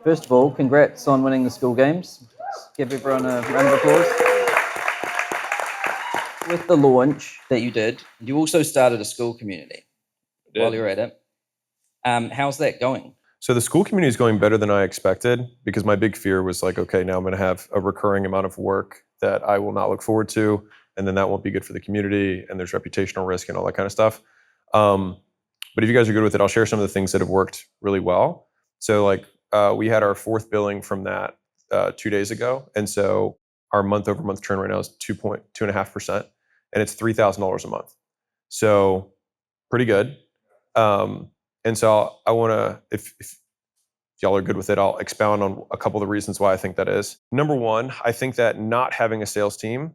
First of all, congrats on winning the Skool games. Let's give everyone a round of applause. With the launch that you did, you also started a Skool community while you're at it. How's that going? So the Skool community is going better than I expected, because my big fear was like, okay, now I'm going to have a recurring amount of work that I will not look forward to, and then that won't be good for the community, and there's reputational risk and all that kind of stuff. But if you guys are good with it, I'll share some of the things that have worked really well. So we had our fourth billing from that 2 days ago, and so our month-over-month churn right now is 2.5%, and it's $3,000 a month. So pretty good. And so I want to, if y'all are good with it, I'll expound on a couple of the reasons why I think that is. Number one, I think that not having a sales team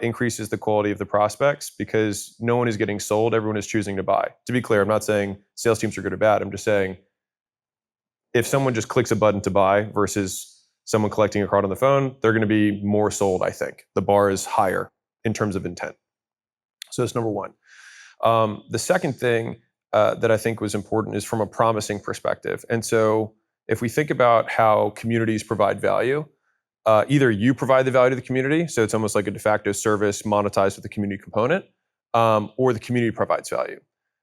increases the quality of the prospects, because no one is getting sold, everyone is choosing to buy. To be clear, I'm not saying sales teams are good or bad. I'm just saying if someone just clicks a button to buy versus someone collecting a card on the phone, they're going to be more sold, I think. The bar is higher in terms of intent. So that's number one. The second thing that I think was important is from a promising perspective. And so if we think about how communities provide value, either you provide the value to the community, so it's almost like a de facto service monetized with the community component, or the community provides value.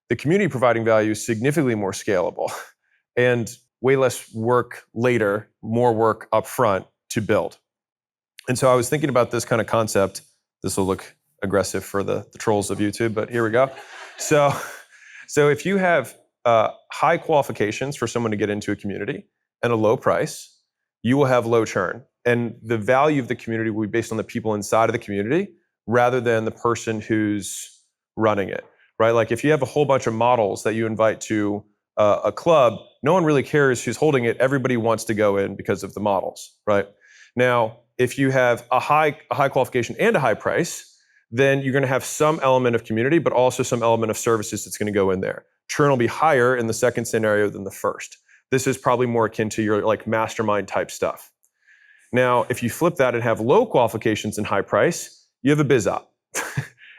The community providing value is significantly more scalable and way less work later, more work up front to build. And so I was thinking about this kind of concept. This will look aggressive for the trolls of YouTube, but here we go. So if you have high qualifications for someone to get into a community and a low price, you will have low churn. And the value of the community will be based on the people inside of the community rather than the person who's running it, right? Like if you have a whole bunch of models that you invite to a club, no one really cares who's holding it. Everybody wants to go in because of the models, right? Now, if you have a high qualification and a high price, then you're going to have some element of community, but also some element of services that's going to go in there. Churn will be higher in the second scenario than the first. This is probably more akin to your like mastermind type stuff. Now, if you flip that and have low qualifications and high price, you have a biz op.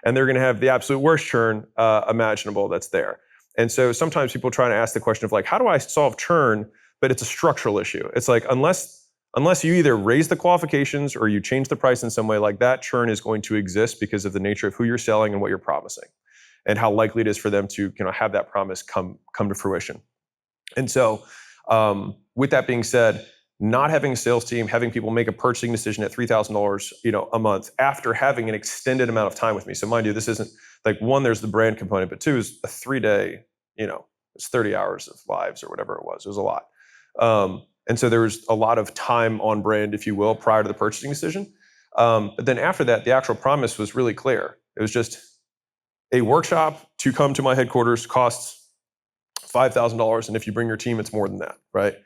And they're going to have the absolute worst churn imaginable that's there. And so sometimes people try to ask the question of like, how do I solve churn? But it's a structural issue. It's like, unless you either raise the qualifications or you change the price in some way, like that churn is going to exist because of the nature of who you're selling and what you're promising and how likely it is for them to have that promise come to fruition. And so with that being said, not having a sales team, having people make a purchasing decision at $3,000 a month after having an extended amount of time with me. So mind you, this isn't like, one, there's the brand component, but two is a 3-day, it's 30 hours of lives or whatever it was. It was a lot. And so there was a lot of time on brand, if you will, prior to the purchasing decision. But then after that, the actual promise was really clear. It was just a workshop to come to my headquarters costs $5,000. And if you bring your team, it's more than that, right?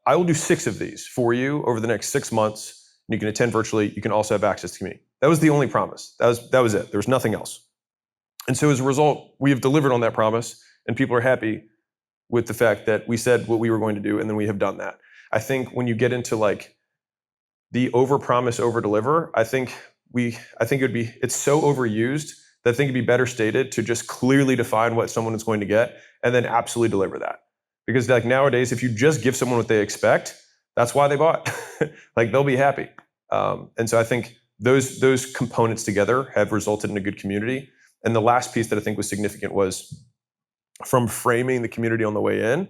I will do 6 of these for you over the next 6 months. And you can attend virtually. You can also have access to me. That was the only promise. That was it. There was nothing else. And so as a result, we have delivered on that promise, and people are happy with the fact that we said what we were going to do, and then we have done that. I think when you get into like the over-promise, over-deliver, I think it's so overused that I think it'd be better stated to just clearly define what someone is going to get and then absolutely deliver that. Because like nowadays, if you just give someone what they expect, that's why they bought. Like they'll be happy. And so I think those components together have resulted in a good community. And the last piece that I think was significant was from framing the community on the way in.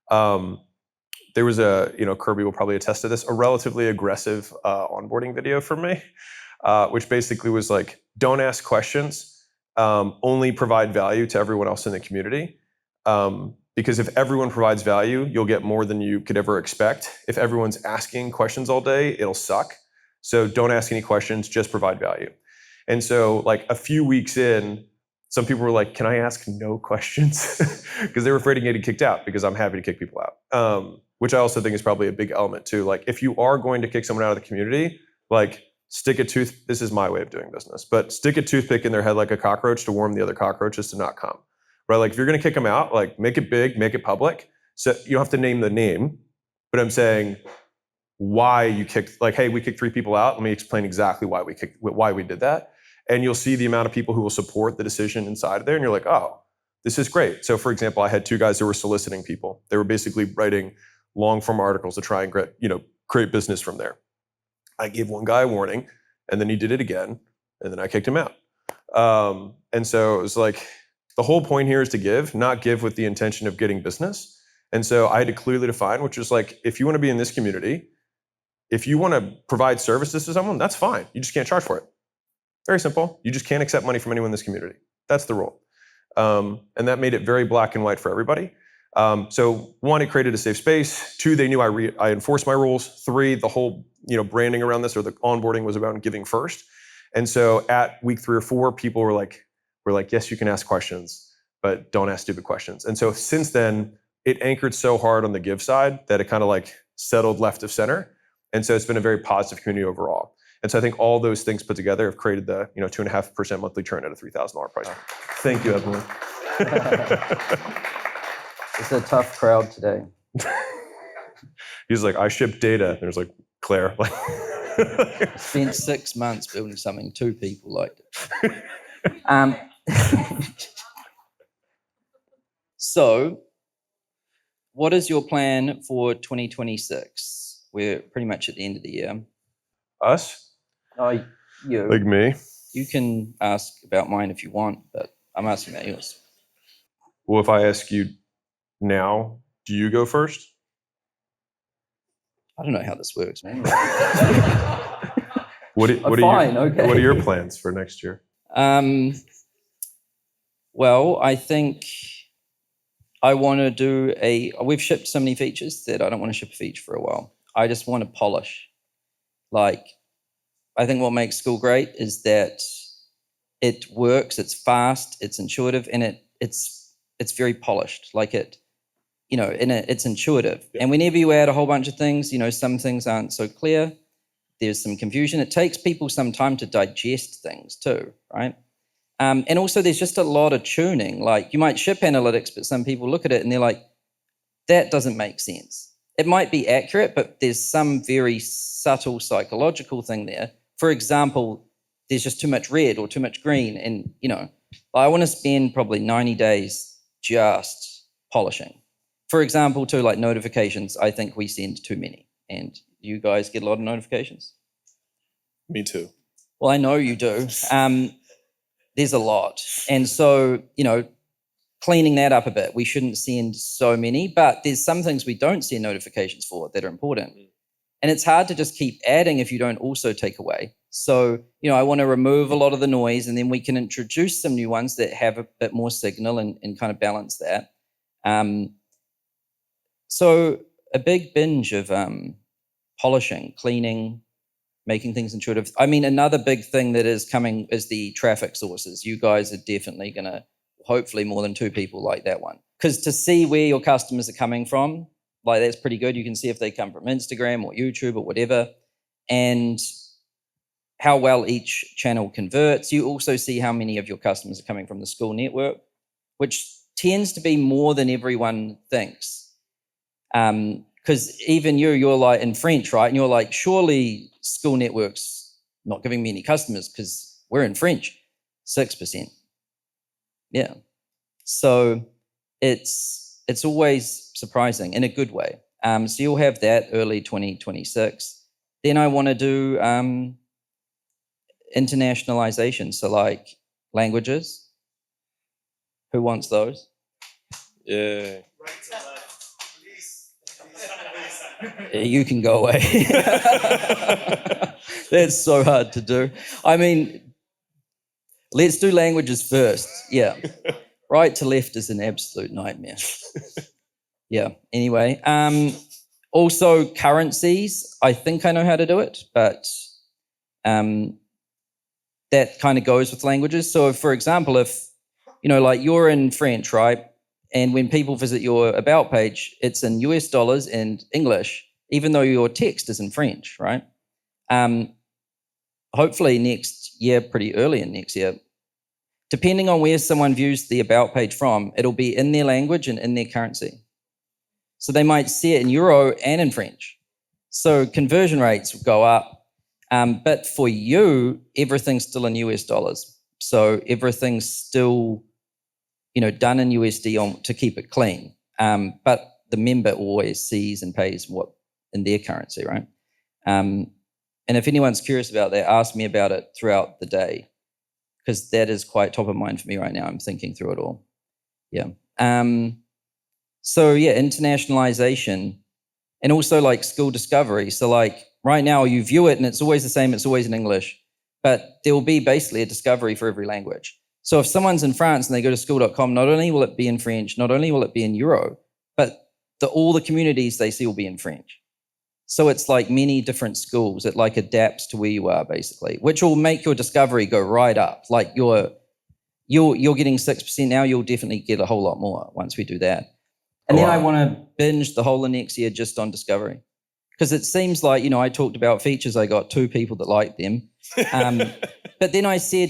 There was Kirby will probably attest to this, a relatively aggressive onboarding video from me, which basically was like, don't ask questions, only provide value to everyone else in the community. Because if everyone provides value, you'll get more than you could ever expect. If everyone's asking questions all day, it'll suck. So don't ask any questions, just provide value. And so like a few weeks in, some people were like, can I ask no questions? Because they were afraid of getting kicked out, because I'm happy to kick people out. Which I also think is probably a big element too. Like if you are going to kick someone out of the community, like this is my way of doing business, but stick a toothpick in their head like a cockroach to warn the other cockroaches to not come. Right? Like if you're going to kick them out, like make it big, make it public. So you don't have to name the name, but I'm saying why you kicked, like, hey, we kicked 3 people out. Let me explain exactly why we did that. And you'll see the amount of people who will support the decision inside of there. And you're like, oh, this is great. So for example, I had 2 guys who were soliciting people. They were basically writing long form articles to try and create business from there. I gave one guy a warning, and then he did it again, and then I kicked him out. And so it was like, the whole point here is to give, not give with the intention of getting business. And so I had to clearly define, which is like, if you want to be in this community, if you want to provide services to someone, that's fine. You just can't charge for it. Very simple. You just can't accept money from anyone in this community. That's the rule. And that made it very black and white for everybody. So one, it created a safe space. Two, they knew I enforced my rules. Three, the whole branding around this or the onboarding was about giving first. And so at week 3 or 4, people were like, yes, you can ask questions, but don't ask stupid questions. And so since then, it anchored so hard on the give side that it kind of like settled left of center. And so it's been a very positive community overall. And so I think all those things put together have created the 2.5% monthly churn at a $3,000 price point. Thank you, Evelyn. It's a tough crowd today. He's like, I ship data. There's like, Claire. Spent 6 months building something 2 people liked it. So, what is your plan for 2026? We're pretty much at the end of the year. Us? Oh, you. Like me? You can ask about mine if you want, but I'm asking about yours. Well, if I ask you now, do you go first? I don't know how this works, man. What are your plans for next year? Well, I think I want to do we've shipped so many features that I don't want to ship a feature for a while. I just want to polish. Like, I think what makes Skool great is that it works, it's fast, it's intuitive, and it's very polished. Like it's intuitive. Yeah. And whenever you add a whole bunch of things, some things aren't so clear. There's some confusion. It takes people some time to digest things too, right? And also there's just a lot of tuning. Like, you might ship analytics, but some people look at it and they're like, that doesn't make sense. It might be accurate, but there's some very subtle psychological thing there. For example, there's just too much red or too much green. And, I want to spend probably 90 days just polishing. For example, too, like notifications, I think we send too many. And you guys get a lot of notifications? Me too. Well, I know you do. There's a lot. And so, cleaning that up a bit. We shouldn't send so many, but there's some things we don't send notifications for that are important. And it's hard to just keep adding if you don't also take away. So, I want to remove a lot of the noise, and then we can introduce some new ones that have a bit more signal and kind of balance that. So a big binge of polishing, cleaning, making things intuitive. I mean, another big thing that is coming is the traffic sources. You guys are definitely going to, hopefully more than 2 people like that one. Because to see where your customers are coming from, like, that's pretty good. You can see if they come from Instagram or YouTube or whatever, and how well each channel converts. You also see how many of your customers are coming from the Skool network, which tends to be more than everyone thinks. Because even you're like in French, right? And you're like, surely Skool network's not giving me any customers because we're in French. 6%. Yeah. So it's always surprising in a good way. So you'll have that early 2026. Then I want to do internationalization. So like languages. Who wants those? Yeah. You can go away. That's so hard to do. I mean, let's do languages first. Yeah. Right to left is an absolute nightmare. Yeah. Anyway, also currencies. I think I know how to do it, but that kind of goes with languages. So, for example, if like you're in French, right? And when people visit your about page, it's in US dollars and English, even though your text is in French, right? Hopefully next year, pretty early in next year, depending on where someone views the about page from, it'll be in their language and in their currency. So they might see it in Euro and in French. So conversion rates will go up. But for you, everything's still in US dollars. So everything's still done in USD to keep it clean. But the member always sees and pays what in their currency, right? And if anyone's curious about that, ask me about it throughout the day, because that is quite top of mind for me right now. I'm thinking through it all. Yeah. So yeah, internationalization, and also like Skool discovery. So like right now you view it and it's always the same, it's always in English, but there will be basically a discovery for every language. So if someone's in France and they go to skool.com, not only will it be in French, not only will it be in Euro, but all the communities they see will be in French. So it's like many different schools. It like adapts to where you are basically, which will make your discovery go right up. Like you're getting 6% now, you'll definitely get a whole lot more once we do that. And then I want to binge the whole of next year just on discovery. Because it seems like, I talked about features, I got 2 people that liked them. But then I said,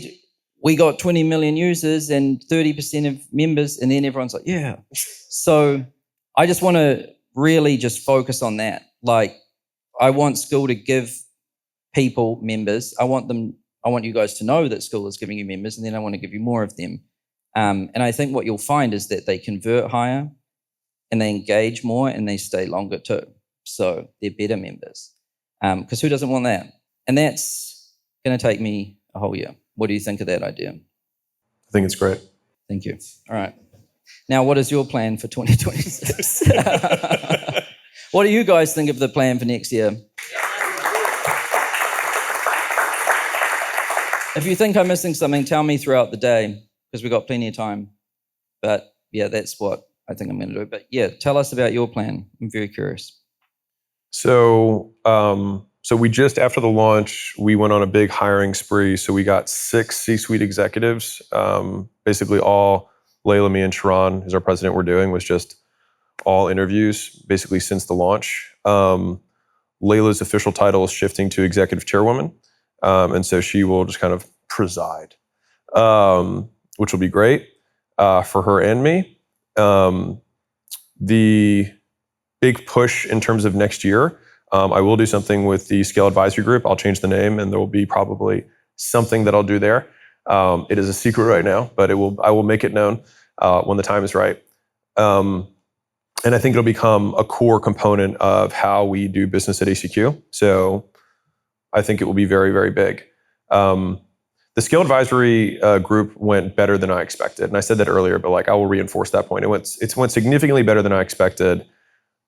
we got 20 million users and 30% of members, and then everyone's like, yeah. So I just want to really just focus on that. Like, I want Skool to give people members. I want you guys to know that Skool is giving you members, and then I want to give you more of them. And I think what you'll find is that they convert higher, and they engage more, and they stay longer too. So they're better members. Because who doesn't want that? And that's going to take me a whole year. What do you think of that idea? I think it's great. Thank you. All right. Now, what is your plan for 2026? What do you guys think of the plan for next year? If you think I'm missing something, tell me throughout the day, because we've got plenty of time. But yeah, that's what I think I'm going to do. But yeah, tell us about your plan. I'm very curious. So we just, after the launch, we went on a big hiring spree. So we got 6 C-suite executives, basically all Layla, me, and Sharon, who's our president, we're doing, was just all interviews, basically since the launch. Layla's official title is shifting to executive chairwoman. And so she will just kind of preside, which will be great for her and me. The big push in terms of next year, I will do something with the Scale Advisory Group. I'll change the name, and there will be probably something that I'll do there. It is a secret right now, but I will make it known when the time is right. And I think it'll become a core component of how we do business at ACQ. So I think it will be very, very big. The Scale Advisory Group went better than I expected. And I said that earlier, but like I will reinforce that point. It went significantly better than I expected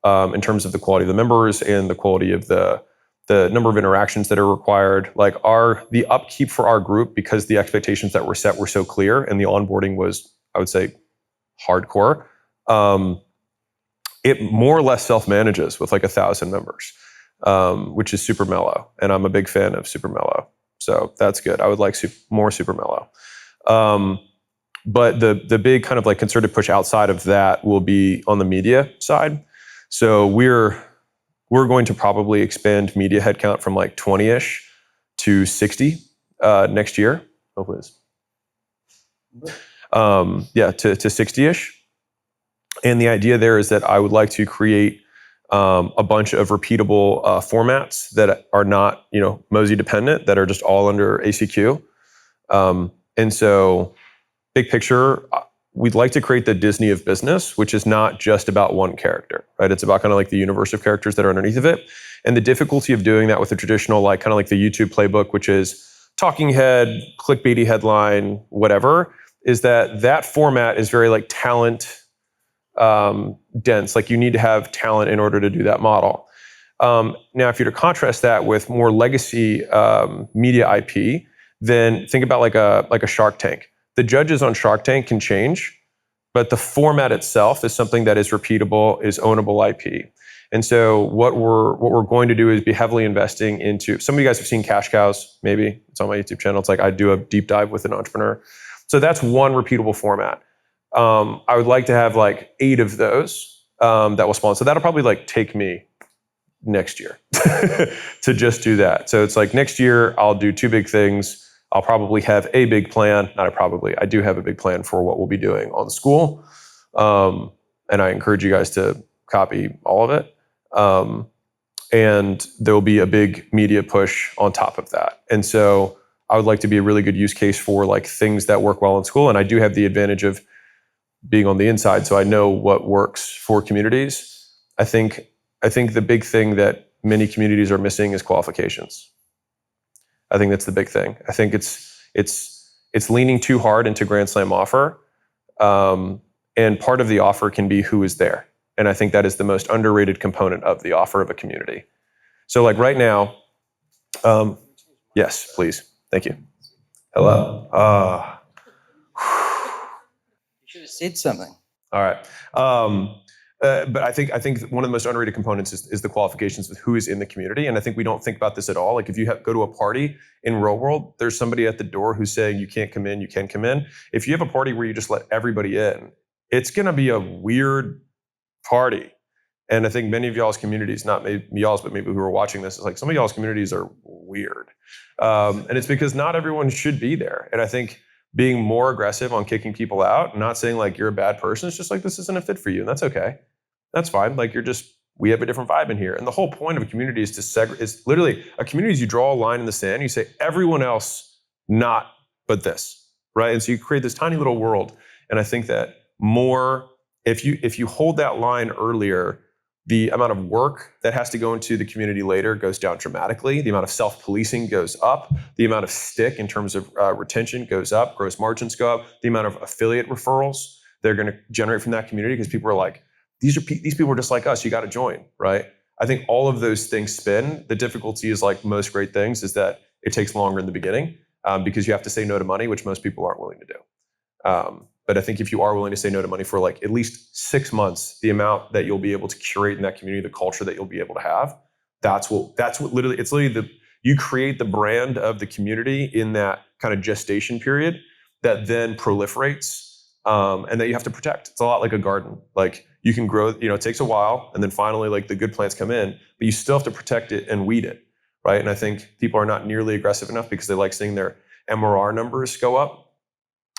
in terms of the quality of the members and the quality of the number of interactions that are required. Like the upkeep for our group, because the expectations that were set were so clear and the onboarding was, I would say, hardcore. It more or less self-manages with like 1,000 members, which is super mellow. And I'm a big fan of super mellow. So that's good. I would like more super mellow. But the big kind of like concerted push outside of that will be on the media side. So we're going to probably expand media headcount from like 20-ish to 60 next year. Hopefully it's to 60-ish. And the idea there is that I would like to create a bunch of repeatable formats that are not, Mozi dependent, that are just all under ACQ. And so, big picture, we'd like to create the Disney of business, which is not just about one character, right? It's about kind of like the universe of characters that are underneath of it. And the difficulty of doing that with the traditional, like kind of like the YouTube playbook, which is talking head, clickbaity headline, whatever, is that format is very like talent dense. Like you need to have talent in order to do that model. Now, if you're to contrast that with more legacy media IP, then think about like a Shark Tank. The judges on Shark Tank can change, but the format itself is something that is repeatable, is ownable IP. And so what we're going to do is be heavily investing into. Some of you guys have seen Cash Cows, maybe it's on my YouTube channel. It's like I do a deep dive with an entrepreneur. So that's one repeatable format. I would like to have like 8 of those that will spawn. So that'll probably like take me next year to just do that. So it's like next year I'll do 2 big things. I'll probably have a big plan. I do have a big plan for what we'll be doing on Skool. And I encourage you guys to copy all of it. And there will be a big media push on top of that. And so I would like to be a really good use case for like things that work well in Skool. And I do have the advantage of being on the inside, so I know what works for communities. I think the big thing that many communities are missing is qualifications. I think that's the big thing. I think it's leaning too hard into Grand Slam offer, and part of the offer can be who is there. And I think that is the most underrated component of the offer of a community. So like right now, yes, please, thank you. Hello. You should have said something. All right. But I think one of the most underrated components is the qualifications with who is in the community, and I think we don't think about this at all. Like if you go to a party in real world, there's somebody at the door who's saying you can't come in, you can come in. If you have a party where you just let everybody in, it's going to be a weird party. And I think many of y'all's communities, not maybe y'all's, but maybe who are watching this, is like some of y'all's communities are weird, and it's because not everyone should be there. And I think being more aggressive on kicking people out, not saying like you're a bad person, it's just like this isn't a fit for you, and that's okay. That's fine. Like we have a different vibe in here. And the whole point of a community is is literally a community is you draw a line in the sand, you say everyone else not but this, right? And so you create this tiny little world. And I think that more, if you hold that line earlier, the amount of work that has to go into the community later goes down dramatically. The amount of self-policing goes up. The amount of stick in terms of retention goes up. Gross margins go up. The amount of affiliate referrals they're going to generate from that community, because people are like, these people are just like us. You got to join, right? I think all of those things spin. The difficulty is, like most great things, is that it takes longer in the beginning because you have to say no to money, which most people aren't willing to do. But I think if you are willing to say no to money for like at least 6 months, the amount that you'll be able to curate in that community, the culture that you'll be able to have, that's what literally, it's literally you create the brand of the community in that kind of gestation period that then proliferates and that you have to protect. It's a lot like a garden. Like you can grow, it takes a while, and then finally like the good plants come in, but you still have to protect it and weed it, right? And I think people are not nearly aggressive enough because they like seeing their MRR numbers go up.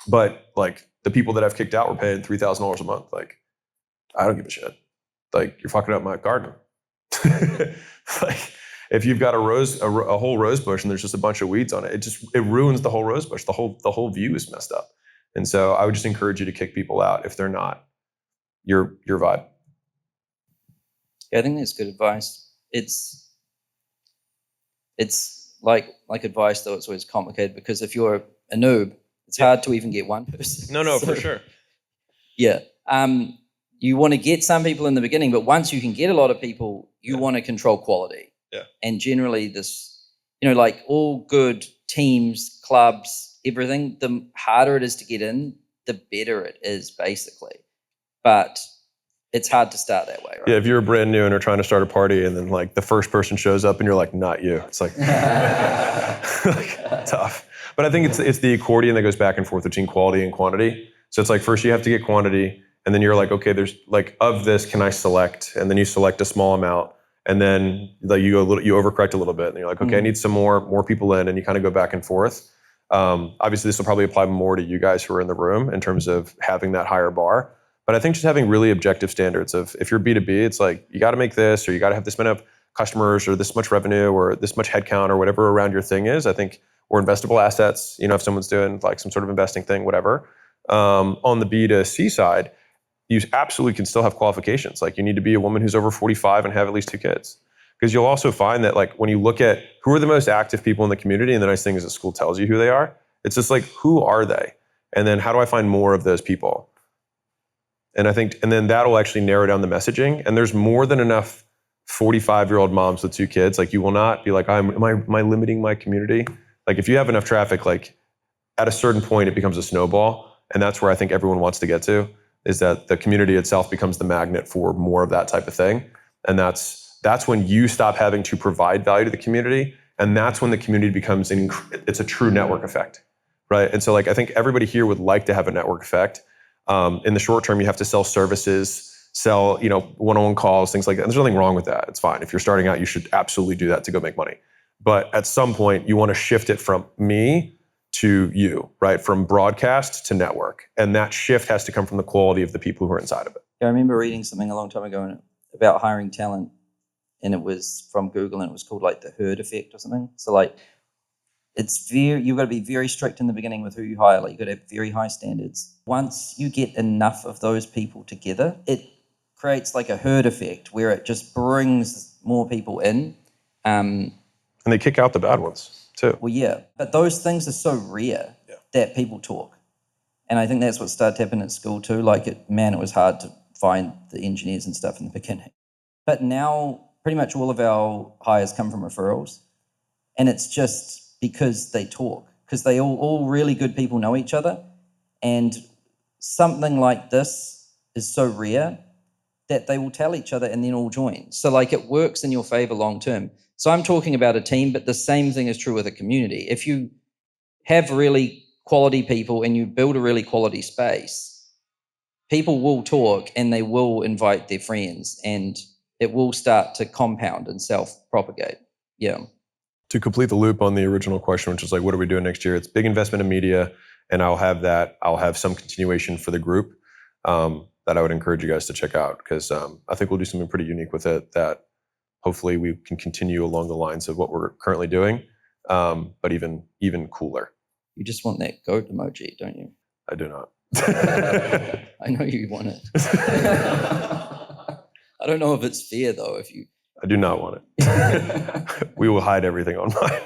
But like the people that I've kicked out were paying $3,000 a month. Like, I don't give a shit. Like, you're fucking up my garden. Like, if you've got a whole rose bush and there's just a bunch of weeds on it, it ruins the whole rose bush. The whole view is messed up. And so I would just encourage you to kick people out if they're not your vibe. Yeah, I think that's good advice. It's like advice, though it's always complicated, because if you're a noob, it's hard to even get one person. No, for sure. Yeah. You want to get some people in the beginning, but once you can get a lot of people, you want to control quality. Yeah. And generally this, like all good teams, clubs, everything, the harder it is to get in, the better it is, basically. But it's hard to start that way, right? Yeah, if you're brand new and are trying to start a party and then like the first person shows up and you're like, not you. It's like, like tough. But I think it's the accordion that goes back and forth between quality and quantity. So it's like first you have to get quantity, and then you're like, okay, there's like, of this, can I select? And then you select a small amount, and then like you overcorrect a little bit, and you're like, okay, I need some more people in, and you kind of go back and forth. Obviously, this will probably apply more to you guys who are in the room in terms of having that higher bar. But I think just having really objective standards of, if you're B2B, it's like you got to make this, or you got to have this many of customers, or this much revenue, or this much headcount, or whatever around your thing is. I think, or investable assets, if someone's doing like some sort of investing thing, whatever. On the B2C side, you absolutely can still have qualifications. Like you need to be a woman who's over 45 and have at least 2 kids. Because you'll also find that like when you look at who are the most active people in the community, and the nice thing is that Skool tells you who they are, it's just like, who are they? And then how do I find more of those people? And then that'll actually narrow down the messaging. And there's more than enough 45-year-old moms with 2 kids. Like you will not be like, am I limiting my community? Like if you have enough traffic, like at a certain point, it becomes a snowball. And that's where I think everyone wants to get to, is that the community itself becomes the magnet for more of that type of thing. And that's when you stop having to provide value to the community. And that's when the community becomes, it's a true network effect, right? And so like, I think everybody here would like to have a network effect. In the short term, you have to sell services, sell, one-on-one calls, things like that. And there's nothing wrong with that. It's fine. If you're starting out, you should absolutely do that to go make money. But at some point, you want to shift it from me to you, right? From broadcast to network. And that shift has to come from the quality of the people who are inside of it. I remember reading something a long time ago about hiring talent, and it was from Google, and it was called like the herd effect or something. So like, you've got to be very strict in the beginning with who you hire. Like you've got to have very high standards. Once you get enough of those people together, creates like a herd effect where it just brings more people in. And they kick out the bad ones too. Well, yeah, but those things are so rare that people talk. And I think that's what started to happen at Skool too. Like, it was hard to find the engineers and stuff in the beginning. But now pretty much all of our hires come from referrals. And it's just because they talk, because they all really good people know each other. And something like this is so rare that they will tell each other and then all join. So like, it works in your favor long term. So I'm talking about a team, but the same thing is true with a community. If you have really quality people and you build a really quality space, people will talk and they will invite their friends, and it will start to compound and self-propagate. Yeah. To complete the loop on the original question, which was like, what are we doing next year? It's big investment in media, and I'll have some continuation for the group that I would encourage you guys to check out, because I think we'll do something pretty unique with it that hopefully we can continue along the lines of what we're currently doing, but even cooler. You just want that goat emoji, don't you? I do not. I know you want it. I don't know if it's fair though. I do not want it. We will hide everything online.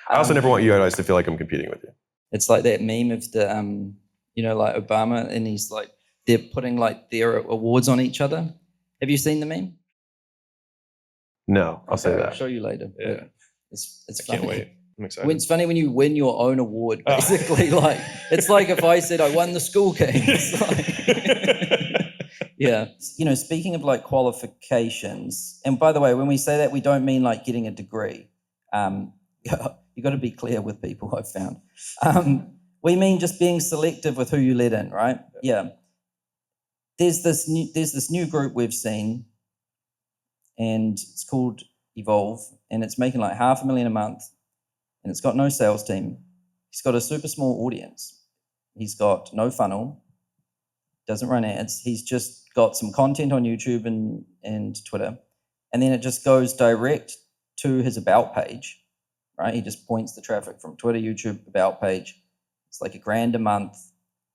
I also never want you guys to feel like I'm competing with you. It's like that meme of the, like Obama, and he's like, they're putting like their awards on each other. Have you seen the meme? No, I'll say that. I'll show you later. Yeah. It's I funny. can't wait. I'm excited. It's funny when you win your own award, basically. Like, it's like if I said I won the Skool Games. Yeah. Speaking of like qualifications, and by the way, when we say that, we don't mean like getting a degree. You got to be clear with people, I've found. We mean just being selective with who you let in, right? Yeah. There's this new group we've seen, and it's called Evolve, and it's making like $500,000 a month, and it's got no sales team. He's got a super small audience. He's got no funnel, doesn't run ads. He's just got some content on YouTube and Twitter, and then it just goes direct to his about page, right? He just points the traffic from Twitter, YouTube, about page. It's like $1,000 a month.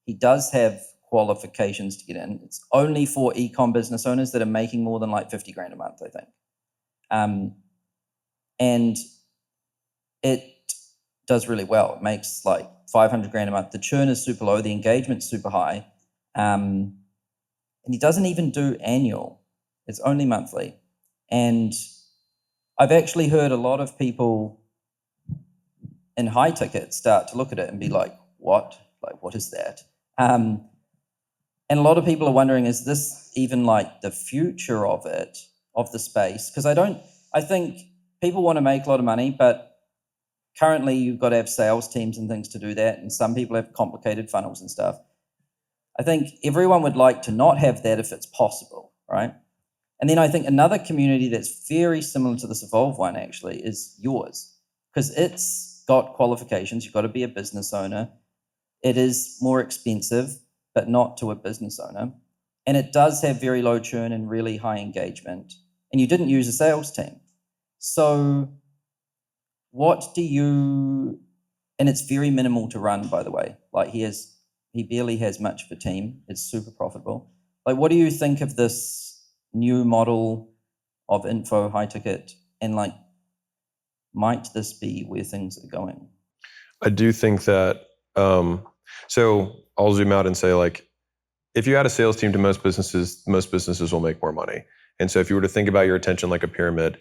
He does have qualifications to get in. It's only for e-com business owners that are making more than like $50,000 a month, I think. And it does really well. It makes like $500,000 a month. The churn is super low. The engagement's super high. And he doesn't even do annual. It's only monthly. And I've actually heard a lot of people in high ticket start to look at it and be like, what? Like, what is that? And a lot of people are wondering, is this even like the future of it, of the space? Because I think people want to make a lot of money, but currently you've got to have sales teams and things to do that. And some people have complicated funnels and stuff. I think everyone would like to not have that if it's possible, right? And then I think another community that's very similar to this Evolve one actually is yours, because it's got qualifications. You've got to be a business owner. It is more expensive, but not to a business owner. And it does have very low churn and really high engagement. And you didn't use a sales team. So and it's very minimal to run, by the way. Like, he barely has much of a team. It's super profitable. Like, what do you think of this new model of info high ticket, and like, might this be where things are going? I do think that, so I'll zoom out and say, like, if you add a sales team to most businesses will make more money. And so if you were to think about your attention like a pyramid,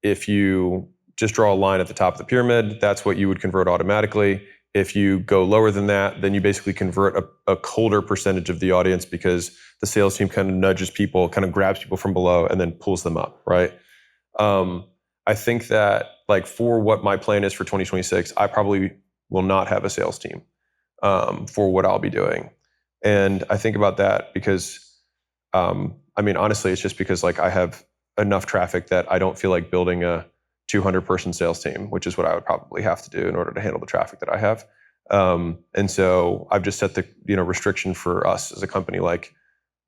if you just draw a line at the top of the pyramid, that's what you would convert automatically. If you go lower than that, then you basically convert a colder percentage of the audience, because the sales team kind of nudges people, kind of grabs people from below and then pulls them up, right? I think that, like, for what my plan is for 2026, I probably will not have a sales team for what I'll be doing. And I think about that because, honestly, it's just because, like, I have enough traffic that I don't feel like building a 200-person sales team, which is what I would probably have to do in order to handle the traffic that I have. And so I've just set the restriction for us as a company, like,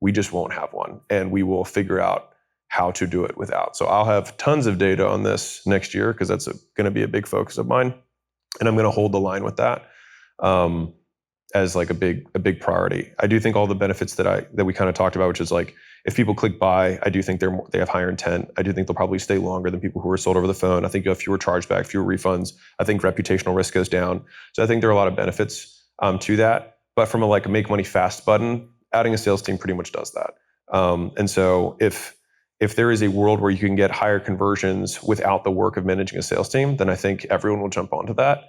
we just won't have one, and we will figure out how to do it without. So I'll have tons of data on this next year, because that's going to be a big focus of mine, and I'm going to hold the line with that. as like a big priority. I do think all the benefits that we kind of talked about, which is like if people click buy, I do think they have higher intent. I do think they'll probably stay longer than people who are sold over the phone. I think you have fewer chargebacks, fewer refunds. I think reputational risk goes down. So I think there are a lot of benefits to that. But from a make money fast button, adding a sales team pretty much does that. And so if there is a world where you can get higher conversions without the work of managing a sales team, then I think everyone will jump onto that.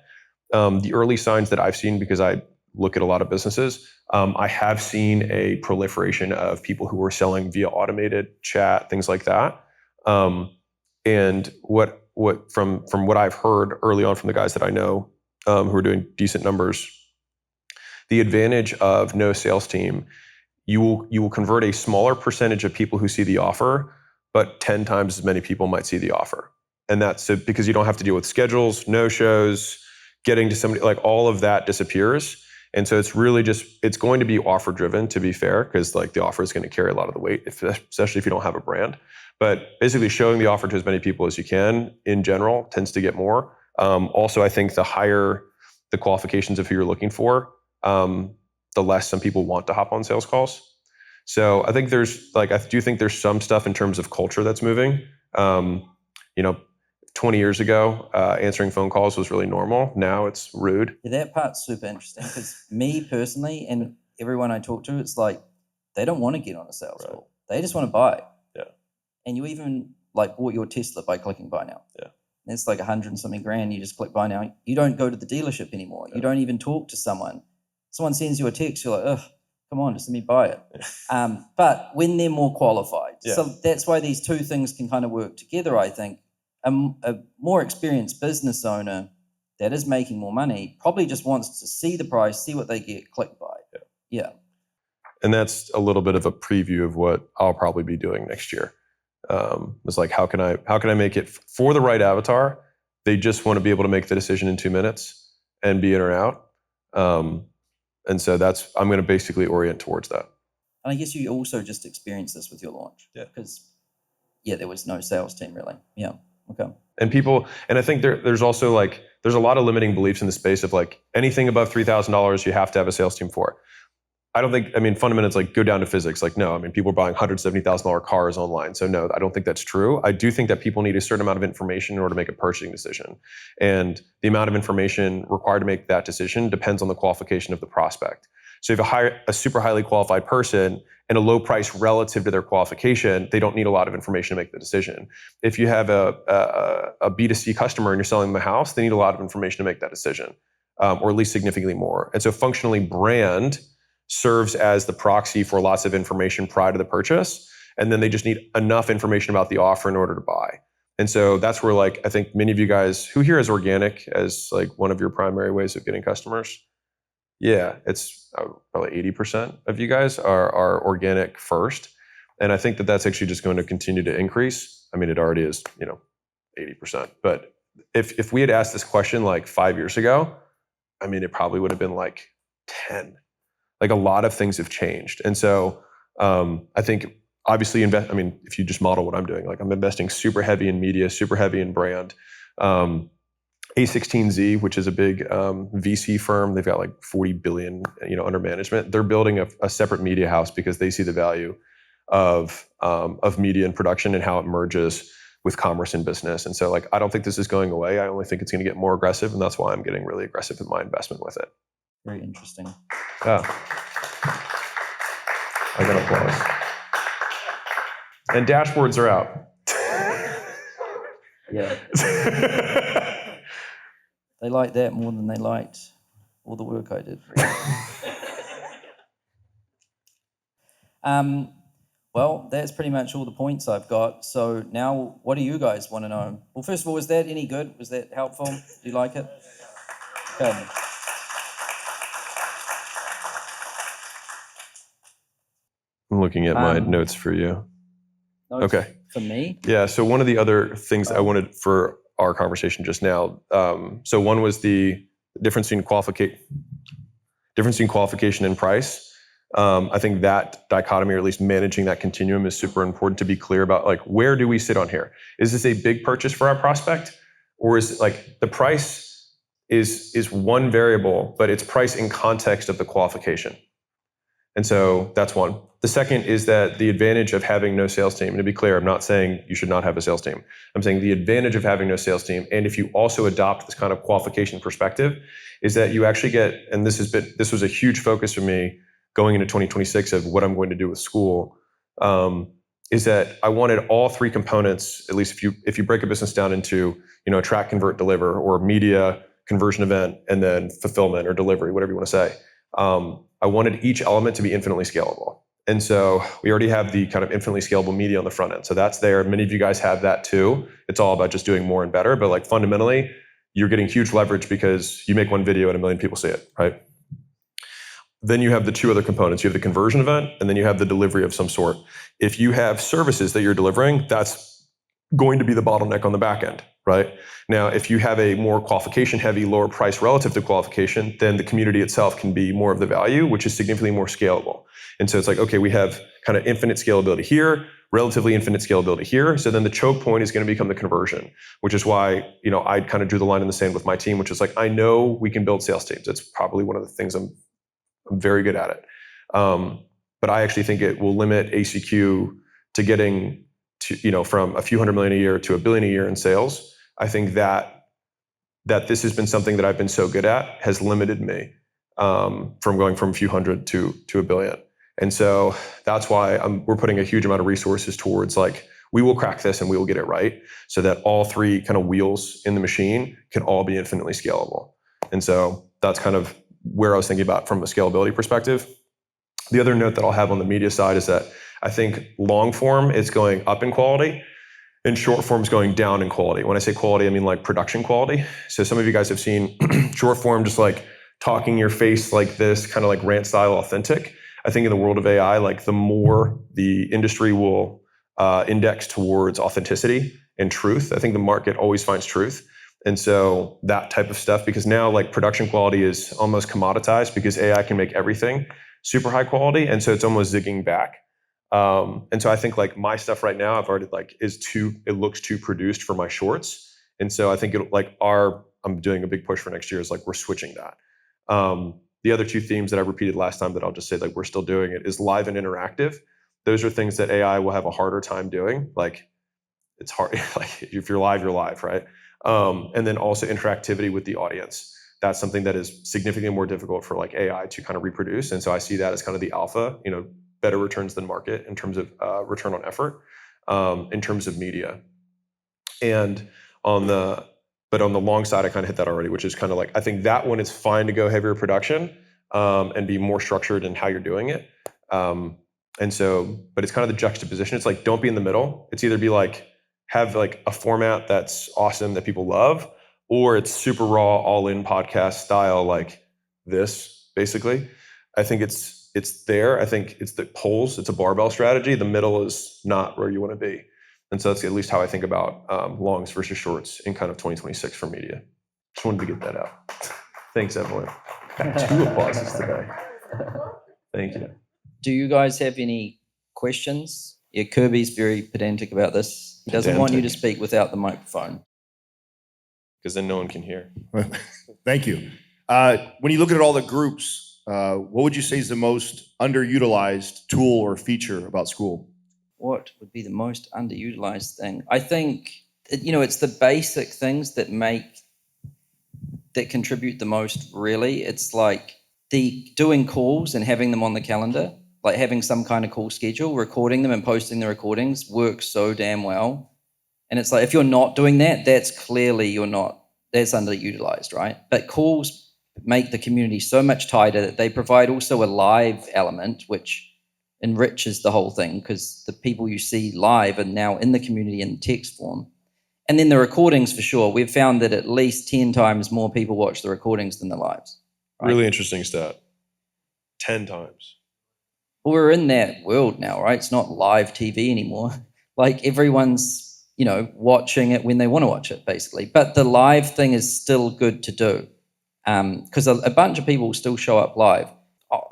The early signs that I've seen, because I look at a lot of businesses, I have seen a proliferation of people who are selling via automated chat, things like that. And what from what I've heard early on from the guys that I know who are doing decent numbers, the advantage of no sales team, you will convert a smaller percentage of people who see the offer, but 10 times as many people might see the offer. And that's because you don't have to deal with schedules, no-shows, getting to somebody, like all of that disappears. And so it's really it's going to be offer driven, to be fair, because like the offer is going to carry a lot of the weight, especially if you don't have a brand. But basically showing the offer to as many people as you can in general tends to get more. Also, I think the higher the qualifications of who you're looking for, the less some people want to hop on sales calls. So I think I do think there's some stuff in terms of culture that's moving. 20 years ago, answering phone calls was really normal. Now it's rude. Yeah, that part's super interesting because me personally and everyone I talk to, it's like they don't want to get on a sales call. They just want to buy. Yeah. And you even bought your Tesla by clicking buy now. Yeah. And it's like $100 and something grand. You just click buy now. You don't go to the dealership anymore. Yeah. You don't even talk to someone. Someone sends you a text. You're like, ugh, come on, just let me buy it. Yeah. But when they're more qualified. Yeah. So that's why these two things can kind of work together, I think. A more experienced business owner that is making more money probably just wants to see the price, see what they get, click buy. Yeah. And that's a little bit of a preview of what I'll probably be doing next year. It's like, how can I make it for the right avatar? They just want to be able to make the decision in 2 minutes and be in or out. And so I'm going to basically orient towards that. And I guess you also just experienced this with your launch. Yeah. Because there was no sales team really. Yeah. Okay. And I think there's also there's a lot of limiting beliefs in the space of anything above $3,000 you have to have a sales team for. Fundamentally it's go down to physics. No, people are buying $170,000 cars online. So no, I don't think that's true. I do think that people need a certain amount of information in order to make a purchasing decision. And the amount of information required to make that decision depends on the qualification of the prospect. So if you hire a super highly qualified person and a low price relative to their qualification, they don't need a lot of information to make the decision. If you have a B2C customer and you're selling them a house, they need a lot of information to make that decision, or at least significantly more. And so functionally, brand serves as the proxy for lots of information prior to the purchase. And then they just need enough information about the offer in order to buy. And so that's where I think many of you guys who here as organic as one of your primary ways of getting customers. Yeah, it's probably 80% of you guys are organic first. And I think that's actually just going to continue to increase. It already is, 80%. But if we had asked this question 5 years ago, it probably would have been 10. A lot of things have changed. And so I think obviously if you just model what I'm doing, I'm investing super heavy in media, super heavy in brand. A16Z, which is a big VC firm, they've got 40 billion, under management. They're building a separate media house because they see the value of media and production and how it merges with commerce and business. And so I don't think this is going away. I only think it's going to get more aggressive, and that's why I'm getting really aggressive in my investment with it. Very interesting. Yeah. I got applause. And dashboards are out. Yeah. They liked that more than they liked all the work I did. Well, that's pretty much all the points I've got. So now, what do you guys want to know? Well, first of all, was that any good? Was that helpful? Do you like it? Good. I'm looking at my notes for you. Notes okay. For me? Yeah, so one of the other things I wanted for our conversation just now, so one was the difference between qualification and price. I think that dichotomy, or at least managing that continuum, is super important to be clear about where do we sit on here? Is this a big purchase for our prospect? Or is it the price is one variable, but it's priced in context of the qualification. And so that's one. The second is that the advantage of having no sales team, and to be clear, I'm not saying you should not have a sales team. I'm saying the advantage of having no sales team, and if you also adopt this kind of qualification perspective, is that you actually get, and this was a huge focus for me going into 2026 of what I'm going to do with Skool, is that I wanted all three components, at least if you break a business down into, attract, convert, deliver, or media, conversion event, and then fulfillment or delivery, whatever you want to say. I wanted each element to be infinitely scalable. And so we already have the kind of infinitely scalable media on the front end. So that's there. Many of you guys have that too. It's all about just doing more and better. But like fundamentally, you're getting huge leverage because you make one video and 1 million people see it, right? Then you have the two other components. You have the conversion event, and then you have the delivery of some sort. If you have services that you're delivering, that's going to be the bottleneck on the back end, right? Now, if you have a more qualification heavy, lower price relative to qualification, then the community itself can be more of the value, which is significantly more scalable. And so it's like, okay, we have kind of infinite scalability here, relatively infinite scalability here. So then the choke point is going to become the conversion, which is why, I kind of drew the line in the sand with my team, which is like, I know we can build sales teams. It's probably one of the things I'm very good at it. But I actually think it will limit ACQ to getting to, from a few $100 million a year to $1 billion a year in sales. I think that this has been something that I've been so good at has limited me from going from a few hundred to $1 billion. And so that's why we're putting a huge amount of resources towards like, we will crack this and we will get it right so that all three kind of wheels in the machine can all be infinitely scalable. And so that's kind of where I was thinking about from a scalability perspective. The other note that I'll have on the media side is that I think long form is going up in quality and short form is going down in quality. When I say quality, I mean like production quality. So some of you guys have seen short form just like talking your face like this, kind of like rant style authentic. I think in the world of AI, like the more the industry will index towards authenticity and truth, I think the market always finds truth. And so that type of stuff, because now like production quality is almost commoditized because AI can make everything super high quality. And so it's almost zigging back. And so I think like my stuff right now, I've already like it looks too produced for my shorts. And so I think I'm doing a big push for next year is like, we're switching that. The other two themes that I repeated last time that I'll just say like, we're still doing it is live and interactive. Those are things that AI will have a harder time doing. Like it's hard, like if you're live, right? And then also interactivity with the audience. That's something that is significantly more difficult for like AI to kind of reproduce. And so I see that as kind of the alpha, better returns than market in terms of return on effort, in terms of media. And on the long side, I kind of hit that already, which is kind of like, I think that one is fine to go heavier production and be more structured in how you're doing it. And so, but it's kind of the juxtaposition. It's like, don't be in the middle. It's either be like, have like a format that's awesome that people love, or it's super raw, all in podcast style, like this, basically. I think it's there. I think it's the poles. It's a barbell strategy. The middle is not where you want to be. And so that's at least how I think about longs versus shorts in kind of 2026 for media. Just wanted to get that out. Thanks, everyone. Got 2 applauses today. Thank you. Do you guys have any questions? Yeah, Kirby's very pedantic about this. He doesn't want you to speak without the microphone. Because then no one can hear. Thank you. When you look at all the groups, what would you say is the most underutilized tool or feature about Skool? What would be the most underutilized thing? I think, it's the basic things that contribute the most, really. It's like the doing calls and having them on the calendar, like having some kind of call schedule, recording them and posting the recordings works so damn well. And it's like, if you're not doing that, that's clearly that's underutilized, right? But calls make the community so much tighter that they provide also a live element, which enriches the whole thing because the people you see live are now in the community in text form. And then the recordings, for sure. We've found that at least 10 times more people watch the recordings than the lives. Right? Really interesting stat. 10 times. Well, we're in that world now, right? It's not live TV anymore. Like everyone's, watching it when they want to watch it, basically. But the live thing is still good to do because a bunch of people still show up live.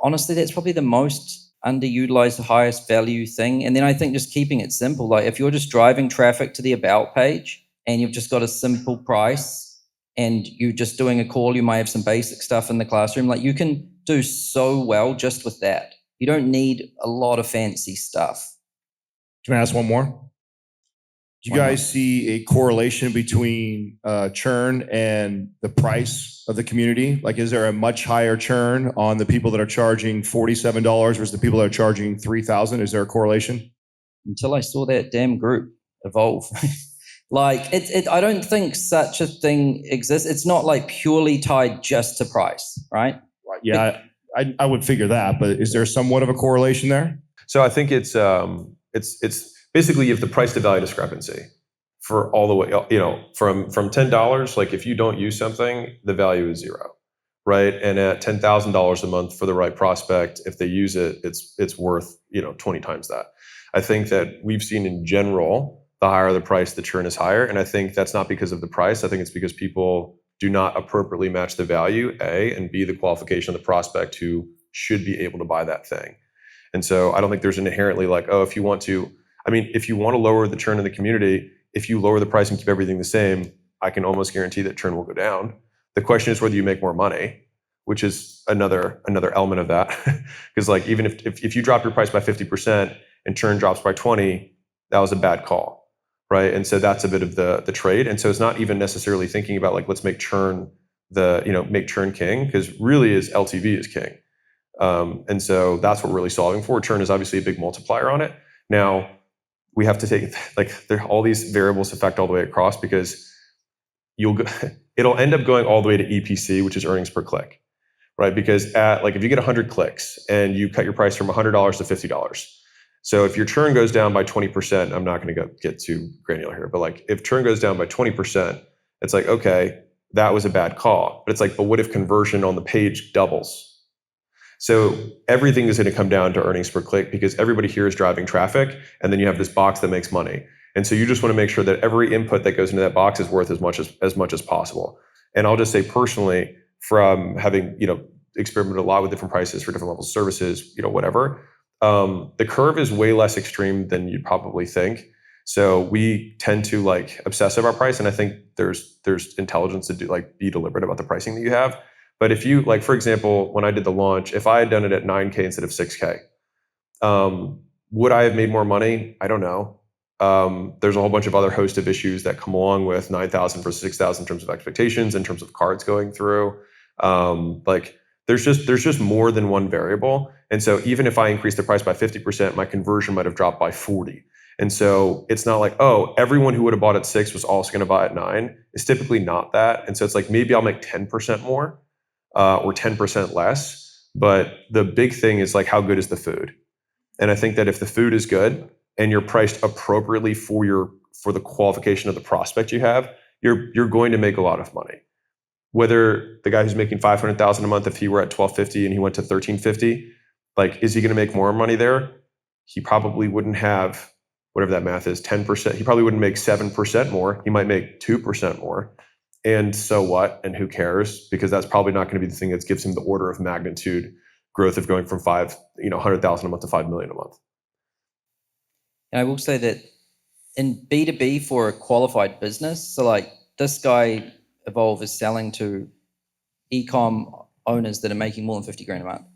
Honestly, that's probably the most underutilized, the highest value thing. And then I think just keeping it simple. Like if you're just driving traffic to the about page and you've just got a simple price and you're just doing a call, you might have some basic stuff in the classroom. Like, you can do so well just with that. You don't need a lot of fancy stuff. Can I ask one more? Do you Why guys see a correlation between churn and the price of the community? Like, is there a much higher churn on the people that are charging $47 versus the people that are charging $3,000? Is there a correlation? Until I saw that damn group evolve. Like, I don't think such a thing exists. It's not like purely tied just to price, right? Yeah, I would figure that, but is there somewhat of a correlation there? So I think it's basically you have the price to value discrepancy for all the way, from $10. Like, if you don't use something, the value is zero, right? And at $10,000 a month for the right prospect, if they use it, it's worth 20 times that. I think that we've seen in general, the higher the price, the churn is higher, and I think that's not because of the price. I think it's because people do not appropriately match the value, A, and B, the qualification of the prospect who should be able to buy that thing. And so I don't think there's an inherently like, if you want to lower the churn in the community, if you lower the price and keep everything the same, I can almost guarantee that churn will go down. The question is whether you make more money, which is another element of that. Because like, even if you drop your price by 50% and churn drops by 20, that was a bad call, right? And so that's a bit of the trade. And so it's not even necessarily thinking about like, let's make churn make churn king, because really is LTV is king. And so that's what we're really solving for. Churn is obviously a big multiplier on it. Now, we have to take all these variables affect all the way across, because it'll end up going all the way to EPC, which is earnings per click, right? Because if you get 100 clicks and you cut your price from $100 to $50, so if your churn goes down by 20%, I'm not going to get too granular here, but like if churn goes down by 20%, it's like, okay, that was a bad call. But it's like, but what if conversion on the page doubles? So everything is going to come down to earnings per click, because everybody here is driving traffic, and then you have this box that makes money. And so you just want to make sure that every input that goes into that box is worth as much as possible. And I'll just say personally, from having experimented a lot with different prices for different levels of services, whatever, the curve is way less extreme than you'd probably think. So we tend to obsess over our price, and I think there's intelligence to do be deliberate about the pricing that you have. But if you for example, when I did the launch, if I had done it at 9K instead of 6K, would I have made more money? I don't know. There's a whole bunch of other host of issues that come along with 9,000 versus 6,000 in terms of expectations, in terms of cards going through. There's just more than one variable. And so even if I increase the price by 50%, my conversion might have dropped by 40. And so it's not like, everyone who would have bought at 6 was also going to buy at 9. It's typically not that. And so it's like, maybe I'll make 10% more or 10% less. But the big thing is how good is the food? And I think that if the food is good and you're priced appropriately for the qualification of the prospect you have, you're going to make a lot of money. Whether the guy who's making $500,000 a month, if he were at $1,250 and he went to $1,350, is he going to make more money there? He probably wouldn't have, whatever that math is, 10%. He probably wouldn't make 7% more. He might make 2% more. And so what? And who cares? Because that's probably not going to be the thing that gives him the order of magnitude growth of going from $100,000 a month to $5 million a month. And I will say that in B2B for a qualified business, so this guy Evolve is selling to e-com owners that are making more than 50 grand a month.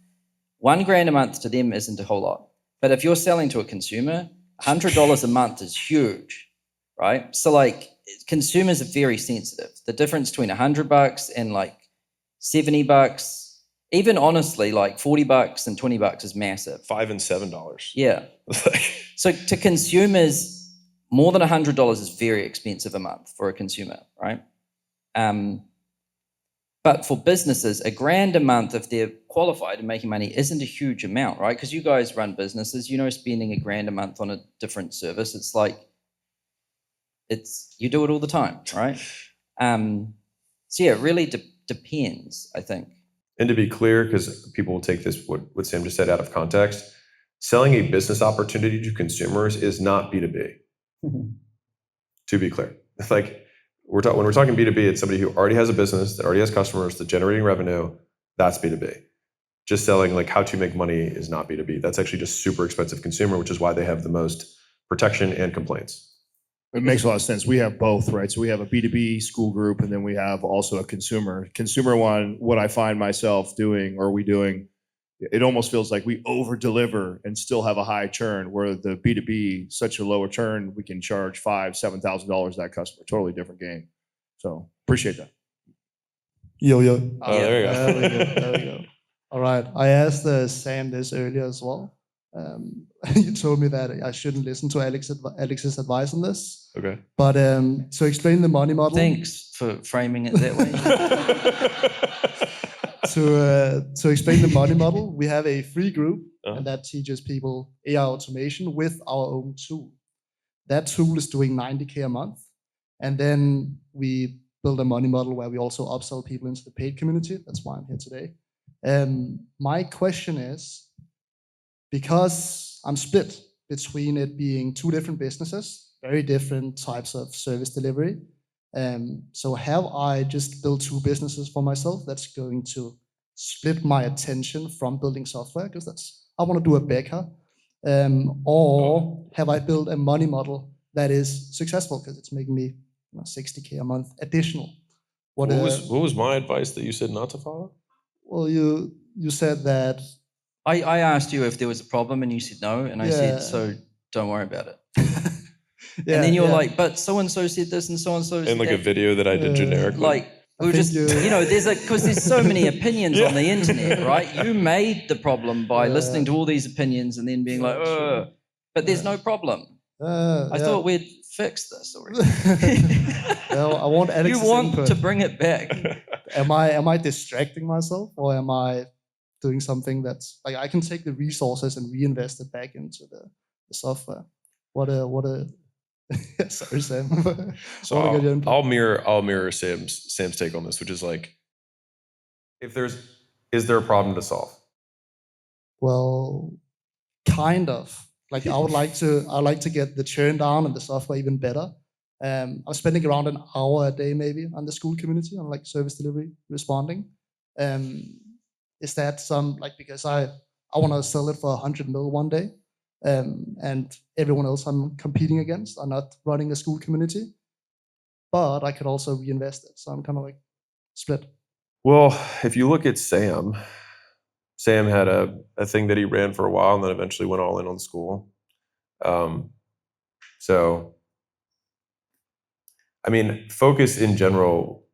$1,000 a month to them isn't a whole lot. But if you're selling to a consumer, $100 a month is huge, right? So consumers are very sensitive. The difference between $100 and $70, even honestly, $40 and $20 is massive. $5 and $7. Yeah. So to consumers, more than $100 is very expensive a month for a consumer, right? But for businesses, $1,000 a month, if they're qualified and making money, isn't a huge amount, right? Because you guys run businesses, spending $1,000 a month on a different service, you do it all the time, right? So yeah, it really depends, I think. And to be clear, because people will take this, what Sam just said, out of context, selling a business opportunity to consumers is not B2B. To be clear. When we're talking B2B, it's somebody who already has a business, that already has customers, that's generating revenue. That's B2B. Just selling how to make money is not B2B. That's actually just super expensive consumer, which is why they have the most protection and complaints. It makes a lot of sense. We have both, right? So we have a B2B school group, and then we have also a consumer. Consumer one, what I find myself doing, or we doing, it almost feels like we over deliver and still have a high churn, where the B2B, such a lower churn, we can charge $5,000-$7,000 that customer. Totally different game. So appreciate that. Yo. Oh, there you go. There we go. There we go. All right. I asked Sam this earlier as well. You told me that I shouldn't listen to Alex's advice on this. Okay. But to explain the money model. Thanks for framing it that way. To explain the money model, we have a free group, Uh-huh. and that teaches people AI automation with our own tool. That tool is doing 90K a month. And then we build a money model where we also upsell people into the paid community. That's why I'm here today. My question is, because I'm split between it being two different businesses, very different types of service delivery. So have I just built two businesses for myself that's going to split my attention from building software? Because I want to do a Becca. Or have I built a money model that is successful because it's making me 60K a month additional? What was my advice that you said not to follow? Well, you said that. I asked you if there was a problem and you said no, and I said, so don't worry about it. And then you were like, but so-and-so said this and so-and-so said And like that. a video that I did generically. Like, we were just, because there's so many opinions on the internet, right? You made the problem by listening to all these opinions and then being like, but there's no problem. I thought we'd fix this already. Well, I want Alex's You want input. to bring it back. Am I distracting myself, or am I doing something that's like I can take the resources and reinvest it back into the software? What a sorry, Sam. So I'll mirror Sam's take on this, which is like, is there a problem to solve? Well, kind of. Like I'd like to get the churn down and the software even better. I'm spending around an hour a day maybe on the Skool community on like service delivery responding. Is that because I want to sell it for 100 mil one day, and everyone else I'm competing against are not running a Skool community, but I could also reinvest it. So I'm kind of like split. Well, if you look at Sam had a thing that he ran for a while and then eventually went all in on Skool. So, I mean, focus in general.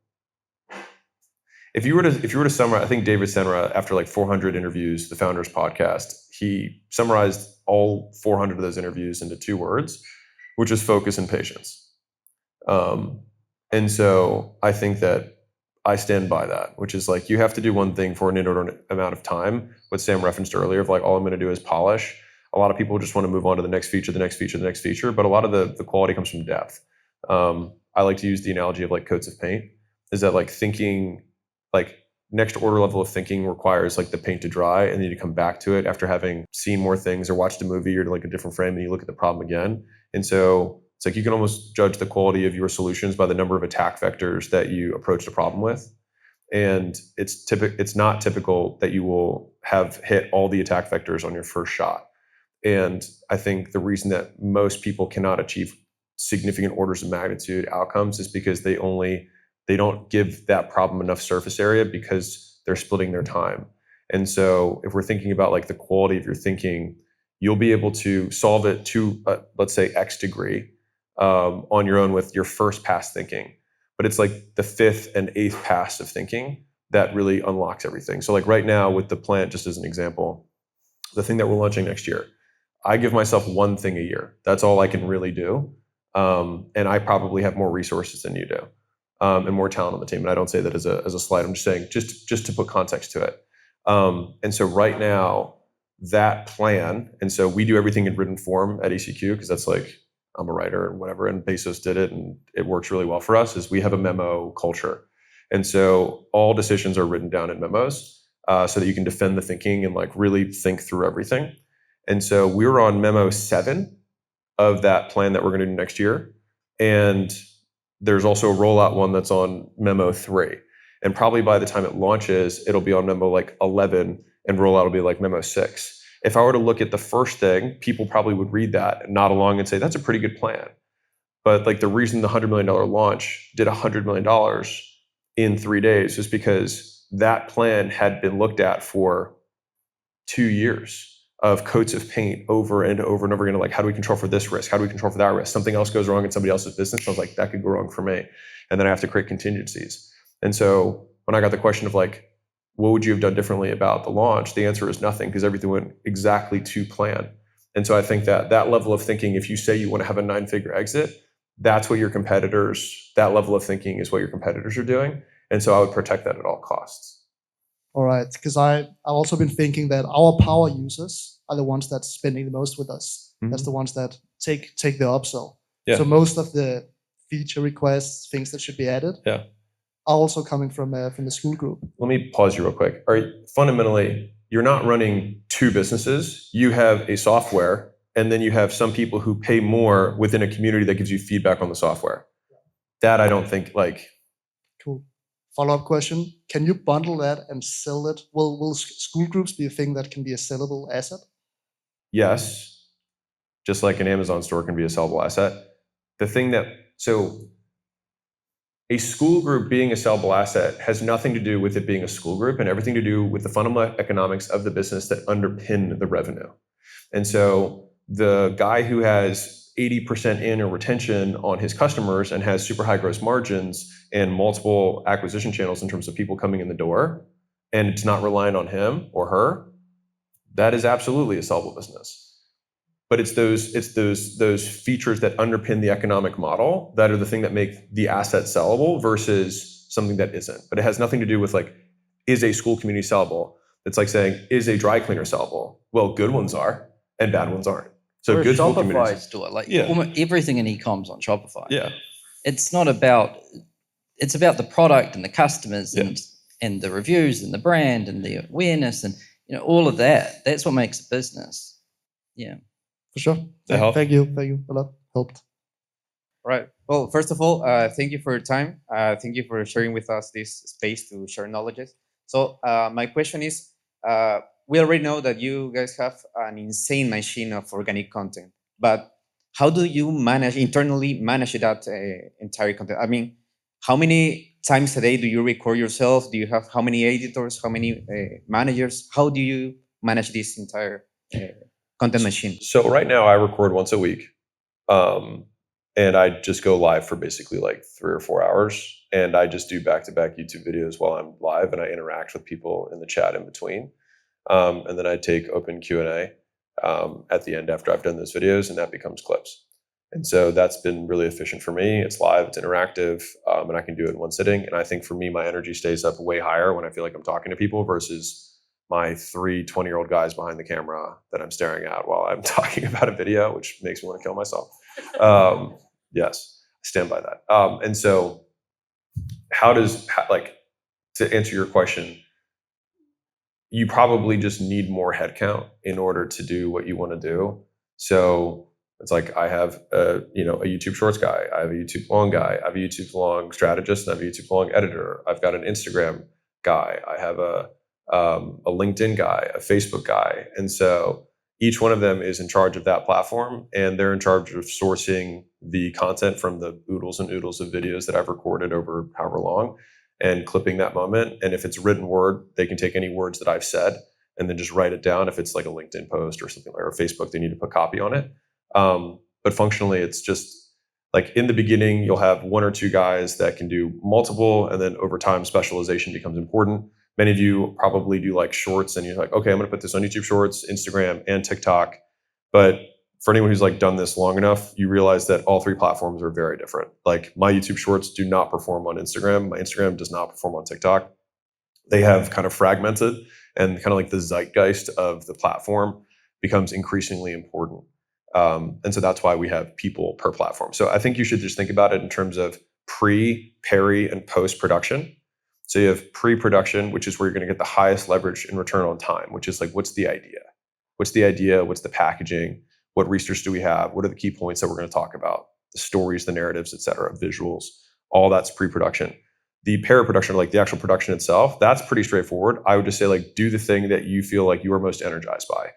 If you were to summarize, I think David Senra, after like 400 interviews, the Founders Podcast, he summarized all 400 of those interviews into 2 words, which is focus and patience. And so I think that I stand by that, which is like you have to do one thing for an inordinate amount of time. What Sam referenced earlier of like all I'm going to do is polish. A lot of people just want to move on to the next feature, the next feature, the next feature, but a lot of the quality comes from depth. I like to use the analogy of like coats of paint. Is that like thinking, like next order level of thinking requires like the paint to dry and then you come back to it after having seen more things or watched a movie or like a different frame and you look at the problem again. And so it's like you can almost judge the quality of your solutions by the number of attack vectors that you approach the problem with. And it's not typical that you will have hit all the attack vectors on your first shot. And I think the reason that most people cannot achieve significant orders of magnitude outcomes is because they don't give that problem enough surface area because they're splitting their time. And so if we're thinking about like the quality of your thinking, you'll be able to solve it to, let's say, X degree on your own with your first pass thinking. But it's like the 5th and 8th pass of thinking that really unlocks everything. So like right now with the plant, just as an example, the thing that we're launching next year, I give myself one thing a year. That's all I can really do. And I probably have more resources than you do. And more talent on the team. And I don't say that as a slight. I'm just saying just to put context to it. And so right now, that plan, and so we do everything in written form at ECQ because that's like I'm a writer and whatever, and Bezos did it, and it works really well for us. Is we have a memo culture, and so all decisions are written down in memos so that you can defend the thinking and like really think through everything. And so we're on memo 7 of that plan that we're going to do next year, and there's also a rollout one that's on memo 3. And probably by the time it launches, it'll be on memo like 11 and rollout will be like memo 6. If I were to look at the first thing, people probably would read that and nod along and say, that's a pretty good plan. But like the reason the $100 million launch did $100 million in 3 days is because that plan had been looked at for 2 years of coats of paint over and over and over again. Like, how do we control for this risk? How do we control for that risk? Something else goes wrong in somebody else's business. I was like, that could go wrong for me. And then I have to create contingencies. And so when I got the question of like, what would you have done differently about the launch? The answer is nothing, because everything went exactly to plan. And so I think that that level of thinking, if you say you want to have a 9-figure exit, that's what your competitors, that level of thinking is what your competitors are doing. And so I would protect that at all costs. All right, because I've also been thinking that our power users are the ones that's spending the most with us. Mhm. That's the ones that take the upsell. Yeah. So most of the feature requests, things that should be added, Yeah. are also coming from the Skool group. Let me pause you real quick. Fundamentally, you're not running two businesses. You have a software, and then you have some people who pay more within a community that gives you feedback on the software. That I don't think like. Cool. Follow-up question: can you bundle that and sell it? Will Skool groups be a thing that can be a sellable asset? Yes, just like an Amazon store can be a sellable asset. The thing that, so a school group being a sellable asset has nothing to do with it being a school group and everything to do with the fundamental economics of the business that underpin the revenue. And so the guy who has 80% annual retention on his customers and has super high gross margins and multiple acquisition channels in terms of people coming in the door, and it's not reliant on him or her, that is absolutely a sellable business. But it's those features that underpin the economic model that are the thing that make the asset sellable versus something that isn't. But it has nothing to do with like, is a school community sellable? It's like saying, is a dry cleaner sellable? Well, good ones are and bad ones aren't. So Or a good school Shopify communities. store, like Yeah. almost everything in e-com's on Shopify. Yeah. It's not about, it's about the product and the customers Yeah. and the reviews and the brand and the awareness and all of that. That's what makes a business. Yeah. For sure. That help? Thank you a lot. Helped. Right. Well, first of all, thank you for your time. Thank you for sharing with us this space to share knowledges. So my question is, we already know that you guys have an insane machine of organic content, but how do you internally manage that entire content? I mean, how many times a day do you record yourself? Do you have how many editors, how many managers? How do you manage this entire content machine? So right now I record once a week. And I just go live for basically like 3 or 4 hours. And I just do back-to-back YouTube videos while I'm live, and I interact with people in the chat in between. And then I take open Q&A at the end after I've done those videos, and that becomes clips. And so that's been really efficient for me. It's live, it's interactive, and I can do it in one sitting. And I think for me, my energy stays up way higher when I feel like I'm talking to people versus my 3 20-year-old guys behind the camera that I'm staring at while I'm talking about a video, which makes me want to kill myself. Yes, I stand by that. And so to answer your question, you probably just need more headcount in order to do what you want to do. So it's like I have a YouTube Shorts guy, I have a YouTube Long guy, I have a YouTube Long strategist, and I have a YouTube Long editor. I've got an Instagram guy, I have a LinkedIn guy, a Facebook guy, and so each one of them is in charge of that platform, and they're in charge of sourcing the content from the oodles and oodles of videos that I've recorded over however long and clipping that moment. And if it's written word, they can take any words that I've said and then just write it down. If it's like a LinkedIn post or something, or Facebook, they need to put copy on it. But functionally, it's just like in the beginning, you'll have 1 or 2 guys that can do multiple, and then over time, specialization becomes important. Many of you probably do like shorts, and you're like, okay, I'm going to put this on YouTube Shorts, Instagram, and TikTok. But for anyone who's like done this long enough, you realize that all 3 platforms are very different. Like my YouTube Shorts do not perform on Instagram. My Instagram does not perform on TikTok. They have kind of fragmented, and kind of like the zeitgeist of the platform becomes increasingly important. And so that's why we have people per platform. So I think you should just think about it in terms of pre, peri, and post-production. So you have pre-production, which is where you're going to get the highest leverage in return on time, which is like, what's the idea? What's the idea? What's the packaging? What research do we have? What are the key points that we're going to talk about? The stories, the narratives, et cetera, visuals, all that's pre-production. The para-production, like the actual production itself, that's pretty straightforward. I would just say like, do the thing that you feel like you are most energized by.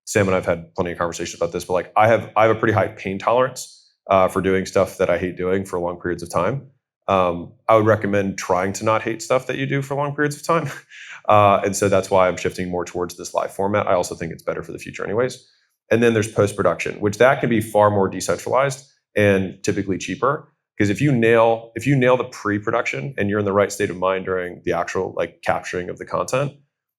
Sam and I've had plenty of conversations about this, but like I have a pretty high pain tolerance. for doing stuff that I hate doing for long periods of time. I would recommend trying to not hate stuff that you do for long periods of time. And so that's why I'm shifting more towards this live format. I also think it's better for the future anyways. And then there's post-production, which that can be far more decentralized and typically cheaper. Because if you nail the pre-production and you're in the right state of mind during the actual like capturing of the content,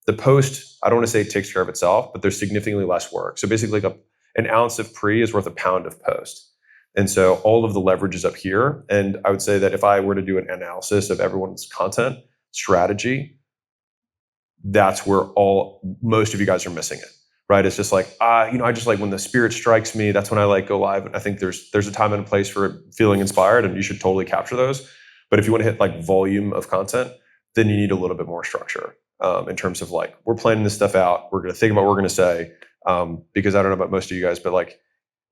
the post, I don't want to say it takes care of itself, but there's significantly less work. So basically like an ounce of pre is worth a pound of post. And so all of the leverage is up here. And I would say that if I were to do an analysis of everyone's content strategy, that's where most of you guys are missing it, right? It's just like, I just like when the spirit strikes me, that's when I like go live. And I think there's a time and a place for feeling inspired, and you should totally capture those. But if you want to hit like volume of content, then you need a little bit more structure in terms of like, we're planning this stuff out. We're going to think about what we're going to say. Because I don't know about most of you guys, but like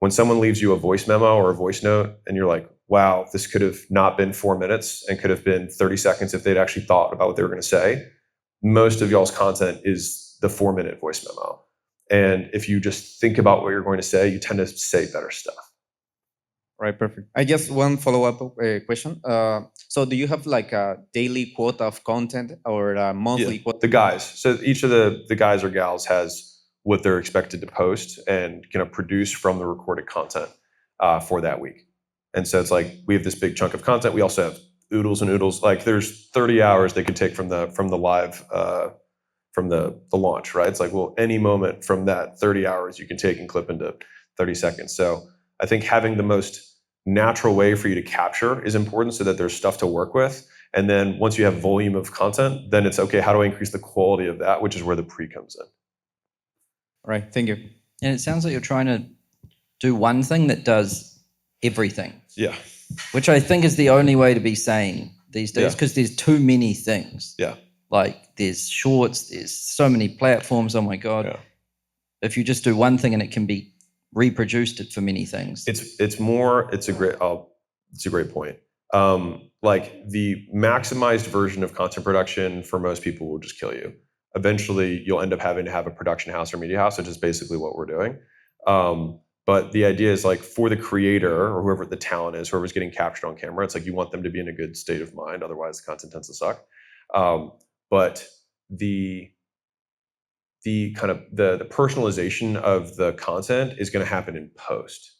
when someone leaves you a voice memo or a voice note and you're like, wow, this could have not been 4 minutes and could have been 30 seconds if they'd actually thought about what they were going to say. Most of y'all's content is the 4-minute voice memo. And if you just think about what you're going to say, you tend to say better stuff. Right, perfect. I guess one follow-up question. So do you have like a daily quota of content or a monthly quota? The guys. So each of the guys or gals has what they're expected to post and produce from the recorded content for that week. And so it's like we have this big chunk of content. We also have oodles and oodles. Like there's 30 hours they could take from the live from the launch, right? It's like, well, any moment from that 30 hours you can take and clip into 30 seconds. So I think having the most natural way for you to capture is important so that there's stuff to work with. And then once you have volume of content, then it's okay, how do I increase the quality of that, which is where the pre comes in. All right, thank you. And it sounds like you're trying to do one thing that does everything. Yeah. Which I think is the only way to be sane these days, because there's too many things. Yeah. Like there's shorts, there's so many platforms. Oh my God. Yeah. If you just do one thing and it can be reproduced for many things. It's a great point. Like the maximized version of content production for most people will just kill you. Eventually you'll end up having to have a production house or media house, which is basically what we're doing. But the idea is like for the creator or whoever the talent is, whoever's getting captured on camera, it's like you want them to be in a good state of mind. Otherwise the content tends to suck. But the kind of the personalization of the content is going to happen in post.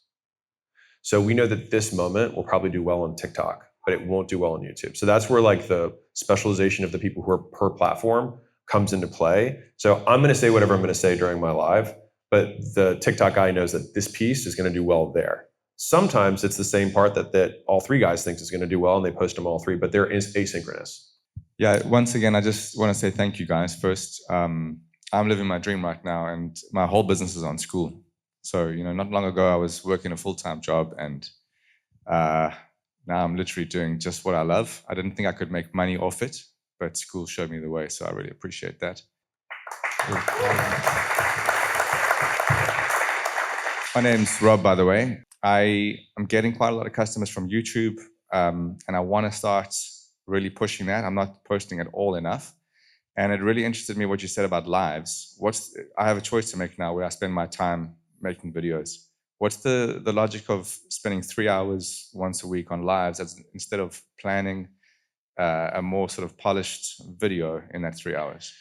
So we know that this moment will probably do well on TikTok, but it won't do well on YouTube. So that's where like the specialization of the people who are per platform comes into play. So I'm going to say whatever I'm going to say during my live, but the TikTok guy knows that this piece is going to do well there. Sometimes it's the same part that all three guys thinks is going to do well and they post them all three, but they're asynchronous. Yeah, once again, I just want to say thank you guys. First, I'm living my dream right now and my whole business is on Skool. So, not long ago I was working a full-time job and now I'm literally doing just what I love. I didn't think I could make money off it, but Skool showed me the way, so I really appreciate that. My name's Rob, by the way. I am getting quite a lot of customers from YouTube and I want to start really pushing that. I'm not posting at all enough. And it really interested me what you said about lives. I have a choice to make now where I spend my time making videos. What's the logic of spending 3 hours once a week on lives instead of planning a more sort of polished video in that 3 hours?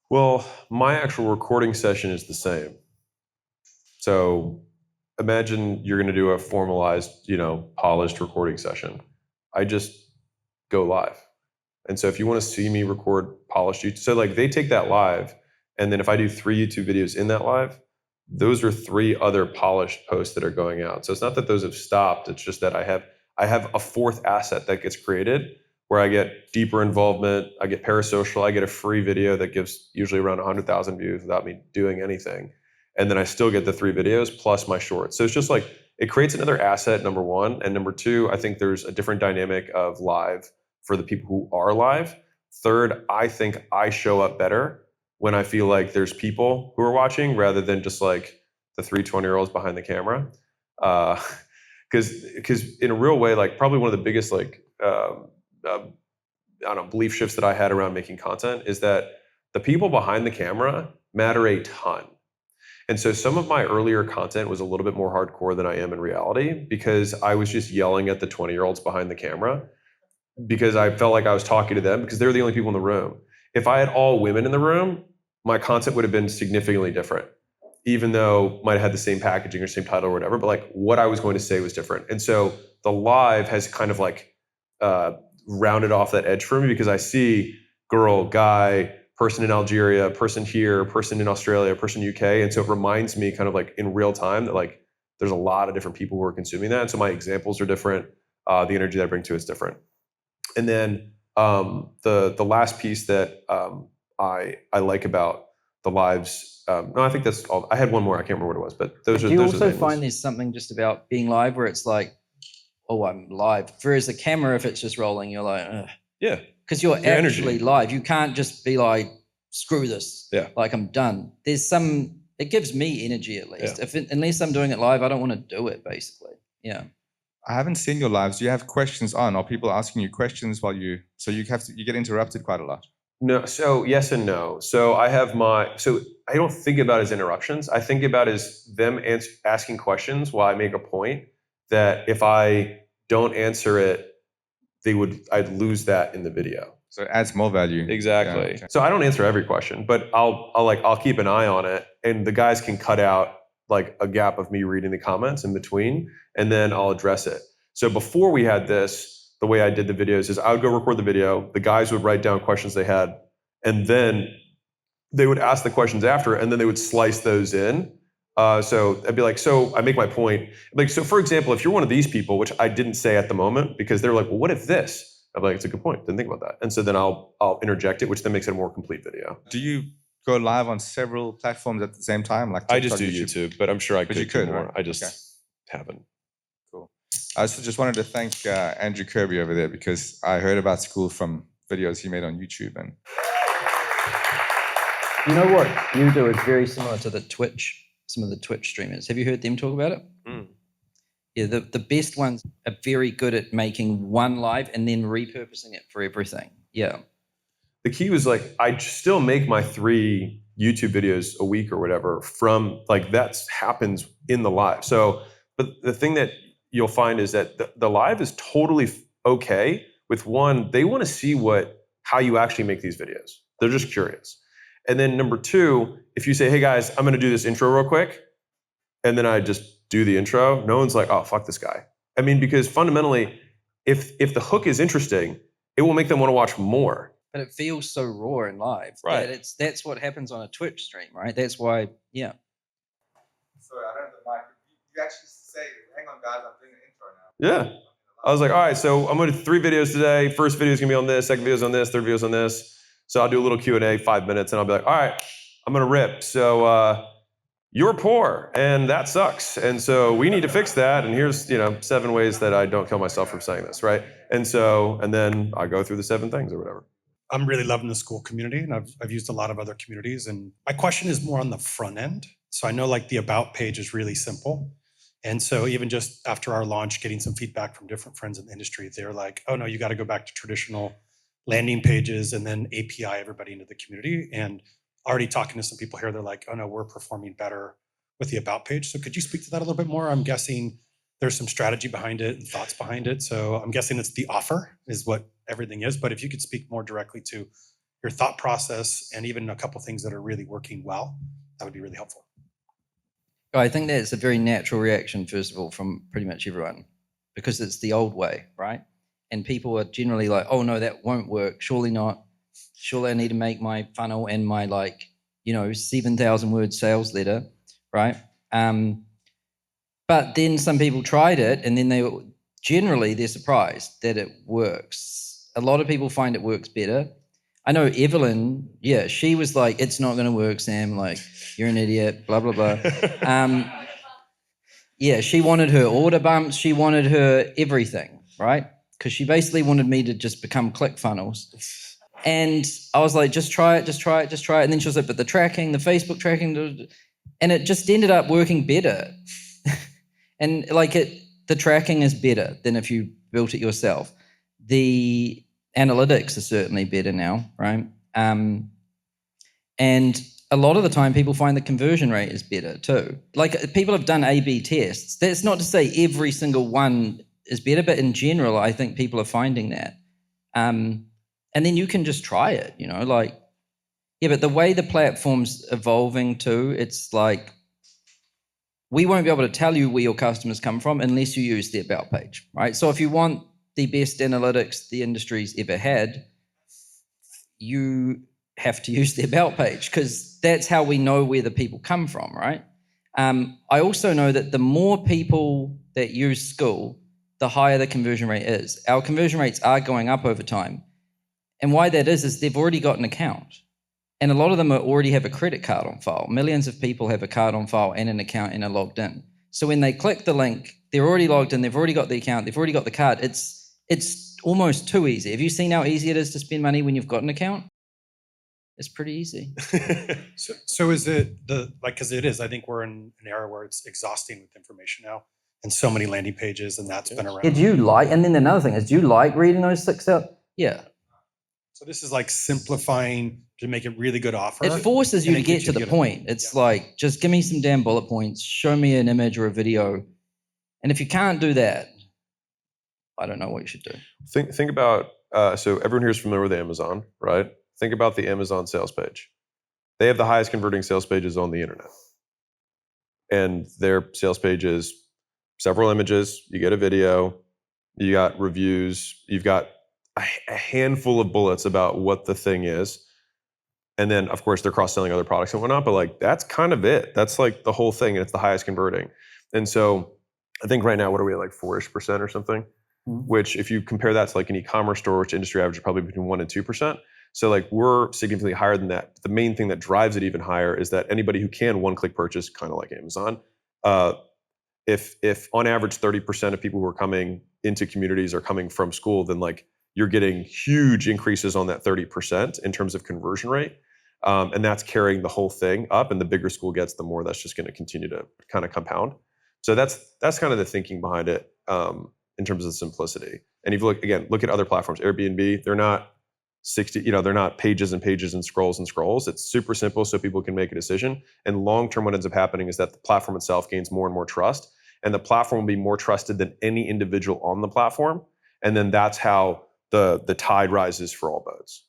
Well, my actual recording session is the same. So imagine you're going to do a formalized, polished recording session. I just go live. And so if you want to see me record polished YouTube, so like they take that live, and then if I do 3 YouTube videos in that live, those are 3 other polished posts that are going out. So it's not that those have stopped. It's just that I have a 4th asset that gets created where I get deeper involvement. I get parasocial. I get a free video that gives usually around 100,000 views without me doing anything. And then I still get the 3 videos plus my shorts. So it's just like, it creates another asset, number one. And number two, I think there's a different dynamic of live for the people who are live. Third, I think I show up better when I feel like there's people who are watching rather than just like the 3 20-year-olds behind the camera. Because in a real way, like probably one of the biggest belief shifts that I had around making content is that the people behind the camera matter a ton. And so some of my earlier content was a little bit more hardcore than I am in reality because I was just yelling at the 20-year-olds behind the camera because I felt like I was talking to them because they're the only people in the room. If I had all women in the room, my content would have been significantly different, even though might have had the same packaging or same title or whatever, but like what I was going to say was different. And so the live has kind of like rounded off that edge for me because I see girl, guy, person in Algeria, person here, person in Australia, person UK. And so it reminds me kind of like in real time that like there's a lot of different people who are consuming that. And so my examples are different. The energy that I bring to it is different. And then the last piece that I like about the lives, no, I think that's all. I had one more. I can't remember what it was, but those are. Do you those are the also main find ones. there's something just about being live where it's like, oh, I'm live. Whereas the camera, if it's just rolling, you're like, ugh. Yeah. Because you're Your energy. actually live. You can't just be like, screw this. Yeah. Like I'm done. There's some, it gives me energy at least. Yeah. Unless I'm doing it live, I don't want to do it basically. Yeah. I haven't seen your lives. Do you have questions on? Are people asking you questions while you get interrupted quite a lot? No, so yes and no. So I don't think about it as interruptions. I think about it as them asking questions while I make a point that if I don't answer it, I'd lose that in the video. So it adds more value. Exactly. Yeah, okay. So I don't answer every question, but I'll keep an eye on it, and the guys can cut out like a gap of me reading the comments in between, and then I'll address it. So before we had this, the way I did the videos is I would go record the video, the guys would write down questions they had, and then they would ask the questions after, and then they would slice those in. So I'd be like, so I make my point. Like, so for example, if you're one of these people, which I didn't say at the moment, because they were like, well, what if this? I'm like, it's a good point. Didn't think about that. And so then I'll interject it, which then makes it a more complete video. Do you go live on several platforms at the same time? Like I just do TikTok, YouTube, but I'm sure I But could you could, do more. right? I just Okay. haven't. Cool. I also just wanted to thank Andrew Kirby over there because I heard about Skool from videos he made on YouTube. And You know what you do is very similar to some of the Twitch streamers. Have you heard them talk about it? Mm. Yeah, the best ones are very good at making one live and then repurposing it for everything. Yeah. The key was like, I still make my 3 YouTube videos a week or whatever from like that happens in the live. So, but the thing that you'll find is that the live is totally okay with one, they want to see how you actually make these videos. They're just curious. And then number 2, if you say, hey guys, I'm going to do this intro real quick, and then I just do the intro, no one's like, oh, fuck this guy. I mean, because fundamentally, if the hook is interesting, it will make them want to watch more. But it feels so raw and live. Right. That that's what happens on a Twitch stream, right? That's why, yeah. sorry, I don't have the mic. You actually say, hang on guys, I'm doing an intro now. Yeah. I was like, all right, so I'm going to do 3 videos today. First video is going to be on this, second video is on this, third video is on this. So I'll do a little Q&A, 5 minutes, and I'll be like, all right, I'm going to rip. So you're poor, and that sucks. And so we need to fix that. And here's 7 ways that I don't kill myself from saying this, right? And then I go through the 7 things or whatever. I'm really loving the Skool community, and I've used a lot of other communities. And my question is more on the front end. So I know like the about page is really simple. And so even just after our launch, getting some feedback from different friends in the industry, they're like, oh no, you got to go back to traditional landing pages and then API everybody into the community. And already talking to some people here, they're like, oh no, we're performing better with the about page. So could you speak to that a little bit more? I'm guessing there's some strategy behind it and thoughts behind it. So I'm guessing it's the offer is what everything is. But if you could speak more directly to your thought process and even a couple things that are really working well, that would be really helpful. I think that's a very natural reaction, first of all, from pretty much everyone, because it's the old way, right? And people are generally like, oh no, that won't work. Surely not. Surely I need to make my funnel and my 7,000 word sales letter, right? But then some people tried it, and then they're surprised that it works. A lot of people find it works better. I know Evelyn, yeah, she was like, it's not going to work, Sam. Like, you're an idiot, blah, blah, blah. Yeah, she wanted her order bumps. She wanted her everything, right? Because she basically wanted me to just become ClickFunnels. And I was like, just try it, just try it, just try it. And then she was like, but the tracking, the Facebook tracking, and it just ended up working better. And the tracking is better than if you built it yourself. The analytics are certainly better now, right? And a lot of the time people find the conversion rate is better too. Like people have done A/B tests. That's not to say every single one is better, but in general, I think people are finding that. And then you can just try it, like, yeah, but the way the platform's evolving too, it's like, we won't be able to tell you where your customers come from unless you use the About page, right? So if you want the best analytics the industry's ever had, you have to use the About page because that's how we know where the people come from, right? I also know that the more people that use Skool, the higher the conversion rate is. Our conversion rates are going up over time. And why that is they've already got an account. And a lot of them already have a credit card on file. Millions of people have a card on file and an account and are logged in. So when they click the link, they're already logged in, they've already got the account, they've already got the card. It's almost too easy. Have you seen how easy it is to spend money when you've got an account? It's pretty easy. So is it because it is, I think we're in an era where it's exhausting with information now and so many landing pages and that's been around. And then another thing is, do you like reading those 6 out? Yeah. So this is like simplifying to make a really good offer. It forces you and to it get gets to you the to point. It's like, just give me some damn bullet points, show me an image or a video. And if you can't do that, I don't know what you should do. Think about, so everyone here is familiar with Amazon, right? Think about the Amazon sales page. They have the highest converting sales pages on the internet. And their sales page is several images, you get a video, you got reviews, you've got a handful of bullets about what the thing is. And then, of course, they're cross-selling other products and whatnot, but like that's kind of it. That's like the whole thing, and it's the highest converting. And so I think right now, what are we at, like 4-ish% or something? Which if you compare that to like an e-commerce store, which industry average is probably between 1 and 2%. So like we're significantly higher than that. The main thing that drives it even higher is that anybody who can one-click purchase, kind of like Amazon, if on average 30% of people who are coming into communities are coming from Skool, then like you're getting huge increases on that 30% in terms of conversion rate. And that's carrying the whole thing up. And the bigger Skool gets, the more that's just going to continue to kind of compound. So that's kind of the thinking behind it in terms of simplicity. And if you look at other platforms, Airbnb, they're not 60, they're not pages and pages and scrolls and scrolls. It's super simple so people can make a decision. And long-term, what ends up happening is that the platform itself gains more and more trust. And the platform will be more trusted than any individual on the platform. And then that's how the tide rises for all boats.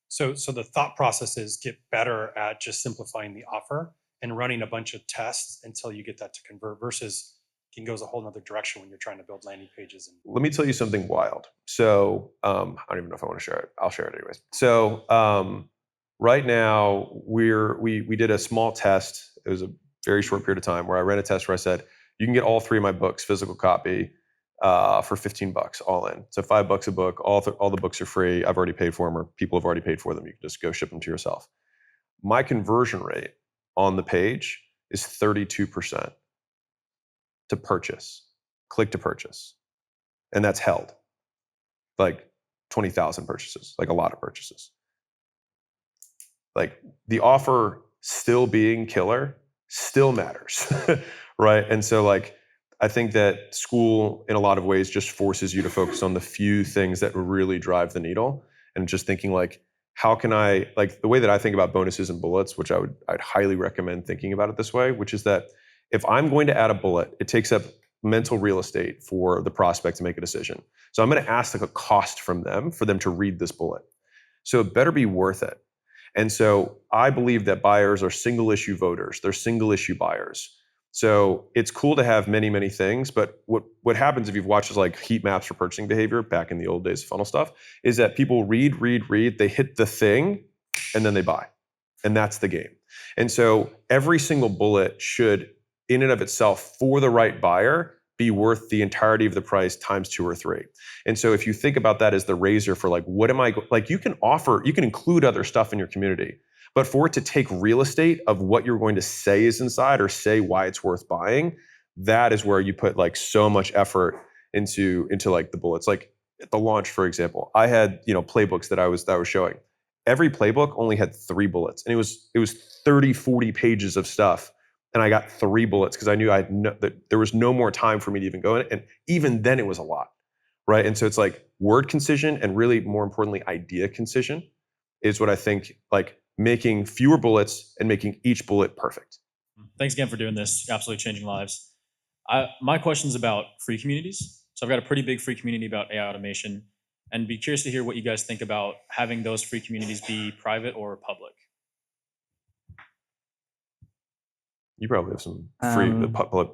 So the thought process is get better at just simplifying the offer and running a bunch of tests until you get that to convert versus it goes a whole nother direction when you're trying to build landing pages. Let me tell you something wild. So I don't even know if I want to share it. I'll share it anyways. So right now we did a small test. It was a very short period of time where I ran a test where I said, you can get all 3 of my books, physical copy, for $15 all in. So $5 a book, all the books are free. I've already paid for them, or people have already paid for them. You can just go ship them to yourself. My conversion rate on the page is 32% to purchase, click to purchase. And that's held like 20,000 purchases, like a lot of purchases. Like the offer still being killer still matters, right? And so like, I think that Skool in a lot of ways just forces you to focus on the few things that really drive the needle, and just thinking like, how can I, like the way that I think about bonuses and bullets, which I'd highly recommend thinking about it this way, which is that if I'm going to add a bullet, it takes up mental real estate for the prospect to make a decision. So I'm going to ask like a cost from them for them to read this bullet. So it better be worth it. And so I believe that buyers are single issue voters. They're single issue buyers. So it's cool to have many, many things, but what happens if you've watched like heat maps for purchasing behavior back in the old days of funnel stuff, is that people read, they hit the thing, and then they buy. And that's the game. And so every single bullet should, in and of itself, for the right buyer, be worth the entirety of the price times 2 or 3. And so if you think about that as the razor for like, you can include other stuff in your community. But for it to take real estate of what you're going to say is inside or say why it's worth buying, that is where you put like so much effort into like the bullets. Like at the launch, for example, I had, playbooks that I was showing. Every playbook only had 3 bullets, and it was 30, 40 pages of stuff. And I got 3 bullets because I knew that there was no more time for me to even go in it. And even then it was a lot, right? And so it's like word concision, and really more importantly, idea concision is what I think like making fewer bullets and making each bullet perfect. Thanks again for doing this. You're absolutely changing lives. My question is about free communities. So I've got a pretty big free community about AI automation, and be curious to hear what you guys think about having those free communities be private or public. You probably have some free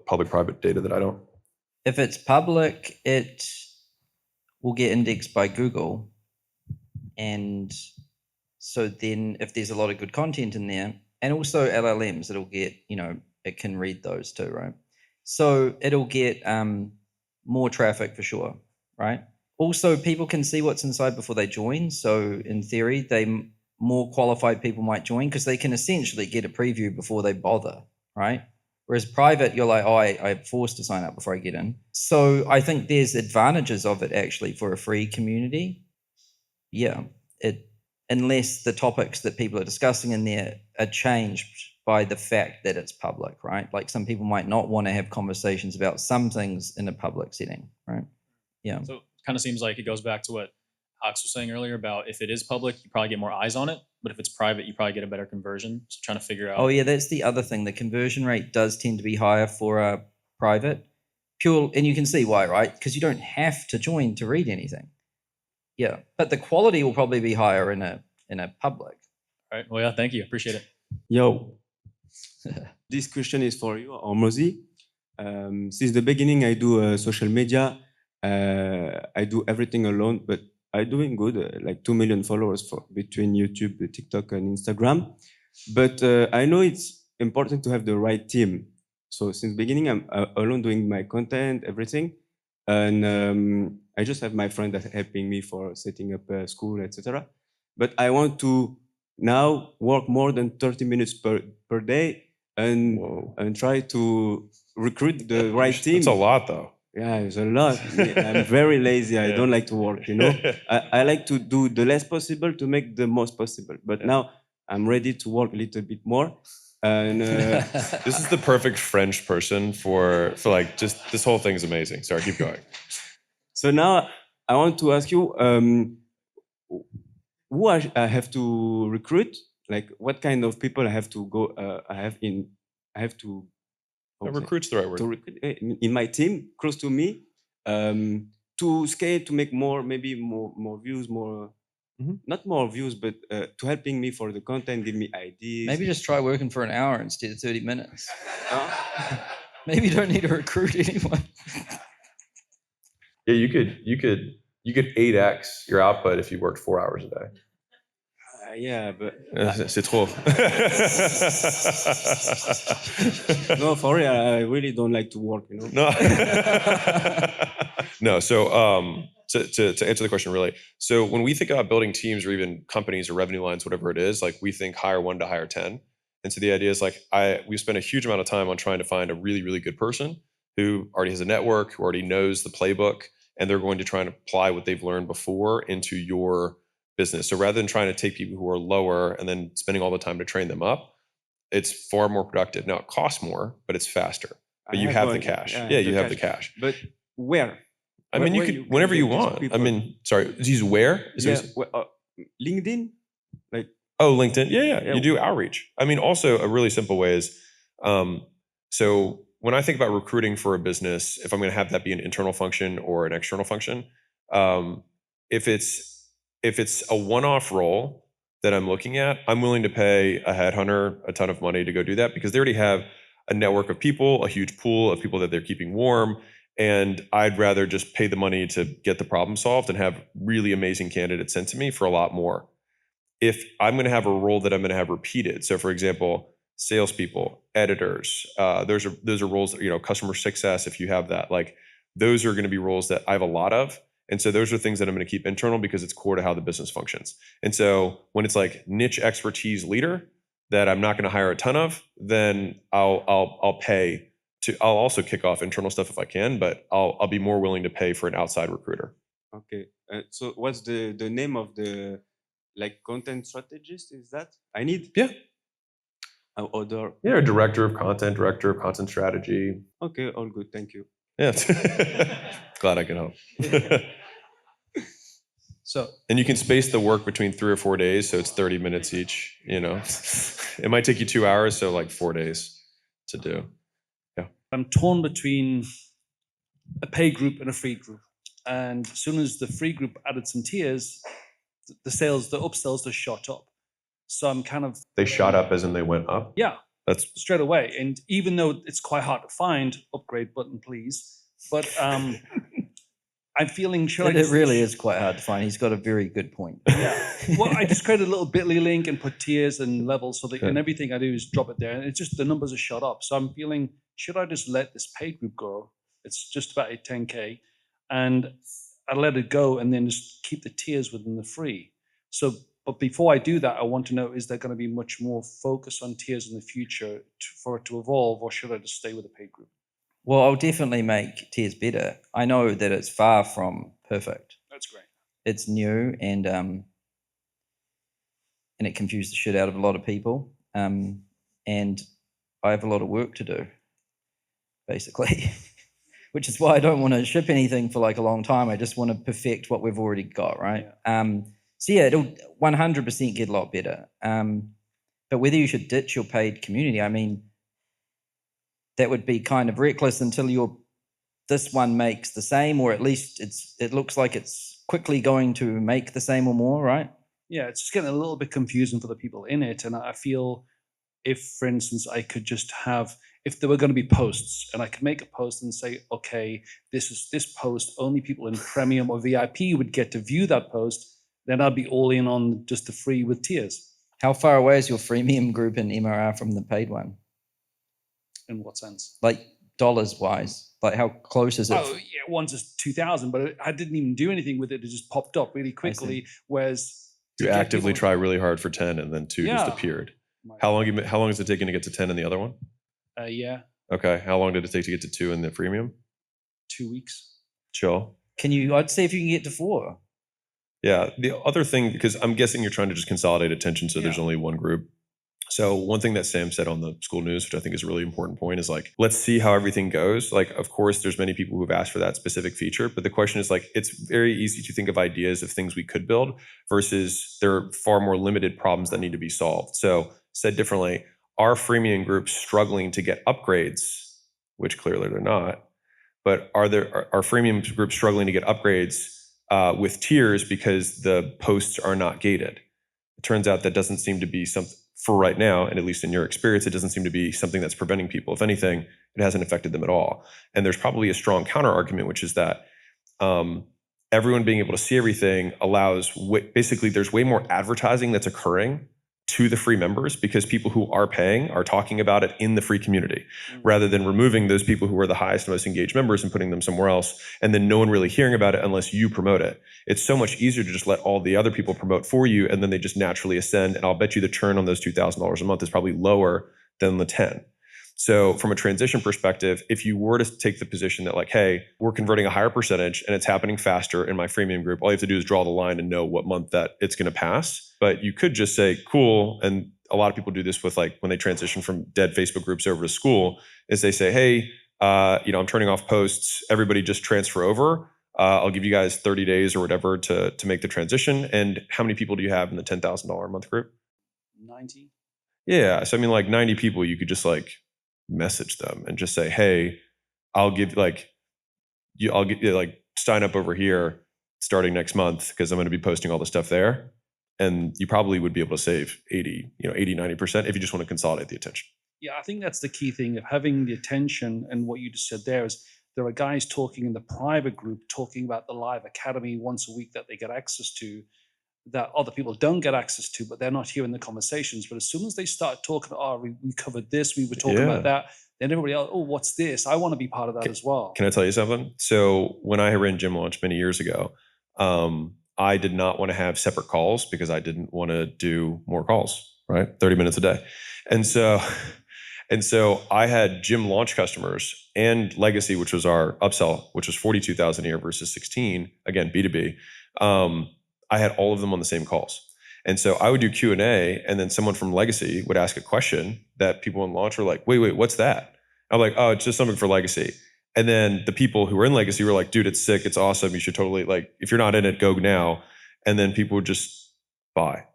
public-private data that I don't. If it's public, it will get indexed by Google. And so then if there's a lot of good content in there, and also LLMs, it'll get, it can read those too, right? So it'll get more traffic for sure, right? Also, people can see what's inside before they join. So in theory, more qualified people might join because they can essentially get a preview before they bother, right? Whereas private, you're like, oh, I'm forced to sign up before I get in. So I think there's advantages of it actually for a free community. Yeah, unless the topics that people are discussing in there are changed by the fact that it's public, right? Like some people might not want to have conversations about some things in a public setting, right? Yeah. So it kind of seems like it goes back to what Alex was saying earlier about if it is public, you probably get more eyes on it. But if it's private, you probably get a better conversion. So trying to figure out. Oh yeah, that's the other thing. The conversion rate does tend to be higher for private. And you can see why, right? Because you don't have to join to read anything. Yeah, but the quality will probably be higher in a public. All right. Well, yeah. Thank you. Appreciate it. Yo, this question is for you, Hormozi. Since the beginning, I do social media. I do everything alone, but I'm doing good, like 2 million followers between YouTube, TikTok, and Instagram. But I know it's important to have the right team. So since beginning, I'm alone doing my content, everything. And I just have my friend that's helping me for setting up a school, etc. But I want to now work more than 30 minutes per day and try to recruit the right team. It's a lot, though. Yeah, it's a lot. I'm very lazy. I don't like to work, I like to do the less possible to make the most possible. But now I'm ready to work a little bit more. And this is the perfect French person for like just this whole thing is amazing. Sorry, keep going. So now I want to ask you, who I have to recruit? Like what kind of people I have to go? Recruit's the right word. To recruit in my team, close to me, to scale, to make more, maybe more views, more. Not more views, but to helping me for the content, give me ideas. Maybe just try working for an hour instead of 30 minutes. Maybe you don't need to recruit anyone. Yeah, you could 8x your output if you worked 4 hours a day. Yeah, but c'est trop. No, for real, I really don't like to work. No. No. So to answer the question really, so when we think about building teams or even companies or revenue lines, whatever it is, like we think hire 1 to hire 10. And so the idea is like we spend a huge amount of time on trying to find a really, really good person who already has a network, who already knows the playbook, and they're going to try and apply what they've learned before into your business. So rather than trying to take people who are lower and then spending all the time to train them up, it's far more productive. Now it costs more, but it's faster. But you have the cash. Yeah, you have the cash. But where? I mean, you could whenever you want. I mean, sorry, use where? LinkedIn? Oh, LinkedIn. Yeah. You do outreach. I mean, also a really simple way is, so when I think about recruiting for a business, if I'm going to have that be an internal function or an external function, if it's a one-off role that I'm looking at, I'm willing to pay a headhunter a ton of money to go do that because they already have a network of people, a huge pool of people that they're keeping warm. And I'd rather just pay the money to get the problem solved and have really amazing candidates sent to me for a lot more. If I'm going to have a role that I'm going to have repeated, so for example, salespeople, editors, those are roles that, customer success, if you have that, like those are going to be roles that I have a lot of. And so those are things that I'm going to keep internal because it's core to how the business functions. And so when it's like niche expertise leader that I'm not going to hire a ton of, then I'll also kick off internal stuff if I can, but I'll be more willing to pay for an outside recruiter. Okay. So what's the name of the content strategist? Is that I need? Yeah. Other. Yeah, director of content strategy. Okay, all good. Thank you. Yeah. Glad I can help. So And you can space the work between 3 or 4 days, so it's 30 minutes each, you know. It might take you 2 hours, so like 4 days to do. Yeah. I'm torn between a pay group and a free group. And as soon as the free group added some tiers, the upsells just shot up. So I'm kind of, They shot up as in they went up. yeah, That's straight away. And even though it's quite hard to find, upgrade button, please. But I'm feeling, It really is quite hard to find. He's got a very good point. Yeah. Well, I just created a little bit.ly link and put tiers and levels so that, Okay. and everything I do is drop it there. And it's just the numbers are shot up. So I'm feeling, should I just let this paid group go? It's just about 10K. And I let it go and then just keep the tiers within the free. So, but before I do that, I want to know, is there going to be much more focus on tiers in the future for it to evolve, or should I just stay with the paid group? Well, I'll definitely make tiers better. I know that it's far from perfect. That's great. It's new and it confused the shit out of a lot of people. And I have a lot of work to do, basically, which is why I don't want to ship anything for like a long time. I just want to perfect what we've already got, right? So yeah, it'll 100% get a lot better. But whether you should ditch your paid community, I mean, that would be kind of reckless until this one makes the same, or at least it looks like it's quickly going to make the same or more, right? Yeah, it's just getting a little bit confusing for the people in it. And I feel if, for instance, I could just have, if there were going to be posts and I could make a post and say, okay, this post, only people in premium or VIP would get to view that post, then I'd be all in on just the free with tiers. How far away is your freemium group in MRR from the paid one? In what sense? Like dollars wise, like how close is it? Oh, yeah, one's is 2,000, but I didn't even do anything with it. It just popped up really quickly. Whereas you actively try really hard for 10 and then 2 just Yeah. appeared. How long is it taking to get to 10 in the other one? Yeah, Okay. How long did it take to get to 2 in the freemium? 2 weeks. Chill. I'd say if you can get to 4. Yeah. The other thing, because I'm guessing you're trying to just consolidate attention so there's Yeah. only one group. So one thing that Sam said on the Skool News, which I think is a really important point, is like, let's see how everything goes. Like, of course, there's many people who've asked for that specific feature, but the question is like, it's very easy to think of ideas of things we could build versus there are far more limited problems that need to be solved. So said differently, are freemium groups struggling to get upgrades, which clearly they're not, but are freemium groups struggling to get upgrades with tiers because the posts are not gated? It turns out that doesn't seem to be something, for right now, and at least in your experience, it doesn't seem to be something that's preventing people. If anything, it hasn't affected them at all. And there's probably a strong counter argument, which is that everyone being able to see everything allows, basically there's way more advertising that's occurring to the free members because people who are paying are talking about it in the free community rather than removing those people who are the highest and most engaged members and putting them somewhere else and then no one really hearing about it unless you promote it. It's so much easier to just let all the other people promote for you and then they just naturally ascend, and I'll bet you the churn on those $2,000 a month is probably lower than the 10. So from a transition perspective, if you were to take the position that like, hey, we're converting a higher percentage and it's happening faster in my freemium group, all you have to do is draw the line and know what month that it's going to pass. But you could just say, cool. And a lot of people do this with like when they transition from dead Facebook groups over to Skool, is they say, hey, I'm turning off posts. Everybody just transfer over. I'll give you guys 30 days or whatever to make the transition. And how many people do you have in the $10,000 a month group? 90. Yeah. So I mean, like 90 people, you could just like message them and just say, hey, I'll get sign up over here starting next month because I'm going to be posting all the stuff there. And you probably would be able to save 80, 90% if you just want to consolidate the attention. Yeah, I think that's the key thing of having the attention. And what you just said there is there are guys talking in the private group talking about the live academy once a week that they get access to, that other people don't get access to, but they're not hearing the conversations. But as soon as they start talking, we covered this, we were talking about that, then everybody else, oh, what's this? I want to be part of that as well. Can I tell you something? So when I ran Gym Launch many years ago, I did not want to have separate calls because I didn't want to do more calls, right? 30 minutes a day. And so I had Gym Launch customers and Legacy, which was our upsell, which was 42,000 a year versus 16, again, B2B. I had all of them on the same calls. And so I would do Q&A and then someone from Legacy would ask a question that people in Launch were like, wait, what's that? I'm like, oh, it's just something for Legacy. And then the people who were in Legacy were like, dude, it's sick. It's awesome. You should totally, like, if you're not in it, go now. and then people would just buy.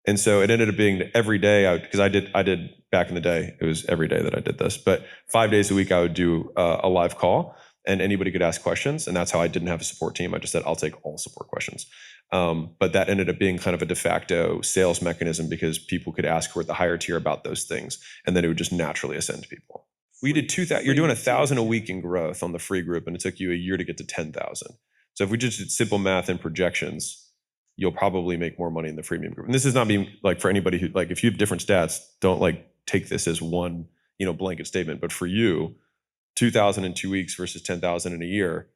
And so it ended up being that every day because I did back in the day, it was every day that I did this, but 5 days a week I would do a live call and anybody could ask questions. And that's how I didn't have a support team. I just said, I'll take all support questions. But that ended up being kind of a de facto sales mechanism because people could ask who are at the higher tier about those things. And then it would just naturally ascend people. We did 2,000, you're doing 1,000 a week in growth on the free group and it took you a year to get to 10,000. So if we just did simple math and projections, you'll probably make more money in the freemium group. And this is not being like for anybody who like, if you have different stats, don't like take this as one, blanket statement. But for you, 2,000 in 2 weeks versus 10,000 in a year.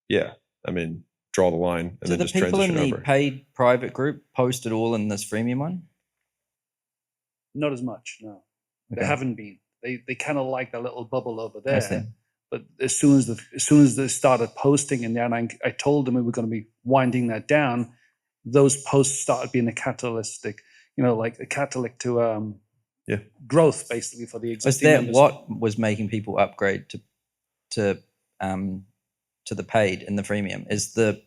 Yeah. I mean, draw the line and then just transition over. Do the people in the paid private group post it all in this freemium one? Not as much, no. Okay. They haven't been. They kind of like the little bubble over I see. there. But as soon as they started posting in there, and I told them we were going to be winding that down, those posts started being a catalytic, like a catalytic to growth, basically, for the Was existing that members. what was making people upgrade to the paid in the freemium? Is the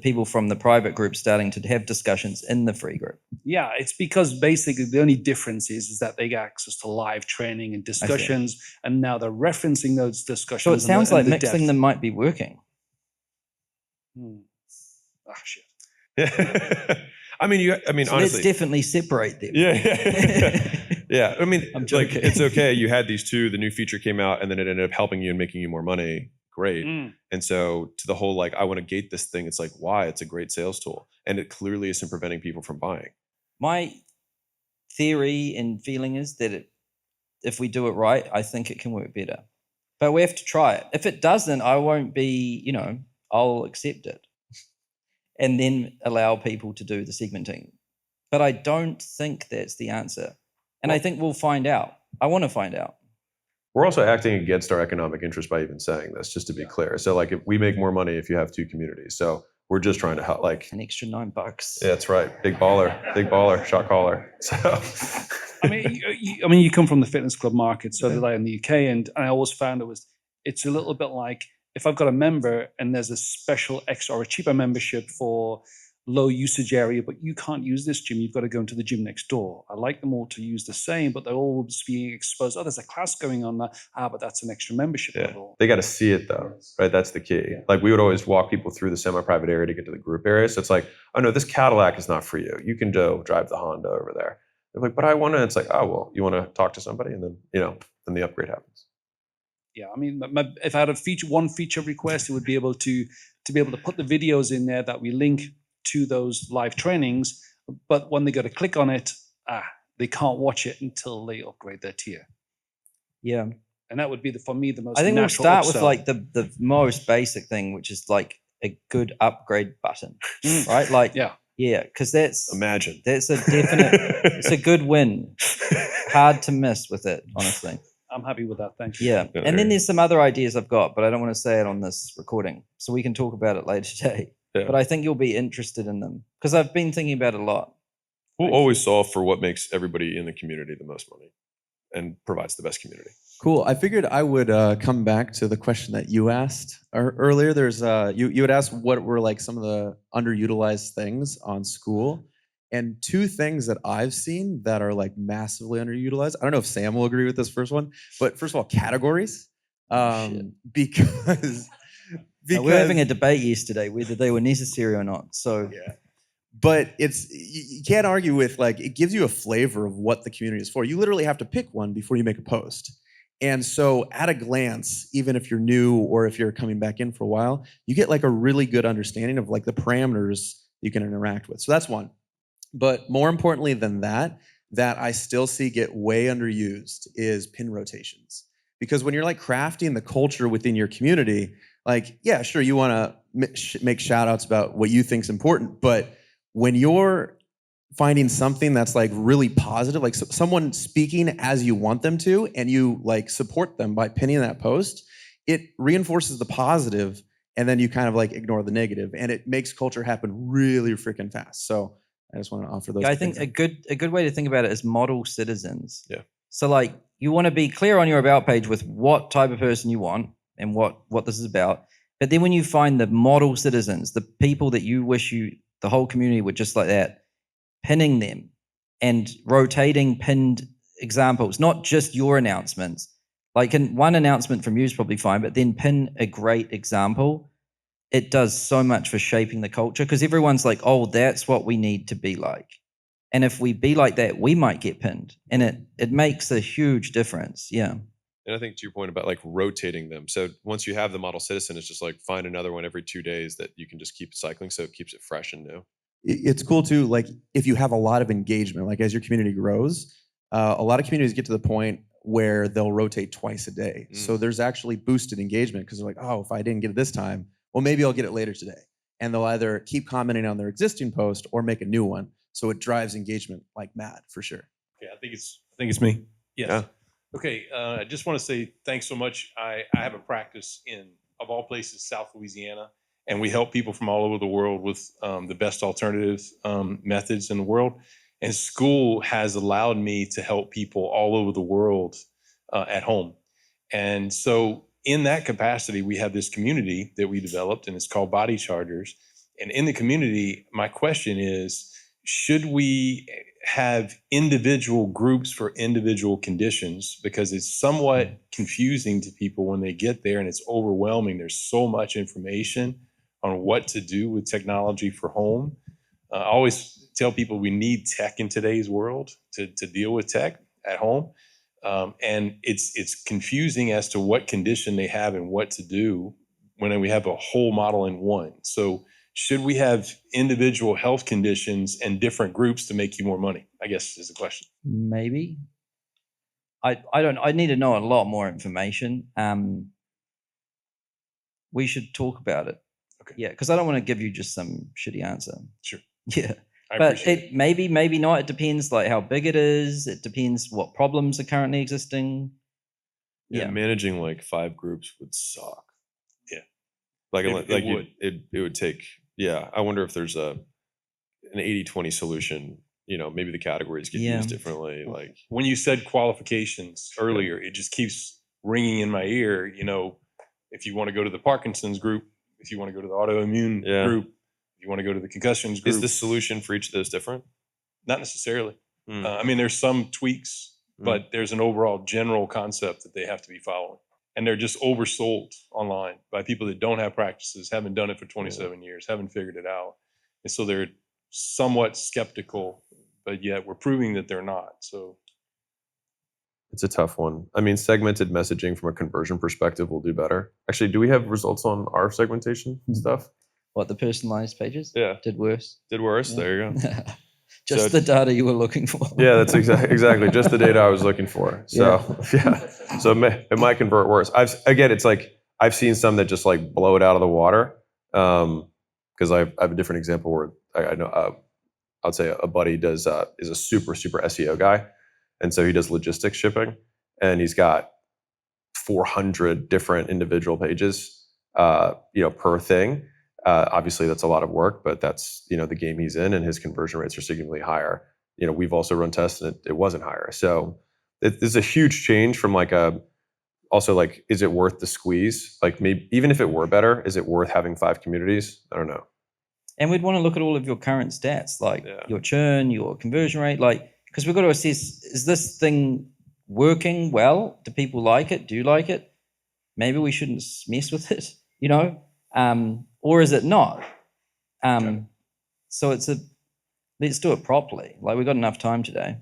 people from the private group starting to have discussions in the free group? Yeah, it's because basically the only difference is that they get access to live training and discussions, and now they're referencing those discussions. So it sounds like the mixing depth. them might be working. Ah, shit. I mean, So honestly, let's definitely separate them. yeah. Yeah. I mean, I'm like, joking. it's okay. You had these two, the new feature came out and then it ended up helping you and making you more money. Great. And so to the whole, like, I want to gate this thing. It's like, why? It's a great sales tool. And it clearly isn't preventing people from buying. My theory and feeling is that if we do it right, I think it can work better. But we have to try it. If it doesn't, I won't be, I'll accept it and then allow people to do the segmenting. But I don't think that's the answer. And I think we'll find out. I want to find out. We're also acting against our economic interest by even saying this, just to be clear. So like, if we make more money if you have two communities. So we're just trying to help, like an extra $9. Yeah, that's right. Big baller, shot caller. So I mean, you come from the fitness club market, so did I in the UK, and I always found it's a little bit like if I've got a member and there's a special extra or a cheaper membership for low usage area, but you can't use this gym, you've got to go into the gym next door. I like them all to use the same, but they're all just being exposed. Oh, there's a class going on there. But that's an extra membership level. they got to see it though, right? That's the key. Like we would always walk people through the semi-private area to get to the group area. So it's like, oh no, this Cadillac is not for you. You can go drive the Honda over there. They're like, but I want to. It's like, oh well, you want to talk to somebody, and then then the upgrade happens. Yeah, I mean, if I had one feature request, it would be able to be able to put the videos in there that we link to those live trainings, but when they go to click on it, they can't watch it until they upgrade their tier. Yeah. And that would be for me the most. I think we'll natural start upsell. with like the most basic thing, which is like a good upgrade button, right? Like, yeah, because that's a definite, it's a good win. Hard to miss with it, honestly. I'm happy with that. Thank you. Yeah. And then there's some other ideas I've got, but I don't want to say it on this recording. So we can talk about it later today. Yeah. But I think you'll be interested in them because I've been thinking about it a lot. We'll always solve for what makes everybody in the community the most money and provides the best community. Cool. I figured I would come back to the question that you asked earlier. There's you had asked what were like some of the underutilized things on Skool. And two things that I've seen that are like massively underutilized. I don't know if Sam will agree with this first one, but first of all, categories. Because we were having a debate yesterday whether they were necessary or not. So yeah. But you can't argue with like, it gives you a flavor of what the community is for. You literally have to pick one before you make a post. And so at a glance, even if you're new or if you're coming back in for a while, you get like a really good understanding of like the parameters you can interact with. So that's one. But more importantly than that I still see get way underused is pin rotations. Because when you're like crafting the culture within your community, like, yeah, sure, you want to make shout outs about what you think is important, but when you're finding something that's like really positive, like someone speaking as you want them to, and you like support them by pinning that post, it reinforces the positive, and then you kind of like ignore the negative, and it makes culture happen really freaking fast. So I just want to offer those. Yeah, I think a good way to think about it is model citizens. Yeah. So like you want to be clear on your about page with what type of person you want and what this is about. But then when you find the model citizens, the people that you wish the whole community were just like that, pinning them and rotating pinned examples, not just your announcements. Like one announcement from you is probably fine, but then pin a great example. It does so much for shaping the culture because everyone's like, oh, that's what we need to be like. And if we be like that, we might get pinned. And it makes a huge difference. Yeah. And I think to your point about like rotating them. So once you have the model citizen, it's just like find another one every 2 days that you can just keep cycling. So it keeps it fresh and new. It's cool too. Like if you have a lot of engagement, like as your community grows, a lot of communities get to the point where they'll rotate twice a day. So there's actually boosted engagement because they're like, oh, if I didn't get it this time, well, maybe I'll get it later today. And they'll either keep commenting on their existing post or make a new one. So it drives engagement like mad for sure. Okay, I think it's me. Yes. Yeah. Okay, I just want to say thanks so much. I have a practice in, of all places, South Louisiana, and we help people from all over the world with the best alternative methods in the world. And Skool has allowed me to help people all over the world at home. And so in that capacity, we have this community that we developed, and it's called Body Chargers. And in the community, my question is, should we have individual groups for individual conditions? Because it's somewhat confusing to people when they get there and it's overwhelming. There's so much information on what to do with technology for home. I always tell people we need tech in today's world to deal with tech at home. And it's confusing as to what condition they have and what to do when we have a whole model in one. So should we have individual health conditions and different groups to make you more money? I guess is the question. Maybe. I need to know a lot more information. We should talk about it. Okay. Yeah, because I don't want to give you just some shitty answer. Sure. Yeah. I But appreciate it maybe not. It depends like how big it is. It depends what problems are currently existing. Yeah, managing like 5 groups would suck. Yeah. Like It would. it would take. Yeah, I wonder if there's an 80-20 solution. You know, maybe the categories get Yeah. used differently. Like When you said qualifications earlier, it just keeps ringing in my ear. You know, if you want to go to the Parkinson's group, if you want to go to the autoimmune Yeah. group, if you want to go to the concussions group, is the solution for each of those different? not necessarily. Mm. I mean, there's some tweaks, but there's an overall general concept that they have to be following. And they're just oversold online by people that don't have practices, haven't done it for 27 years, haven't figured it out. And so they're somewhat skeptical, but yet we're proving that they're not. So It's a tough one. I mean, segmented messaging from a conversion perspective will do better. Actually, do we have results on our segmentation stuff? What, the personalized pages? Yeah. Did worse. Did worse. Yeah. There you go. Just So- the data you were looking for. Yeah, that's exactly just the data I was looking for. So yeah, so it might convert worse. It's like I've seen some that just like blow it out of the water. Because I have a different example where I know I'd say a buddy is a super SEO guy, and so he does logistics shipping, and he's got 400 different individual pages, per thing. Obviously, that's a lot of work, but that's the game he's in, and his conversion rates are significantly higher. We've also run tests, and it wasn't higher. So it's a huge change from is it worth the squeeze? Like maybe even if it were better, is it worth having 5 communities? I don't know. And we'd want to look at all of your current stats, like Yeah. your churn, your conversion rate, because we've got to assess, is this thing working well? Do people like it? Do you like it? Maybe we shouldn't mess with it, or is it not? So let's do it properly. Like we've got enough time today.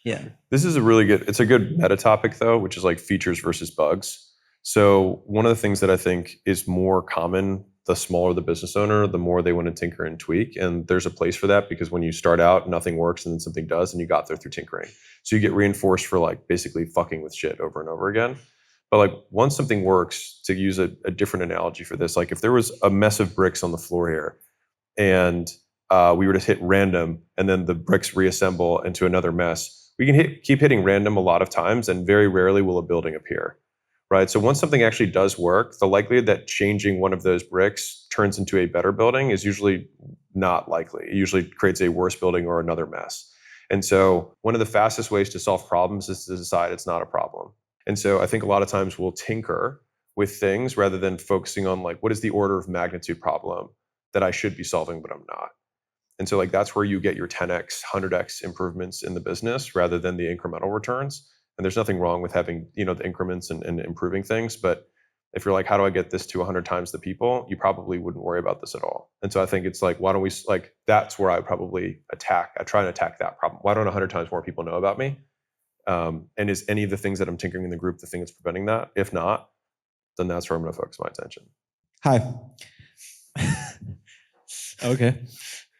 Yeah. This is it's a good meta topic though, which is like features versus bugs. So one of the things that I think is more common, the smaller the business owner, the more they want to tinker and tweak. And there's a place for that because when you start out, nothing works and then something does and you got there through tinkering. So you get reinforced for like basically fucking with shit over and over again. But like once something works, to use a different analogy for this, like if there was a mess of bricks on the floor here and we were to hit random and then the bricks reassemble into another mess, we can keep hitting random a lot of times and very rarely will a building appear, right? So once something actually does work, the likelihood that changing one of those bricks turns into a better building is usually not likely. It usually creates a worse building or another mess. And so one of the fastest ways to solve problems is to decide it's not a problem. And so I think a lot of times we'll tinker with things rather than focusing on like, what is the order of magnitude problem that I should be solving, but I'm not. And so like, that's where you get your 10x, 100x improvements in the business rather than the incremental returns. And there's nothing wrong with having, the increments and improving things. But if you're like, how do I get this to 100 times the people? You probably wouldn't worry about this at all. And so I think it's like, why don't we, like, that's where I probably try and attack that problem. Why don't 100 times more people know about me? And is any of the things that I'm tinkering in the group the thing that's preventing that? If not, then that's where I'm going to focus my attention. Hi. Okay.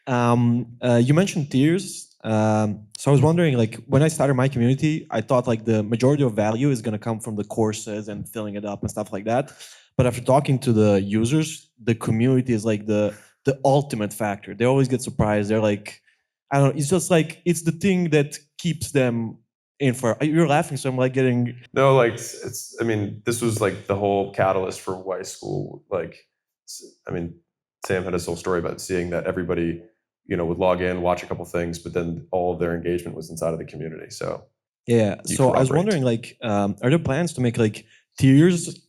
You mentioned tiers. So I was wondering, like, when I started my community, I thought like the majority of value is going to come from the courses and filling it up and stuff like that. But after talking to the users, the community is like the ultimate factor. They always get surprised. They're like, I don't know. It's just like, it's the thing that keeps them in for. You're laughing, so I'm like getting. No, like it's. I mean, this was like the whole catalyst for why Skool. Like, I mean, Sam had his whole story about seeing that everybody, would log in, watch a couple things, but then all of their engagement was inside of the community. So yeah. So I was wondering, like, are there plans to make like tiers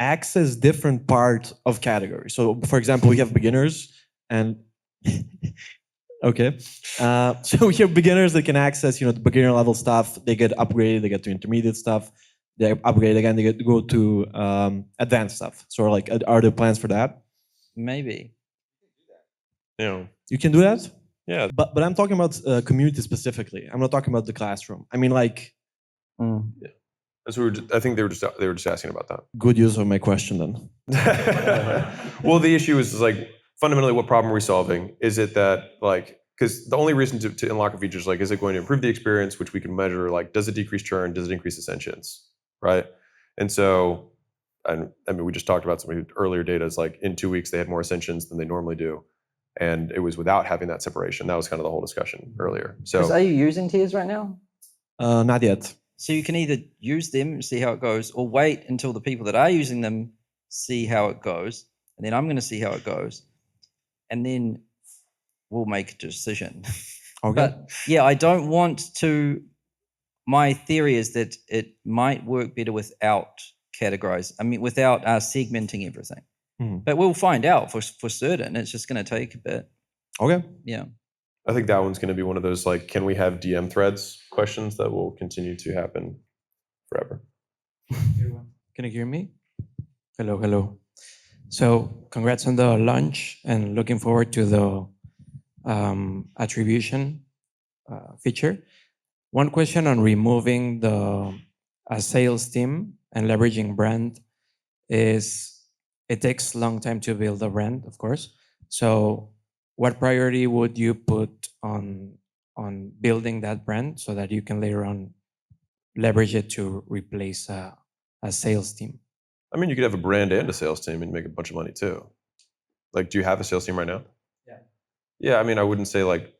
access different parts of categories? So, for example, we have beginners and. Okay, so we have beginners that can access, the beginner level stuff. They get upgraded, they get to intermediate stuff. They upgrade again, they get to go to advanced stuff. So, like, are there plans for that? Maybe. You can do that. Yeah, but I'm talking about community specifically. I'm not talking about the classroom. I mean, like. Yeah. That's what I think they were just asking about that. Good use of my question then. Well, the issue is like, fundamentally, what problem are we solving? Is it that, like, because the only reason to unlock a feature is like, is it going to improve the experience, which we can measure, like, does it decrease churn? Does it increase ascensions? Right? And so, I mean, we just talked about some earlier data is like, in 2 weeks, they had more ascensions than they normally do. And it was without having that separation. That was kind of the whole discussion earlier. So, Are you using tiers right now? Not yet. So you can either use them, see how it goes, or wait until the people that are using them see how it goes. And then I'm going to see how it goes. And then we'll make a decision. Okay. But yeah, I don't want to. My theory is that it might work better without without segmenting everything. Mm-hmm. But we'll find out for certain. It's just going to take a bit. Okay. Yeah. I think that one's going to be one of those, like, can we have DM threads questions that will continue to happen forever. Can you hear me? Hello, hello. So congrats on the launch and looking forward to the attribution feature. One question on removing a sales team and leveraging brand is it takes a long time to build a brand, of course. So what priority would you put on building that brand so that you can later on leverage it to replace a sales team? I mean, you could have a brand and a sales team and make a bunch of money too. Like, do you have a sales team right now? Yeah. Yeah, I mean, I wouldn't say like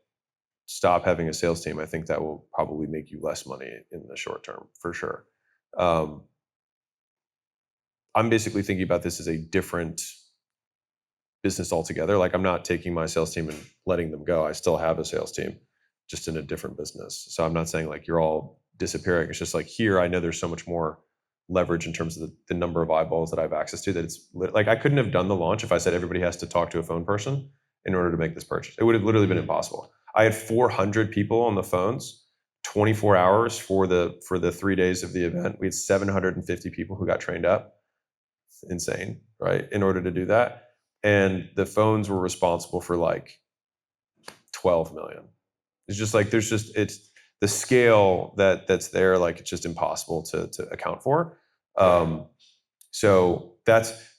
stop having a sales team. I think that will probably make you less money in the short term, for sure. I'm basically thinking about this as a different business altogether. Like, I'm not taking my sales team and letting them go. I still have a sales team, just in a different business. So I'm not saying like you're all disappearing. It's just like, here, I know there's so much more leverage in terms of the number of eyeballs that I have access to, that it's like, I couldn't have done the launch if I said everybody has to talk to a phone person in order to make this purchase. It would have literally been impossible. I had 400 people on the phones, 24 hours for the 3 days of the event. We had 750 people who got trained up. Insane, right? In order to do that. And the phones were responsible for like 12 million. It's just like, it's the scale that's there, like, it's just impossible to account for. So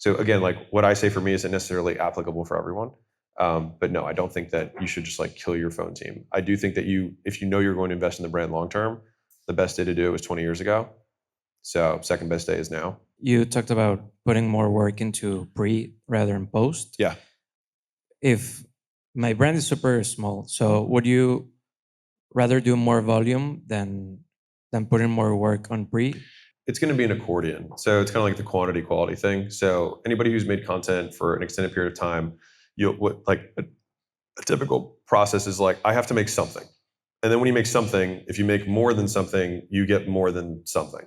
again, like, what I say for me isn't necessarily applicable for everyone. But no, I don't think that you should just like kill your phone team. I do think that if you know you're going to invest in the brand long term, the best day to do it was 20 years ago. So second best day is now. You talked about putting more work into pre rather than post. Yeah. If my brand is super small, so would you rather do more volume than put in more work on pre? It's going to be an accordion. So it's kind of like the quantity quality thing. So anybody who's made content for an extended period of time, a typical process is like, I have to make something. And then when you make something, if you make more than something, you get more than something.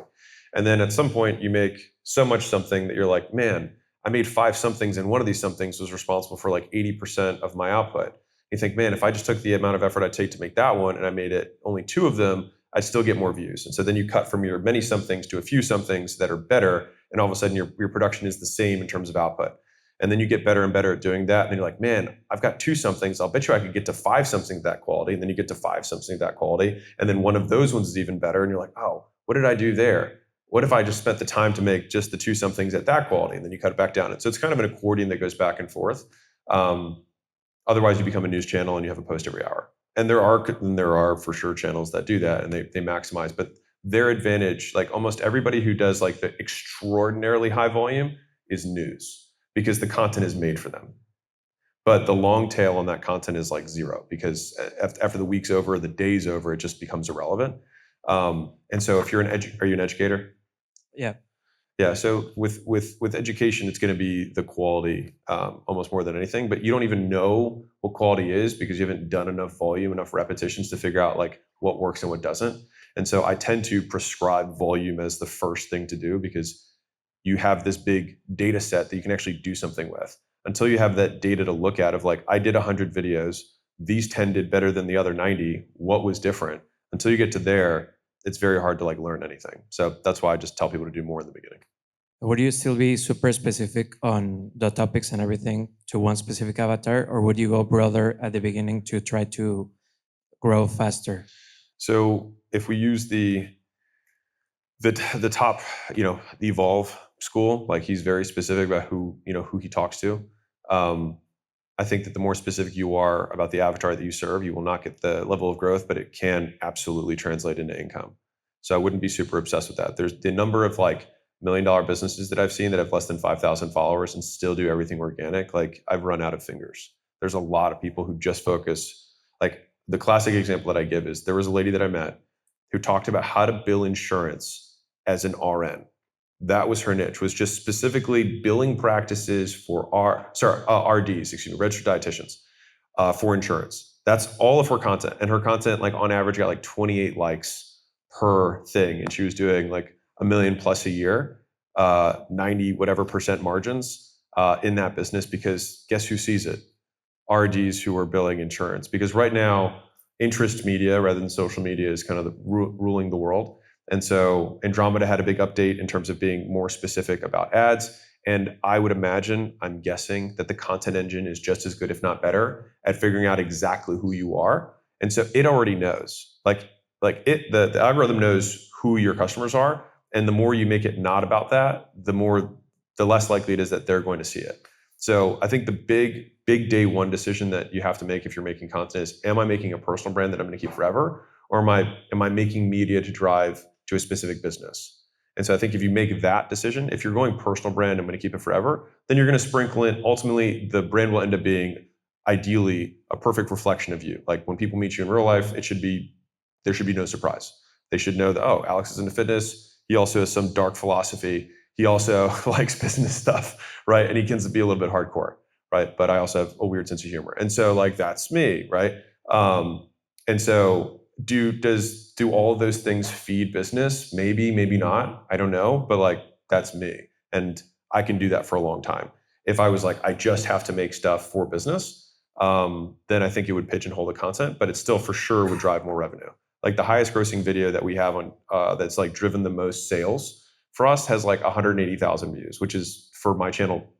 And then at some point you make so much something that you're like, man, I made 5 somethings and one of these somethings was responsible for like 80% of my output. You think, man, if I just took the amount of effort I'd take to make that one and I made it only 2 of them, I'd still get more views. And so then you cut from your many somethings to a few somethings that are better. And all of a sudden your production is the same in terms of output. And then you get better and better at doing that. And you're like, man, I've got 2 somethings. I'll bet you I could get to 5 something of that quality. And then you get to 5 something of that quality. And then one of those ones is even better. And you're like, oh, what did I do there? What if I just spent the time to make just the 2 somethings at that quality? And then you cut it back down. And so it's kind of an accordion that goes back and forth. Otherwise, you become a news channel and you have a post every hour. And there are for sure channels that do that and they maximize. But their advantage, like almost everybody who does like the extraordinarily high volume, is news because the content is made for them. But the long tail on that content is like 0 because after the week's over, the day's over, it just becomes irrelevant. And so if you're are you an educator? Yeah. Yeah. So with education, it's going to be the quality almost more than anything. But you don't even know what quality is because you haven't done enough volume, enough repetitions to figure out like what works and what doesn't. And so I tend to prescribe volume as the first thing to do because you have this big data set that you can actually do something with. Until you have that data to look at of like, I did 100 videos, these 10 did better than the other 90. What was different? Until you get to there, it's very hard to like learn anything. So that's why I just tell people to do more in the beginning. Would you still be super specific on the topics and everything to one specific avatar, or would you go broader at the beginning to try to grow faster? So if we use the top, the Evolve Skool, like he's very specific about who he talks to. I think that the more specific you are about the avatar that you serve, you will not get the level of growth, but it can absolutely translate into income. So I wouldn't be super obsessed with that. There's the number of like $1 million businesses that I've seen that have less than 5,000 followers and still do everything organic. Like I've run out of fingers. There's a lot of people who just focus. Like the classic example that I give is there was a lady that I met who talked about how to bill insurance as an RN. That was her niche, was just specifically billing practices for RDs, registered dietitians, for insurance. That's all of her content. And her content, like on average, got like 28 likes per thing. And she was doing like $1 million plus a year, 90 whatever % margins in that business, because guess who sees it? RDs who are billing insurance. Because right now, interest media rather than social media is kind of ruling the world. And so Andromeda had a big update in terms of being more specific about ads. And I would imagine, I'm guessing, that the content engine is just as good, if not better, at figuring out exactly who you are. And so it already knows. The algorithm knows who your customers are. And the more you make it not about that, the less likely it is that they're going to see it. So I think the big day one decision that you have to make if you're making content is, am I making a personal brand that I'm going to keep forever? Or am I making media to drive to a specific business? And so I think if you make that decision, if you're going personal brand, I'm going to keep it forever, then you're going to sprinkle in, ultimately the brand will end up being ideally a perfect reflection of you. Like when people meet you in real life, there should be no surprise. They should know that, oh, Alex is into fitness. He also has some dark philosophy. He also likes business stuff, right? And he tends to be a little bit hardcore, right? But I also have a weird sense of humor. And so like, that's me, right? And so do all of those things feed business? Maybe, maybe not. I don't know, but like, that's me. And I can do that for a long time. If I was like, I just have to make stuff for business, then I think it would pigeonhole the content, but it still for sure would drive more revenue. Like the highest grossing video that we have on that's like driven the most sales for us has like 180,000 views, which is for my channel,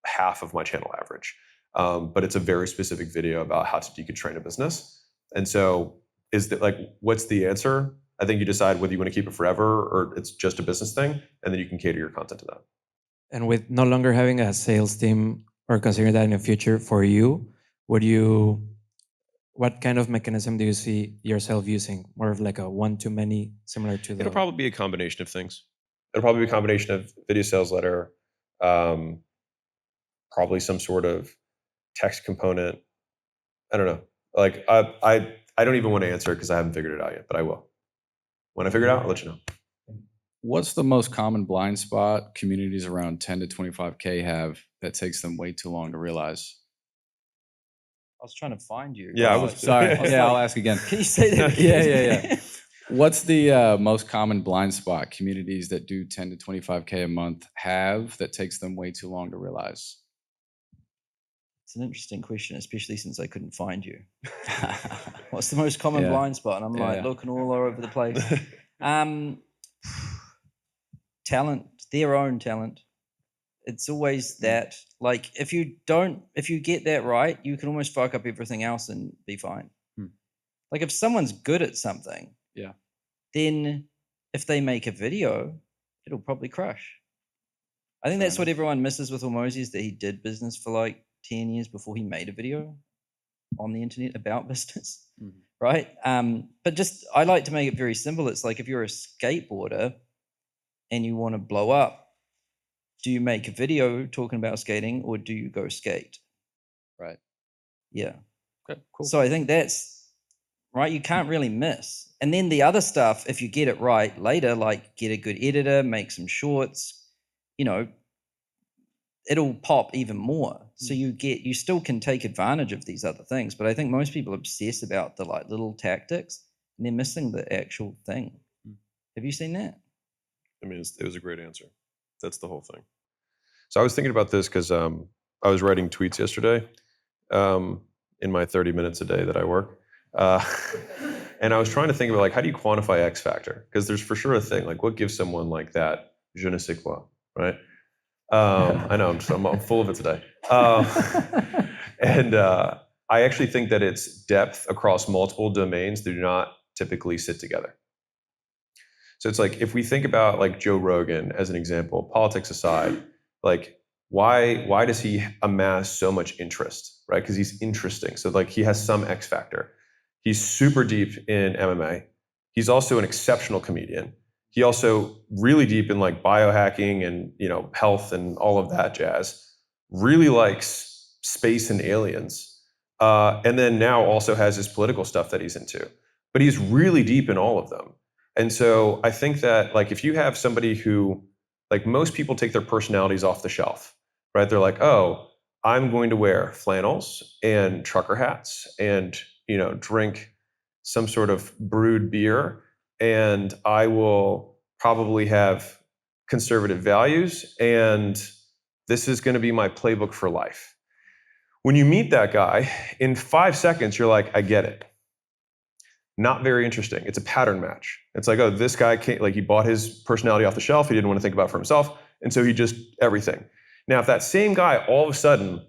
half of my channel average. But it's a very specific video about how to deconstrain a business. And so what's the answer? I think you decide whether you want to keep it forever or it's just a business thing, and then you can cater your content to that. And with no longer having a sales team or considering that in the future for you, what kind of mechanism do you see yourself using? More of like a one-to-many, similar to the... It'll probably be a combination of things. It'll probably be a combination of video sales letter, probably some sort of text component. I don't know. Like I don't even want to answer it because I haven't figured it out yet, but I will. When I figure it out, I'll let you know. What's the most common blind spot communities around 10 to 25K have that takes them way too long to realize? I was trying to find you. Yeah, Oh, sorry. I was Yeah, like, I'll ask again. Can you say that? Yeah. What's the most common blind spot communities that do 10 to 25K a month have that takes them way too long to realize? It's an interesting question, especially since I couldn't find you. What's the most common Yeah. blind spot? And I'm like Yeah. looking all over the place. Talent, their own talent. It's always that. Like if you get that right, you can almost fuck up everything else and be fine. Like if someone's good at something, Yeah. then if they make a video, it'll probably crush. I think that's what everyone misses with Hormozi is that he did business for like 10 years before he made a video on the internet about business, right? But just I like to make it very simple. It's like if you're a skateboarder and you want to blow up, do you make a video talking about skating or do you go skate? Right. Yeah. Okay, cool. So I think that's right. You can't really miss. And then the other stuff, if you get it right later, like get a good editor, make some shorts, you know, it'll pop even more. So you still can take advantage of these other things. But I think most people obsess about the like little tactics and they're missing the actual thing. Have you seen that? I mean, it was a great answer. That's the whole thing. So I was thinking about this because I was writing tweets yesterday in my 30 minutes a day that I work. And I was trying to think about like, how do you quantify X factor? Because there's for sure a thing, like what gives someone like that je ne sais quoi, right? I know, I'm full of it today. And I actually think that it's depth across multiple domains that do not typically sit together. So it's like, if we think about like Joe Rogan as an example, politics aside, like why does he amass so much interest, right? Because he's interesting. So like he has some X factor. He's super deep in MMA. He's also an exceptional comedian. He also really deep in like biohacking and, you know, health and all of that jazz. Really likes space and aliens. And then now also has his political stuff that he's into. But he's really deep in all of them. And so I think that like if you have somebody who, like most people take their personalities off the shelf, right? They're like, oh, I'm going to wear flannels and trucker hats and, you know, drink some sort of brewed beer, and I will probably have conservative values, and this is going to be my playbook for life. When you meet that guy, in 5 seconds, you're like, I get it. Not very interesting. It's a pattern match. It's like, oh, this guy can't, like he bought his personality off the shelf. He didn't want to think about it for himself. And so he just everything. Now, if that same guy all of a sudden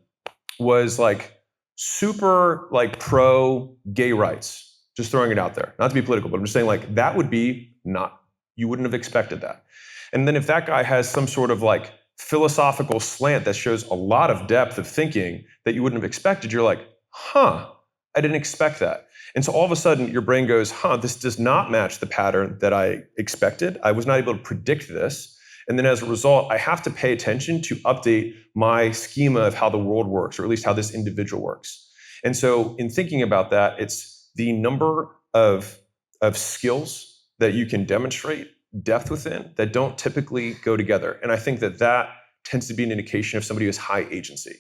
was like super like pro gay rights, just throwing it out there, not to be political, but I'm just saying like that would be not, you wouldn't have expected that. And then if that guy has some sort of like philosophical slant that shows a lot of depth of thinking that you wouldn't have expected, you're like, huh, I didn't expect that. And so all of a sudden your brain goes, huh, this does not match the pattern that I expected. I was not able to predict this. And then as a result, I have to pay attention to update my schema of how the world works, or at least how this individual works. And so in thinking about that, it's the number of skills that you can demonstrate depth within that don't typically go together. And I think that that tends to be an indication of somebody who has high agency.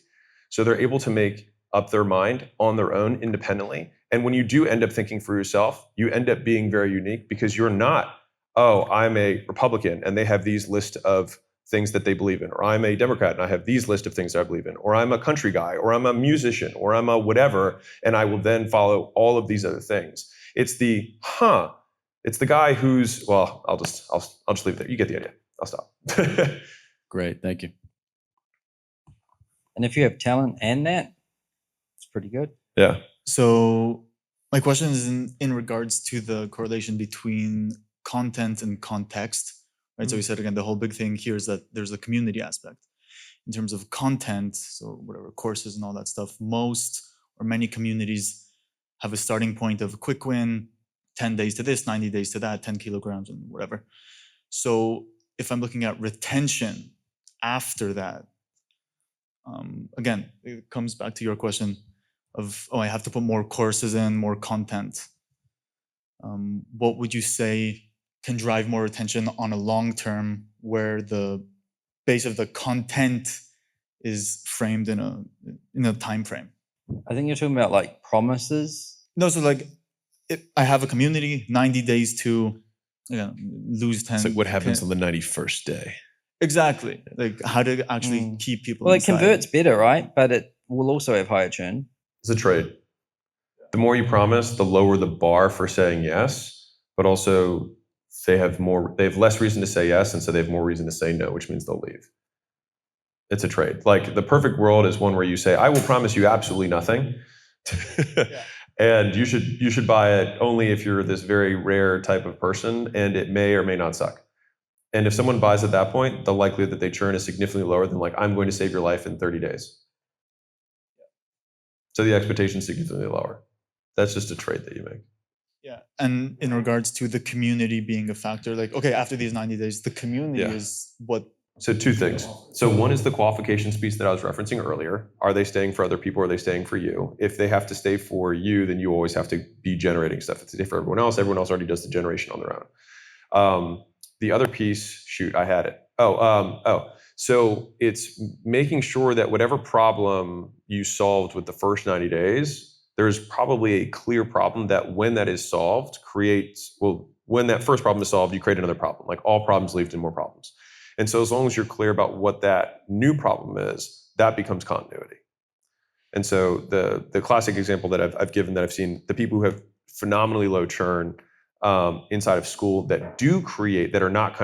So they're able to make up their mind on their own independently. And when you do end up thinking for yourself, you end up being very unique because you're not, oh, I'm a Republican and they have these list of things that they believe in, or I'm a Democrat and I have these list of things that I believe in, or I'm a country guy, or I'm a musician, or I'm a whatever, and I will then follow all of these other things. It's the, it's the guy who's, well, I'll just leave it there. You get the idea. I'll stop. Great, thank you. And if you have talent and that, it's pretty good. Yeah. So my question is in regards to the correlation between content and context, right? So we said again, the whole big thing here is that there's a community aspect. In terms of content, so whatever courses and all that stuff, most or many communities have a starting point of a quick win, 10 days to this, 90 days to that, 10 kilograms and whatever. So if I'm looking at retention after that, again, it comes back to your question of, oh, I have to put more courses in, more content. What would you say can drive more retention on a long term where the base of the content is framed in a time frame? I think you're talking about like promises. No, so like I have a community, 90 days to lose 10. It's like what happens can- on the 91st day. Exactly. Like how to actually keep people Well, it inside. converts better, right? But it will also have higher churn. It's a trade. The more you promise, the lower the bar for saying yes, but also they have less reason to say yes, and so they have more reason to say no, which means they'll leave. It's a trade. Like the perfect world is one where you say, I will promise you absolutely nothing. And you should buy it only if you're this very rare type of person, and it may or may not suck. And if someone buys at that point, the likelihood that they churn is significantly lower than like, I'm going to save your life in 30 days. So the expectation is significantly lower. That's just a trade that you make. Yeah. And in regards to the community being a factor, like, okay, after these 90 days, the community is what. So two things. So one is the qualifications piece that I was referencing earlier. Are they staying for other people? Or are they staying for you? If they have to stay for you, then you always have to be generating stuff. If they stay for everyone else already does the generation on their own. The other piece, shoot, I had it. So it's making sure that whatever problem you solved with the first 90 days, there's probably a clear problem that when that is solved when that first problem is solved, you create another problem. Like all problems lead to more problems. And so as long as you're clear about what that new problem is, that becomes continuity. And so the classic example that I've given that I've seen, the people who have phenomenally low churn inside of Skool that are not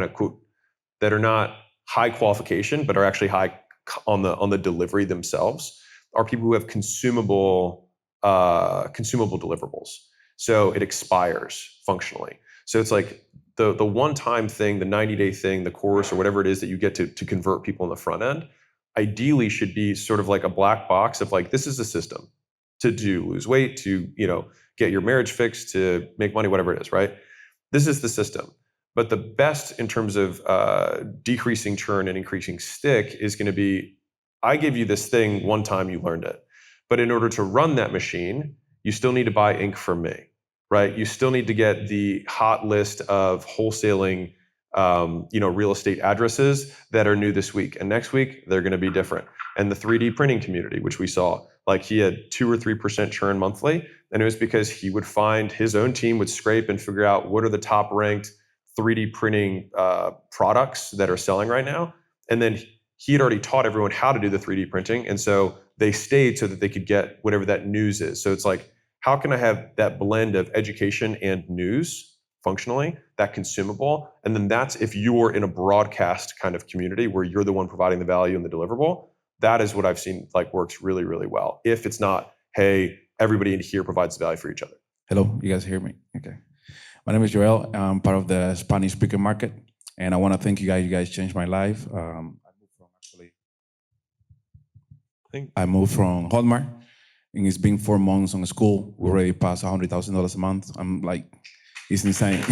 that are not high qualification, but are actually high on the delivery themselves, are people who have consumable deliverables. So it expires functionally. So it's like the one-time thing, the 90-day thing, the course or whatever it is that you get to convert people on the front end, ideally should be sort of like a black box of like, this is a system to lose weight, to get your marriage fixed, to make money, whatever it is, right? This is the system. But the best in terms of decreasing churn and increasing stick is going to be, I give you this thing one time, you learned it. But in order to run that machine, you still need to buy ink from me, right? You still need to get the hot list of wholesaling real estate addresses that are new this week. And next week, they're going to be different. And the 3D printing community, which we saw, like he had 2 or 3% churn monthly. And it was because he would find his own team would scrape and figure out what are the top ranked 3D printing products that are selling right now. And then he had already taught everyone how to do the 3D printing. And so they stayed so that they could get whatever that news is. So it's like, how can I have that blend of education and news functionally, that consumable? And then that's if you're in a broadcast kind of community where you're the one providing the value and the deliverable, that is what I've seen like works really, really well. If it's not, hey, everybody in here provides value for each other. Hello, you guys hear me? Okay. My name is Joel. I'm part of the Spanish speaker market. And I want to thank you guys. You guys changed my life. I moved from Hallmark, and it's been 4 months on Skool. We already passed $100,000 a month. I'm like, it's insane.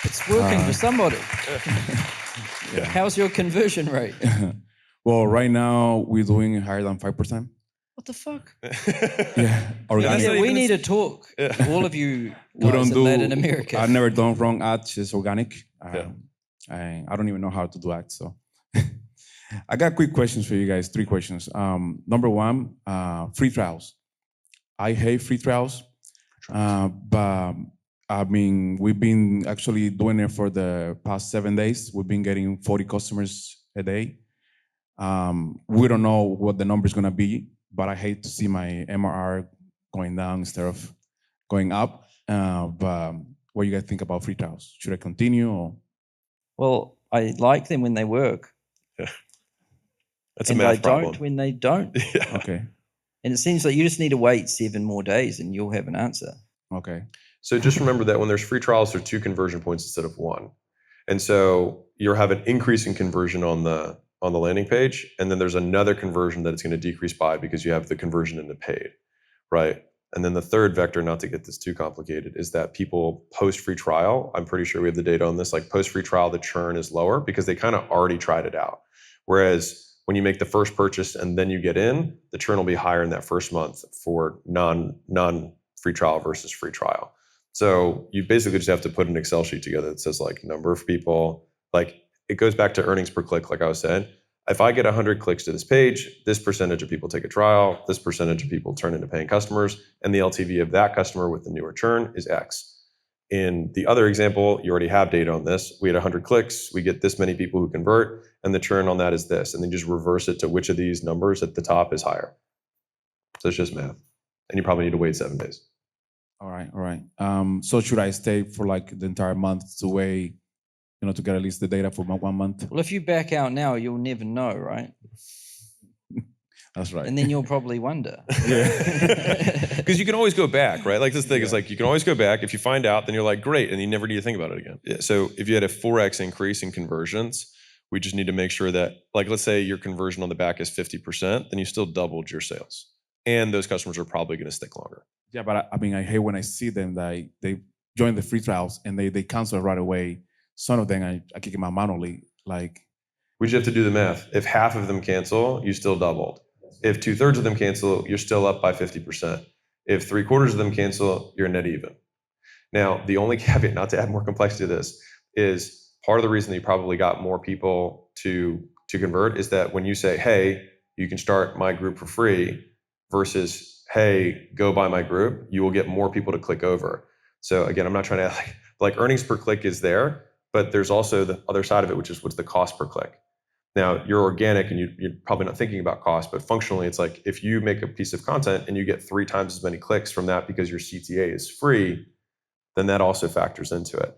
It's working for somebody. Yeah. How's your conversion rate? Well, right now we're doing higher than 5%. What the fuck? Yeah, organic. Yeah, we need to talk. All of you We don't guys in do. Latin America. I've never done wrong ads. It's organic. I don't even know how to do ads. So I got quick questions for you guys. 3 questions. Number one, free trials. I hate free trials, but I mean we've been actually doing it for the past 7 days. We've been getting 40 customers a day. We don't know what the number is gonna be, but I hate to see my MRR going down instead of going up. But what do you guys think about free trials? Should I continue? Or? Well, I like them when they work. That's and a math I problem. don't when they don't. Okay. And it seems like you just need to wait 7 more days and you'll have an answer. Okay. So just remember that when there's free trials, there are 2 conversion points instead of 1. And so you'll have an increase in conversion on the landing page, and then there's another conversion that it's going to decrease by because you have the conversion into paid, right? And then the third vector, not to get this too complicated, is that people post free trial, I'm pretty sure we have the data on this, like post free trial, the churn is lower because they kind of already tried it out. Whereas when you make the first purchase and then you get in, the churn will be higher in that first month for non-free trial versus free trial. So you basically just have to put an Excel sheet together that says like number of people, like it goes back to earnings per click, like I was saying. if I get 100 clicks to this page, this percentage of people take a trial, this percentage of people turn into paying customers, and the LTV of that customer with the newer churn is X. In the other example, you already have data on this. We had 100 clicks, we get this many people who convert, and the churn on that is this. And then just reverse it to which of these numbers at the top is higher. So it's just math. And you probably need to wait 7 days. All right, all right. So should I stay for like the entire month to wait, to get at least the data for 1 month? Well, if you back out now, you'll never know, right? That's right. And then you'll probably wonder. Yeah. Because you can always go back, right? Like this thing is like, you can always go back. If you find out, then you're like, great. And you never need to think about it again. Yeah, so if you had a 4X increase in conversions, we just need to make sure that, like, let's say your conversion on the back is 50%, then you still doubled your sales. And those customers are probably going to stick longer. Yeah, but I hate when I see them that they join the free trials and they cancel right away. Some of them I kick them out manually. Like, we just have to do the math. If half of them cancel, you still doubled. If 2/3 of them cancel, you're still up by 50%. If 3/4 of them cancel, you're net even. Now, the only caveat, not to add more complexity to this, is part of the reason that you probably got more people to convert is that when you say, hey, you can start my group for free versus, hey, go buy my group, you will get more people to click over. So again, I'm not trying to like earnings per click is there, but there's also the other side of it, which is what's the cost per click. Now, you're organic and you're probably not thinking about cost, but functionally, it's like if you make a piece of content and you get 3 times as many clicks from that because your CTA is free, then that also factors into it.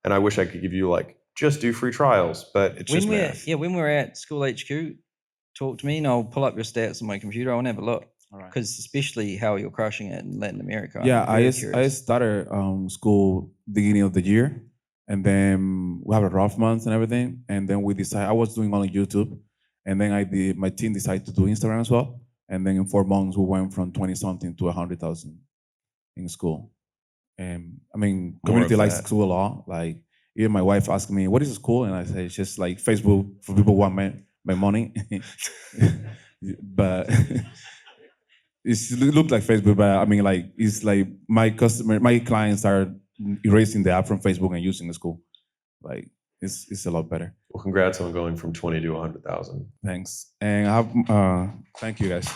And I wish I could give you like, just do free trials, but it's just math. Yeah, when we're at Skool HQ, talk to me and I'll pull up your stats on my computer. I'll have a look. Because especially how you're crushing it in Latin America. Yeah, I started Skool beginning of the year. And then we have a rough month and everything. And then we decided, I was doing only YouTube. And then my team decided to do Instagram as well. And then in 4 months, we went from 20 something to 100,000 in Skool. And community likes Skool a lot. Like, even my wife asked me, what is Skool? And I say, it's just like Facebook for people who want my money. But it looked like Facebook, but it's like my clients are erasing the app from Facebook and using the Skool. Like, it's a lot better. Well, congrats on going from 20 to 100,000. Thanks. And I have, thank you guys.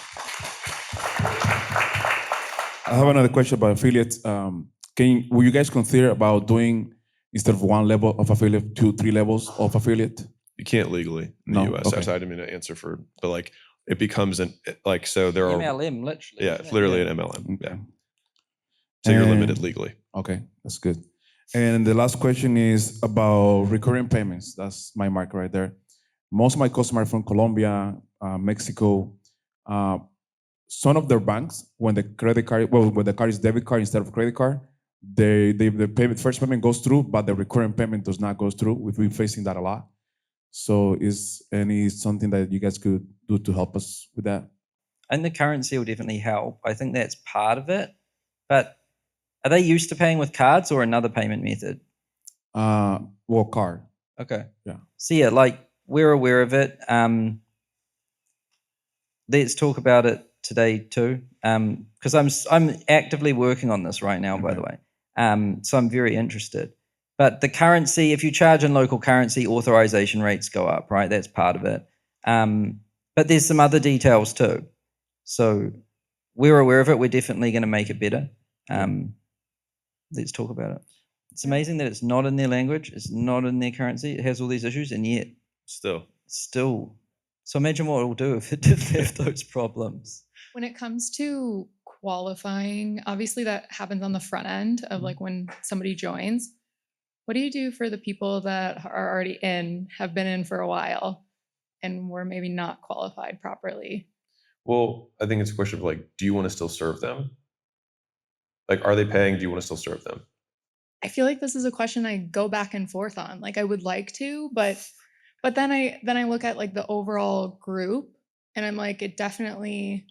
I have another question about affiliates. Will you guys consider about doing, instead of 1 level of affiliate, 2, 3 levels of affiliate? You can't legally in the US. Okay. I didn't mean to answer but like, it becomes so there are MLM, literally. Yeah, it's literally an MLM. Yeah. So you're limited legally. Okay, that's good. And the last question is about recurring payments. That's my mark right there. Most of my customers are from Colombia, Mexico. Some of their banks, when the card is debit card instead of credit card, the first payment goes through, but the recurring payment does not go through. We've been facing that a lot. So is something that you guys could do to help us with that? And the currency will definitely help. I think that's part of it. But are they used to paying with cards or another payment method? Card. Okay. Yeah. So yeah, like we're aware of it. Let's talk about it today too. Because I'm actively working on this right now, by the way. So I'm very interested. But the currency, if you charge in local currency, authorization rates go up, right? That's part of it. But there's some other details too. So we're aware of it. We're definitely going to make it better. Let's talk about it. It's amazing that it's not in their language. It's not in their currency. It has all these issues, and yet still. So imagine what it will do if it didn't have those problems. When it comes to qualifying, obviously that happens on the front end of like when somebody joins. What do you do for the people that are already have been in for a while, and were maybe not qualified properly? Well, I think it's a question of like, do you want to still serve them? Like, are they paying? Do you want to still serve them? I feel like this is a question I go back and forth on. Like I would like to, but then I look at like the overall group and I'm like, it definitely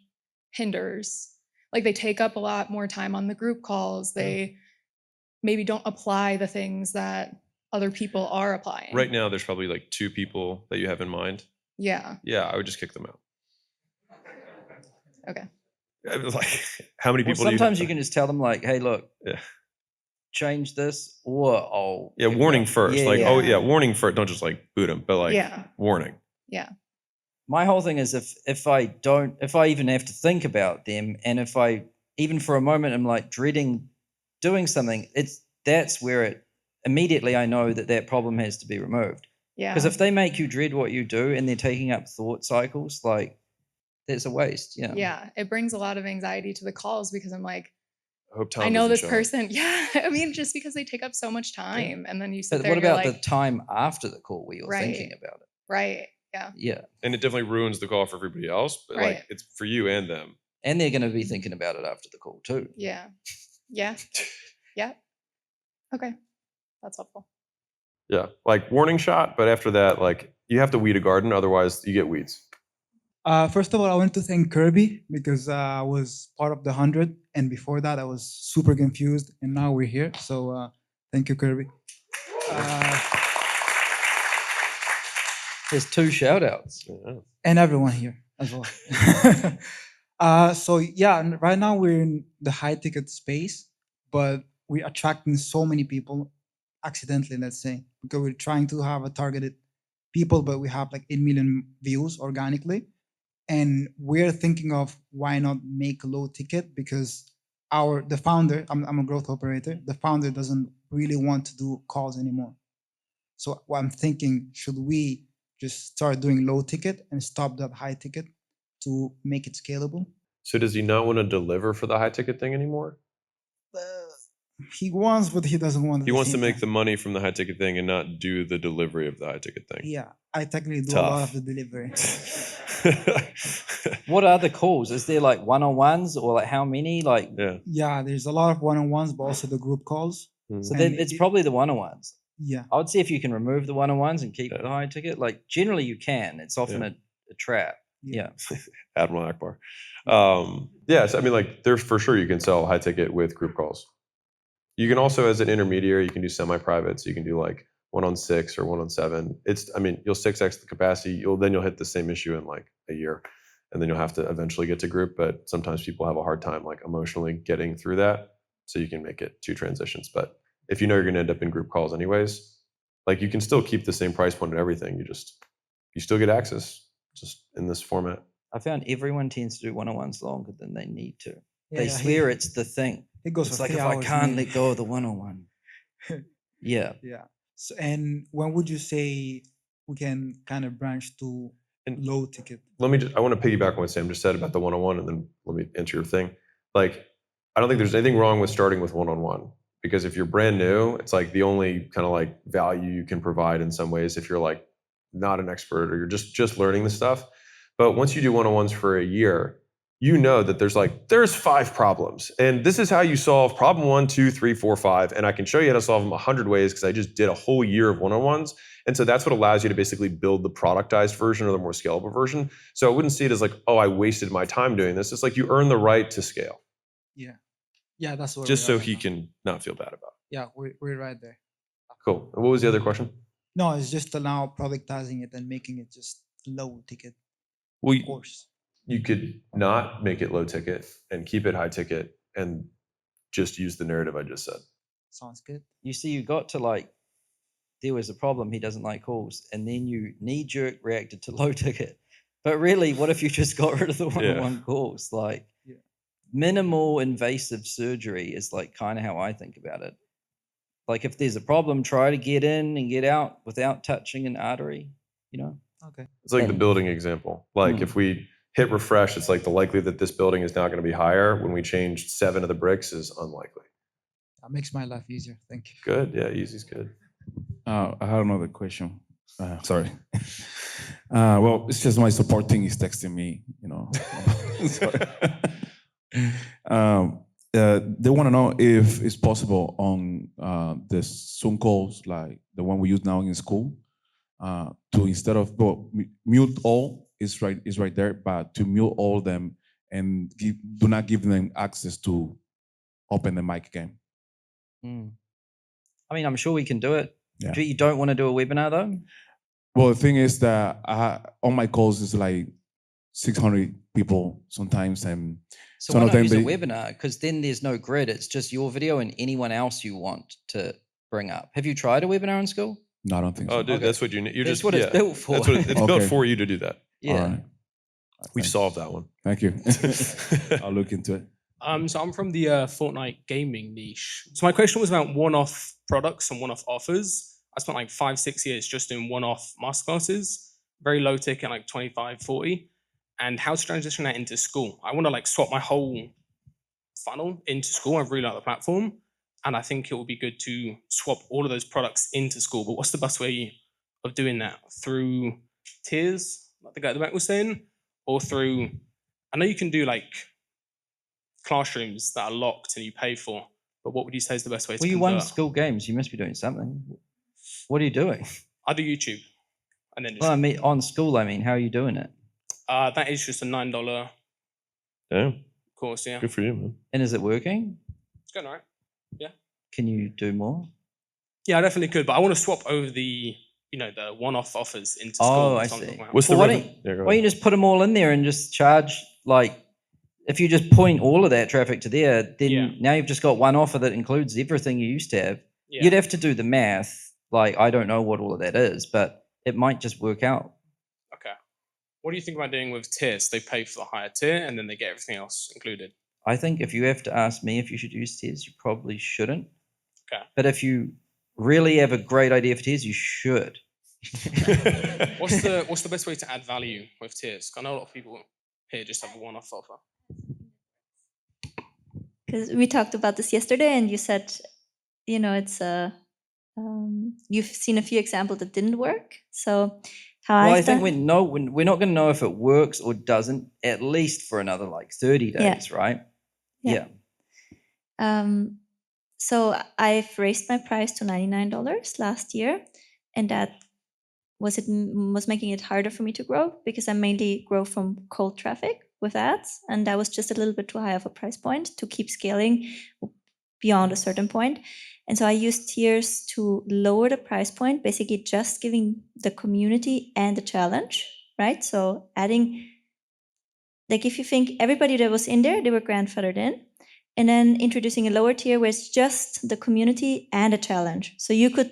hinders. Like they take up a lot more time on the group calls. They maybe don't apply the things that other people are applying. Right now, there's probably like 2 people that you have in mind. Yeah. Yeah, I would just kick them out. Okay. Like, how many people? Sometimes you can just tell them like, "Hey, look, change this," or warning first. Warning first. Don't just like boot them, but like warning. Yeah. my whole thing is if I even have to think about them, and if I even for a moment I'm like dreading doing something, that's where it immediately I know that problem has to be removed. Yeah. Because if they make you dread what you do and they're taking up thought cycles, like that's a waste. Yeah. Yeah, it brings a lot of anxiety to the calls because I'm like, I hope Tom I know doesn't this show up. person. Yeah, I mean, just because they take up so much time, and then you sit But there. what and you're about the like, time after the call where you're Right. thinking about it? right? Yeah. Yeah. And it definitely ruins the call for everybody else, but Right. like it's for you and them. And they're going to be thinking about it after the call too. Yeah. Yeah. Yeah. Okay, that's helpful. Yeah, like warning shot, but after that, like you have to weed a garden, otherwise you get weeds. First of all, I want to thank Kirby because I was part of the 100, and before that, I was super confused, and now we're here. So thank you, Kirby. There's 2 shout outs. And everyone here as well. So yeah, right now we're in the high ticket space, but we're attracting so many people accidentally, let's say, because we're trying to have a targeted people, but we have like 8 million views organically. And we're thinking of why not make a low ticket, because the founder, I'm a growth operator, the founder doesn't really want to do calls anymore. So what I'm thinking, should we just start doing low ticket and stop that high ticket to make it scalable? So does he not want to deliver for the high ticket thing anymore? He wants, but he doesn't want. He wants to make the money from the high ticket thing and not do the delivery of the high ticket thing. Yeah, I technically do a Tough. lot of the delivery. What are the calls? Is there like one-on-ones or like how many? Like Yeah, there's a lot of one-on-ones, but also the group calls. So then it's probably the one-on-ones. Yeah. I would see if you can remove the one-on-ones and keep the high ticket. Like generally you can. It's often a trap. Yeah. Admiral Akbar. Yeah, so I mean, like, there's for sure you can sell high ticket with group calls. You can also, as an intermediary, you can do semi-private. So you can do like 1-on-6 or 1-on-7. I mean, you'll 6x the capacity. Then you'll hit the same issue in like a year, and then you'll have to eventually get to group. But sometimes people have a hard time like emotionally getting through that. So you can make it 2 transitions. But if you know you're going to end up in group calls anyways, like you can still keep the same price point and everything. You still get access just in this format. I found everyone tends to do one-on-ones longer than they need to. They Yeah, swear it's the thing. It goes It's for like 3 if I hours, can't maybe. let go of the one-on-one. Yeah. Yeah. So, and when would you say we can kind of branch to low ticket? I want to piggyback on what Sam just said about the one-on-one, and then let me answer your thing. Like, I don't think there's anything wrong with starting with one-on-one, because if you're brand new, it's like the only kind of like value you can provide in some ways if you're like not an expert or you're just learning the stuff. But once you do one-on-ones for a year, you know that there's 5 problems, and this is how you solve problem 1, 2, 3, 4, 5, and I can show you how to solve them 100 ways because I just did a whole year of one-on-ones. And so that's what allows you to basically build the productized version or the more scalable version. So I wouldn't see it as like, oh, I wasted my time doing this. It's like you earn the right to scale, Yeah. Yeah, that's what. just we're so at he right can not feel bad about it. now. Yeah, we're right there. Cool. And what was the other question? No, it's just now productizing it and making it just low ticket. Well, Of course. you could not make it low ticket and keep it high ticket and just use the narrative I just said. Sounds good. You see, you got to like, there was a problem, he doesn't like calls, and then you knee-jerk reacted to low ticket. But really, what if you just got rid of the one-on-one calls? Like, minimal invasive surgery is like kind of how I think about it. Like, if there's a problem, try to get in and get out without touching an artery, you know? Okay. It's like the building example. Like if we hit refresh, it's like the likelihood that this building is now going to be higher when we change 7 of the bricks is unlikely. That makes my life easier. Thank you. Good. Yeah, easy's good. I have another question. Sorry. Well, it's just my support team is texting me, you know. Sorry. They want to know if it's possible on the Zoom calls, like the one we use now in Skool, to instead of mute all is right there, but to mute all of them and do not give them access to open the mic again. I mean, I'm sure we can do it. Yeah. You don't want to do a webinar though? Well, the thing is that on my calls is like 600 people sometimes, and So some why of not them use a webinar? Because then there's no grid. It's just your video and anyone else you want to bring up. Have you tried a webinar in Skool? No, I don't think so. Oh, dude, that's what you need. That's what it's built for. That's what it's built for you to do that. Yeah. All right. We've solved that one. Thank you. I'll look into it. So I'm from the Fortnite gaming niche. So my question was about one-off products and one-off offers. I spent like 5-6 years just doing one-off masterclasses, very low ticket, like 25, 40, and how to transition that into Skool. I want to like swap my whole funnel into Skool. I really like the platform, and I think it would be good to swap all of those products into Skool. But what's the best way of doing that? Through tiers, like the guy at the back was saying, or through, I know you can do like classrooms that are locked and you pay for, but what would you say is the best way to Well, you won convert? school games. You must be doing something. What are you doing? I do YouTube, and then just, Well, I mean, on Skool, I mean, how are you doing it? that is just a $9 Damn. course. Yeah, Good for you, man. And is it working? it's going all right. Yeah, Can you do more? yeah, I definitely could, but I want to swap over the the one-off offers into Oh, Skool. I That's what I'm see. talking about. What's the Well, revenue? Yeah, go why ahead. don't you just put them all in there and just charge, like, if you just point all of that traffic to there, then Yeah. now you've just got one offer that includes everything you used to have. Yeah. You'd have to do the math. Like, I don't know what all of that is, but it might just work out. Okay. What do you think about doing with tiers? They pay for the higher tier and then they get everything else included. I think if you have to ask me if you should use tiers, you probably shouldn't. Okay. But if you really have a great idea for tiers, you should. What's the best way to add value with tiers? 'Cause I know a lot of people here just have a one-off offer. Because we talked about this yesterday, and you said, it's you've seen a few examples that didn't work. So how Well, I've I think done- we're not going to know if it works or doesn't, at least for another like 30 days, right? Yeah. So I've raised my price to $99 last year, and that was making it harder for me to grow because I mainly grow from cold traffic with ads, and that was just a little bit too high of a price point to keep scaling beyond a certain point. And so I used tiers to lower the price point, basically just giving the community and the challenge, right? So adding, like if you think everybody that was in there, they were grandfathered in, and then introducing a lower tier where it's just the community and a challenge. So you could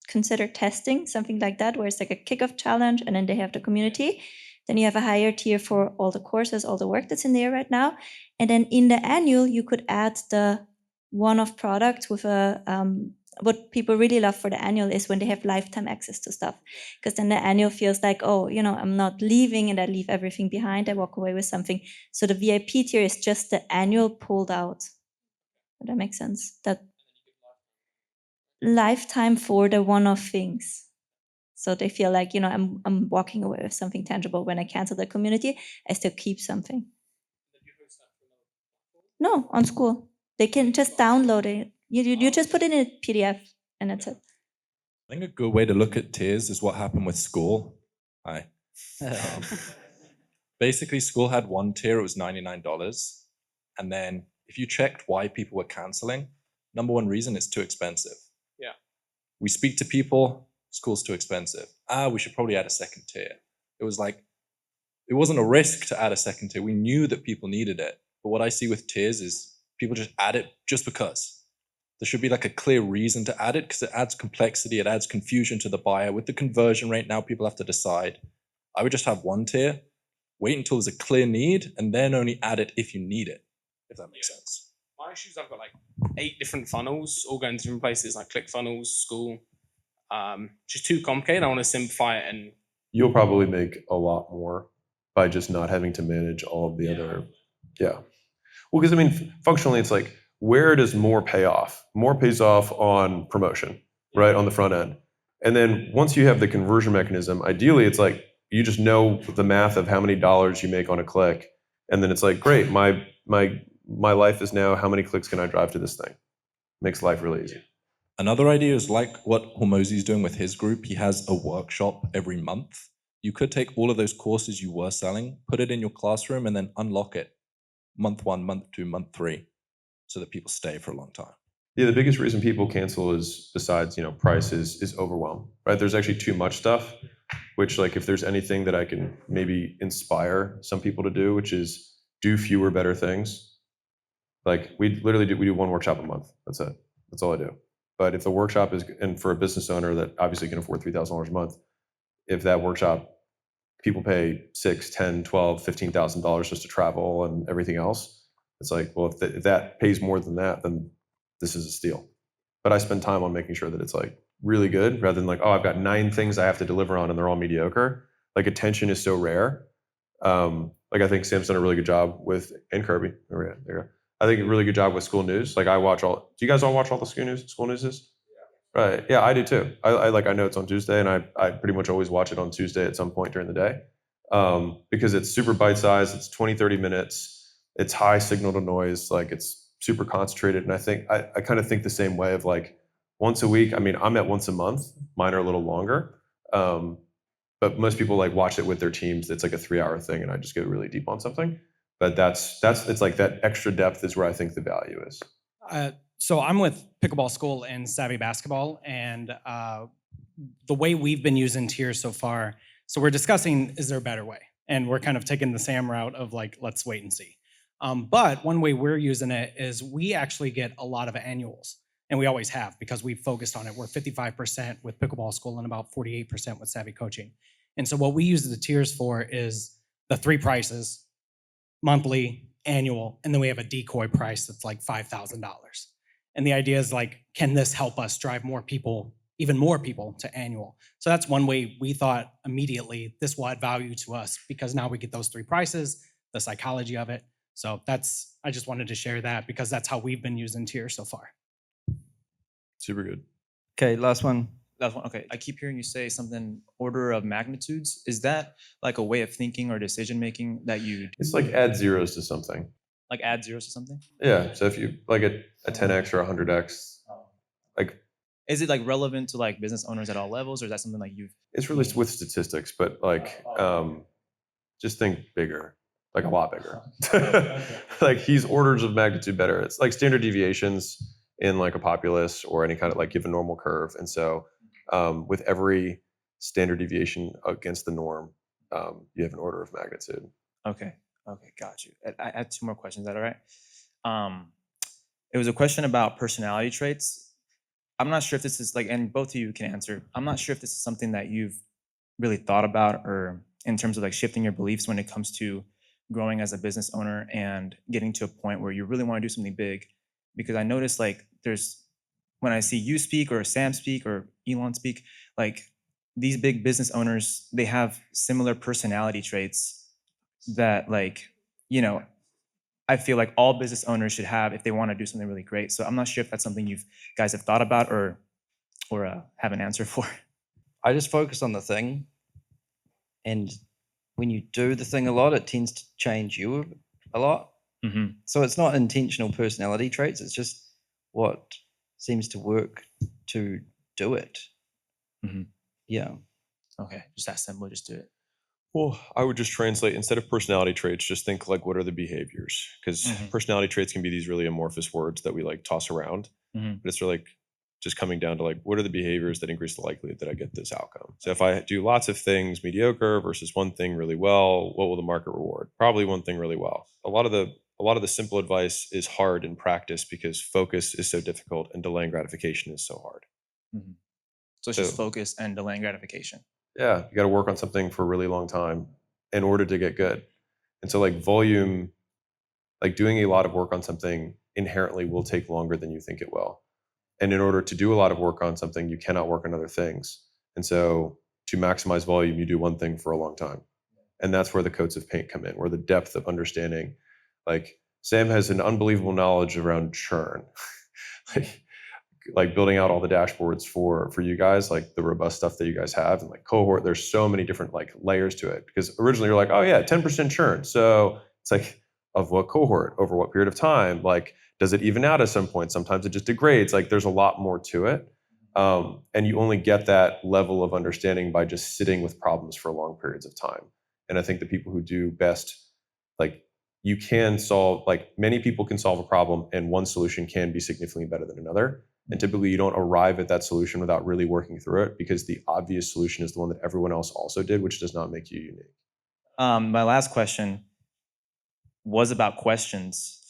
consider testing something like that, where it's like a kickoff challenge and then they have the community. Then you have a higher tier for all the courses, all the work that's in there right now. And then in the annual, you could add the one-off product with a, what people really love for the annual is when they have lifetime access to stuff. Because then the annual feels like, oh, I'm not leaving and I leave everything behind. I walk away with something. So the VIP tier is just the annual pulled out. Does that make sense? That lifetime for the one-off things. So they feel like, I'm walking away with something tangible. When I cancel the community, I still keep something. No, on Skool. They can just download it. You just put it in a PDF and that's it. I think a good way to look at tiers is what happened with Skool. Hi. Basically, Skool had one tier, it was $99. And then if you checked why people were canceling, number one reason, it's too expensive. Yeah. We speak to people, Skool's too expensive. We should probably add a second tier. It was like, it wasn't a risk to add a second tier. We knew that people needed it. But what I see with tiers is people just add it just because. There should be like a clear reason to add it because it adds complexity, it adds confusion to the buyer. With the conversion rate now, people have to decide. I would just have one tier, wait until there's a clear need, and then only add it if you need it, if that makes sense. My issues, I've got like 8 different funnels, all going to different places, like ClickFunnels, Skool. Just too complicated. I want to simplify it and You'll probably make a lot more by just not having to manage all of the other. Yeah. Well, because I mean, functionally, it's like, where does more pay off? More pays off on promotion, right? On the front end. And then once you have the conversion mechanism, ideally, it's like, you just know the math of how many dollars you make on a click. And then it's like, great, my life is now, how many clicks can I drive to this thing? Makes life really easy. Another idea is like what Hormozi is doing with his group. He has a workshop every month. You could take all of those courses you were selling, put it in your classroom, and then unlock it month 1, month 2, month 3, so that people stay for a long time. Yeah, the biggest reason people cancel is, besides price, is overwhelm, right? There's actually too much stuff, which like if there's anything that I can maybe inspire some people to do, which is do fewer, better things. Like we do one workshop a month. That's it. That's all I do. But if the workshop is, and for a business owner that obviously can afford $3,000 a month, if that workshop people pay $6, $10, $12, $15,000 just to travel and everything else. It's like, well, if that pays more than that, then this is a steal. But I spend time on making sure that it's like really good rather than like, oh, I've got 9 things I have to deliver on and they're all mediocre. Like attention is so rare. Like I think Sam's done a really good job with, and Kirby, there you go. I think a really good job with School News. Like I watch do you guys all watch all the School Newses? Yeah. Right, yeah, I do too. I know it's on Tuesday and I pretty much always watch it on Tuesday at some point during the day. Because it's super bite-sized, it's 20, 30 minutes, it's high signal to noise, like it's super concentrated. And I think, I kind of think the same way of like once a week, I mean, I'm at once a month, mine are a little longer. But most people like watch it with their teams. It's like a 3-hour thing and I just get really deep on something. But it's like that extra depth is where I think the value is. So I'm with Pickleball School and Savvy Basketball, and the way we've been using tiers so far, so we're discussing, is there a better way? And we're kind of taking the Sam route of like, let's wait and see. But one way we're using it is we actually get a lot of annuals, and we always have because we've focused on it. We're 55% with Pickleball School and about 48% with Savvy Coaching. And so what we use the tiers for is the 3 prices, monthly, annual, and then we have a decoy price that's like $5,000. And the idea is like, can this help us drive more people, even more people to annual? So that's one way we thought immediately this will add value to us because now we get those 3 prices, the psychology of it. So I just wanted to share that because that's how we've been using tiers so far. Super good. Okay, last one. Last one. Okay, I keep hearing you say something order of magnitudes. Is that like a way of thinking or decision making that you? It's like add zeros to something. Like add zeros to something. Yeah. So if you like a 10x or a 100x, like. Is it like relevant to like business owners at all levels, or is that something like you've? It's really with statistics, but like, just think bigger, like a lot bigger. Like he's orders of magnitude better. It's like standard deviations in like a populace or any kind of like give a normal curve. And so with every standard deviation against the norm, you have an order of magnitude. Okay. Okay. Got you. I had 2 more questions. Is that all right? It was a question about personality traits. I'm not sure if this is like, and both of you can answer. I'm not sure if this is something that you've really thought about or in terms of like shifting your beliefs when it comes to growing as a business owner and getting to a point where you really want to do something big. Because I noticed like when I see you speak or Sam speak or Elon speak, like these big business owners, they have similar personality traits that like, you know, I feel like all business owners should have if they want to do something really great. So I'm not sure if that's something you guys have thought about or have an answer for. I just focus on the thing. And when you do the thing a lot, it tends to change you a lot. Mm-hmm. So it's not intentional personality traits. It's just what seems to work to do it. Mm-hmm. Yeah. Okay. Just that simple. Just do it. Well, I would just translate instead of personality traits, just think like what are the behaviors? Because personality traits can be these really amorphous words that we like toss around. Mm-hmm. But it's really like just coming down to like what are the behaviors that increase the likelihood that I get this outcome? So if I do lots of things mediocre versus one thing really well, what will the market reward? Probably one thing really well. A lot of the simple advice is hard in practice because focus is so difficult and delaying gratification is so hard. Mm-hmm. So it's just focus and delaying gratification. Yeah, you got to work on something for a really long time in order to get good. And so like volume, like doing a lot of work on something inherently will take longer than you think it will. And in order to do a lot of work on something, you cannot work on other things. And so to maximize volume, you do one thing for a long time. And that's where the coats of paint come in, where the depth of understanding, like Sam has an unbelievable knowledge around churn. like building out all the dashboards for you guys, like the robust stuff that you guys have and like cohort, there's so many different like layers to it because originally you're like, oh yeah, 10% churn. So it's like of what cohort over what period of time? Like, does it even out at some point? Sometimes it just degrades. Like there's a lot more to it. And you only get that level of understanding by just sitting with problems for long periods of time. And I think the people who do best, like you can solve, like many people can solve a problem and one solution can be significantly better than another. And typically you don't arrive at that solution without really working through it because the obvious solution is the one that everyone else also did, which does not make you unique. My last question was about questions.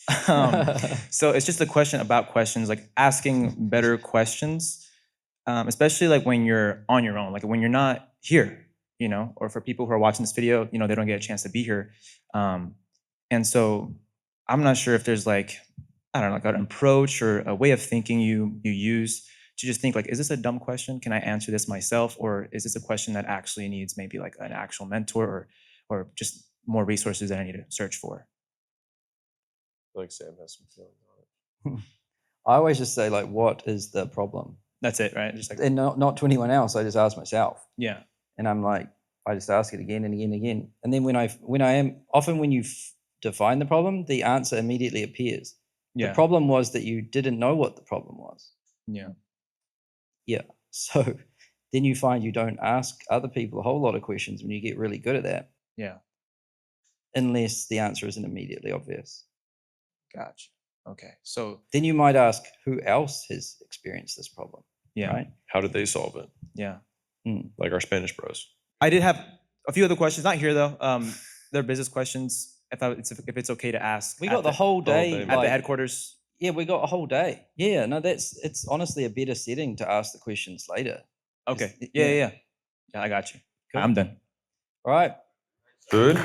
So it's just a question about questions, like asking better questions, especially like when you're on your own, like when you're not here or for people who are watching this video, they don't get a chance to be here. And so I'm not sure if there's like, I don't know, like an approach or a way of thinking you use to just think like, is this a dumb question? Can I answer this myself? Or is this a question that actually needs maybe like an actual mentor or just more resources that I need to search for? Like Sam has some feelings on it. I always just say like, what is the problem? That's it, right? Just like, and not to anyone else. I just ask myself. Yeah. And I'm like, I just ask it again and again and again. And then when I am often when you define the problem, the answer immediately appears. Yeah. The problem was that you didn't know what the problem was. Yeah. Yeah. So then you find you don't ask other people a whole lot of questions when you get really good at that. Yeah. Unless the answer isn't immediately obvious. Gotcha. Okay. So then you might ask who else has experienced this problem. Yeah. Right? How did they solve it? Yeah. Like our Spanish bros. I did have a few other questions, not here though. They're business questions. If it's okay to ask. We got the whole day at the headquarters. Yeah, we got a whole day. Yeah, no, it's honestly a better setting to ask the questions later. Okay. Yeah, I got you. Cool. I'm done. All right. Good.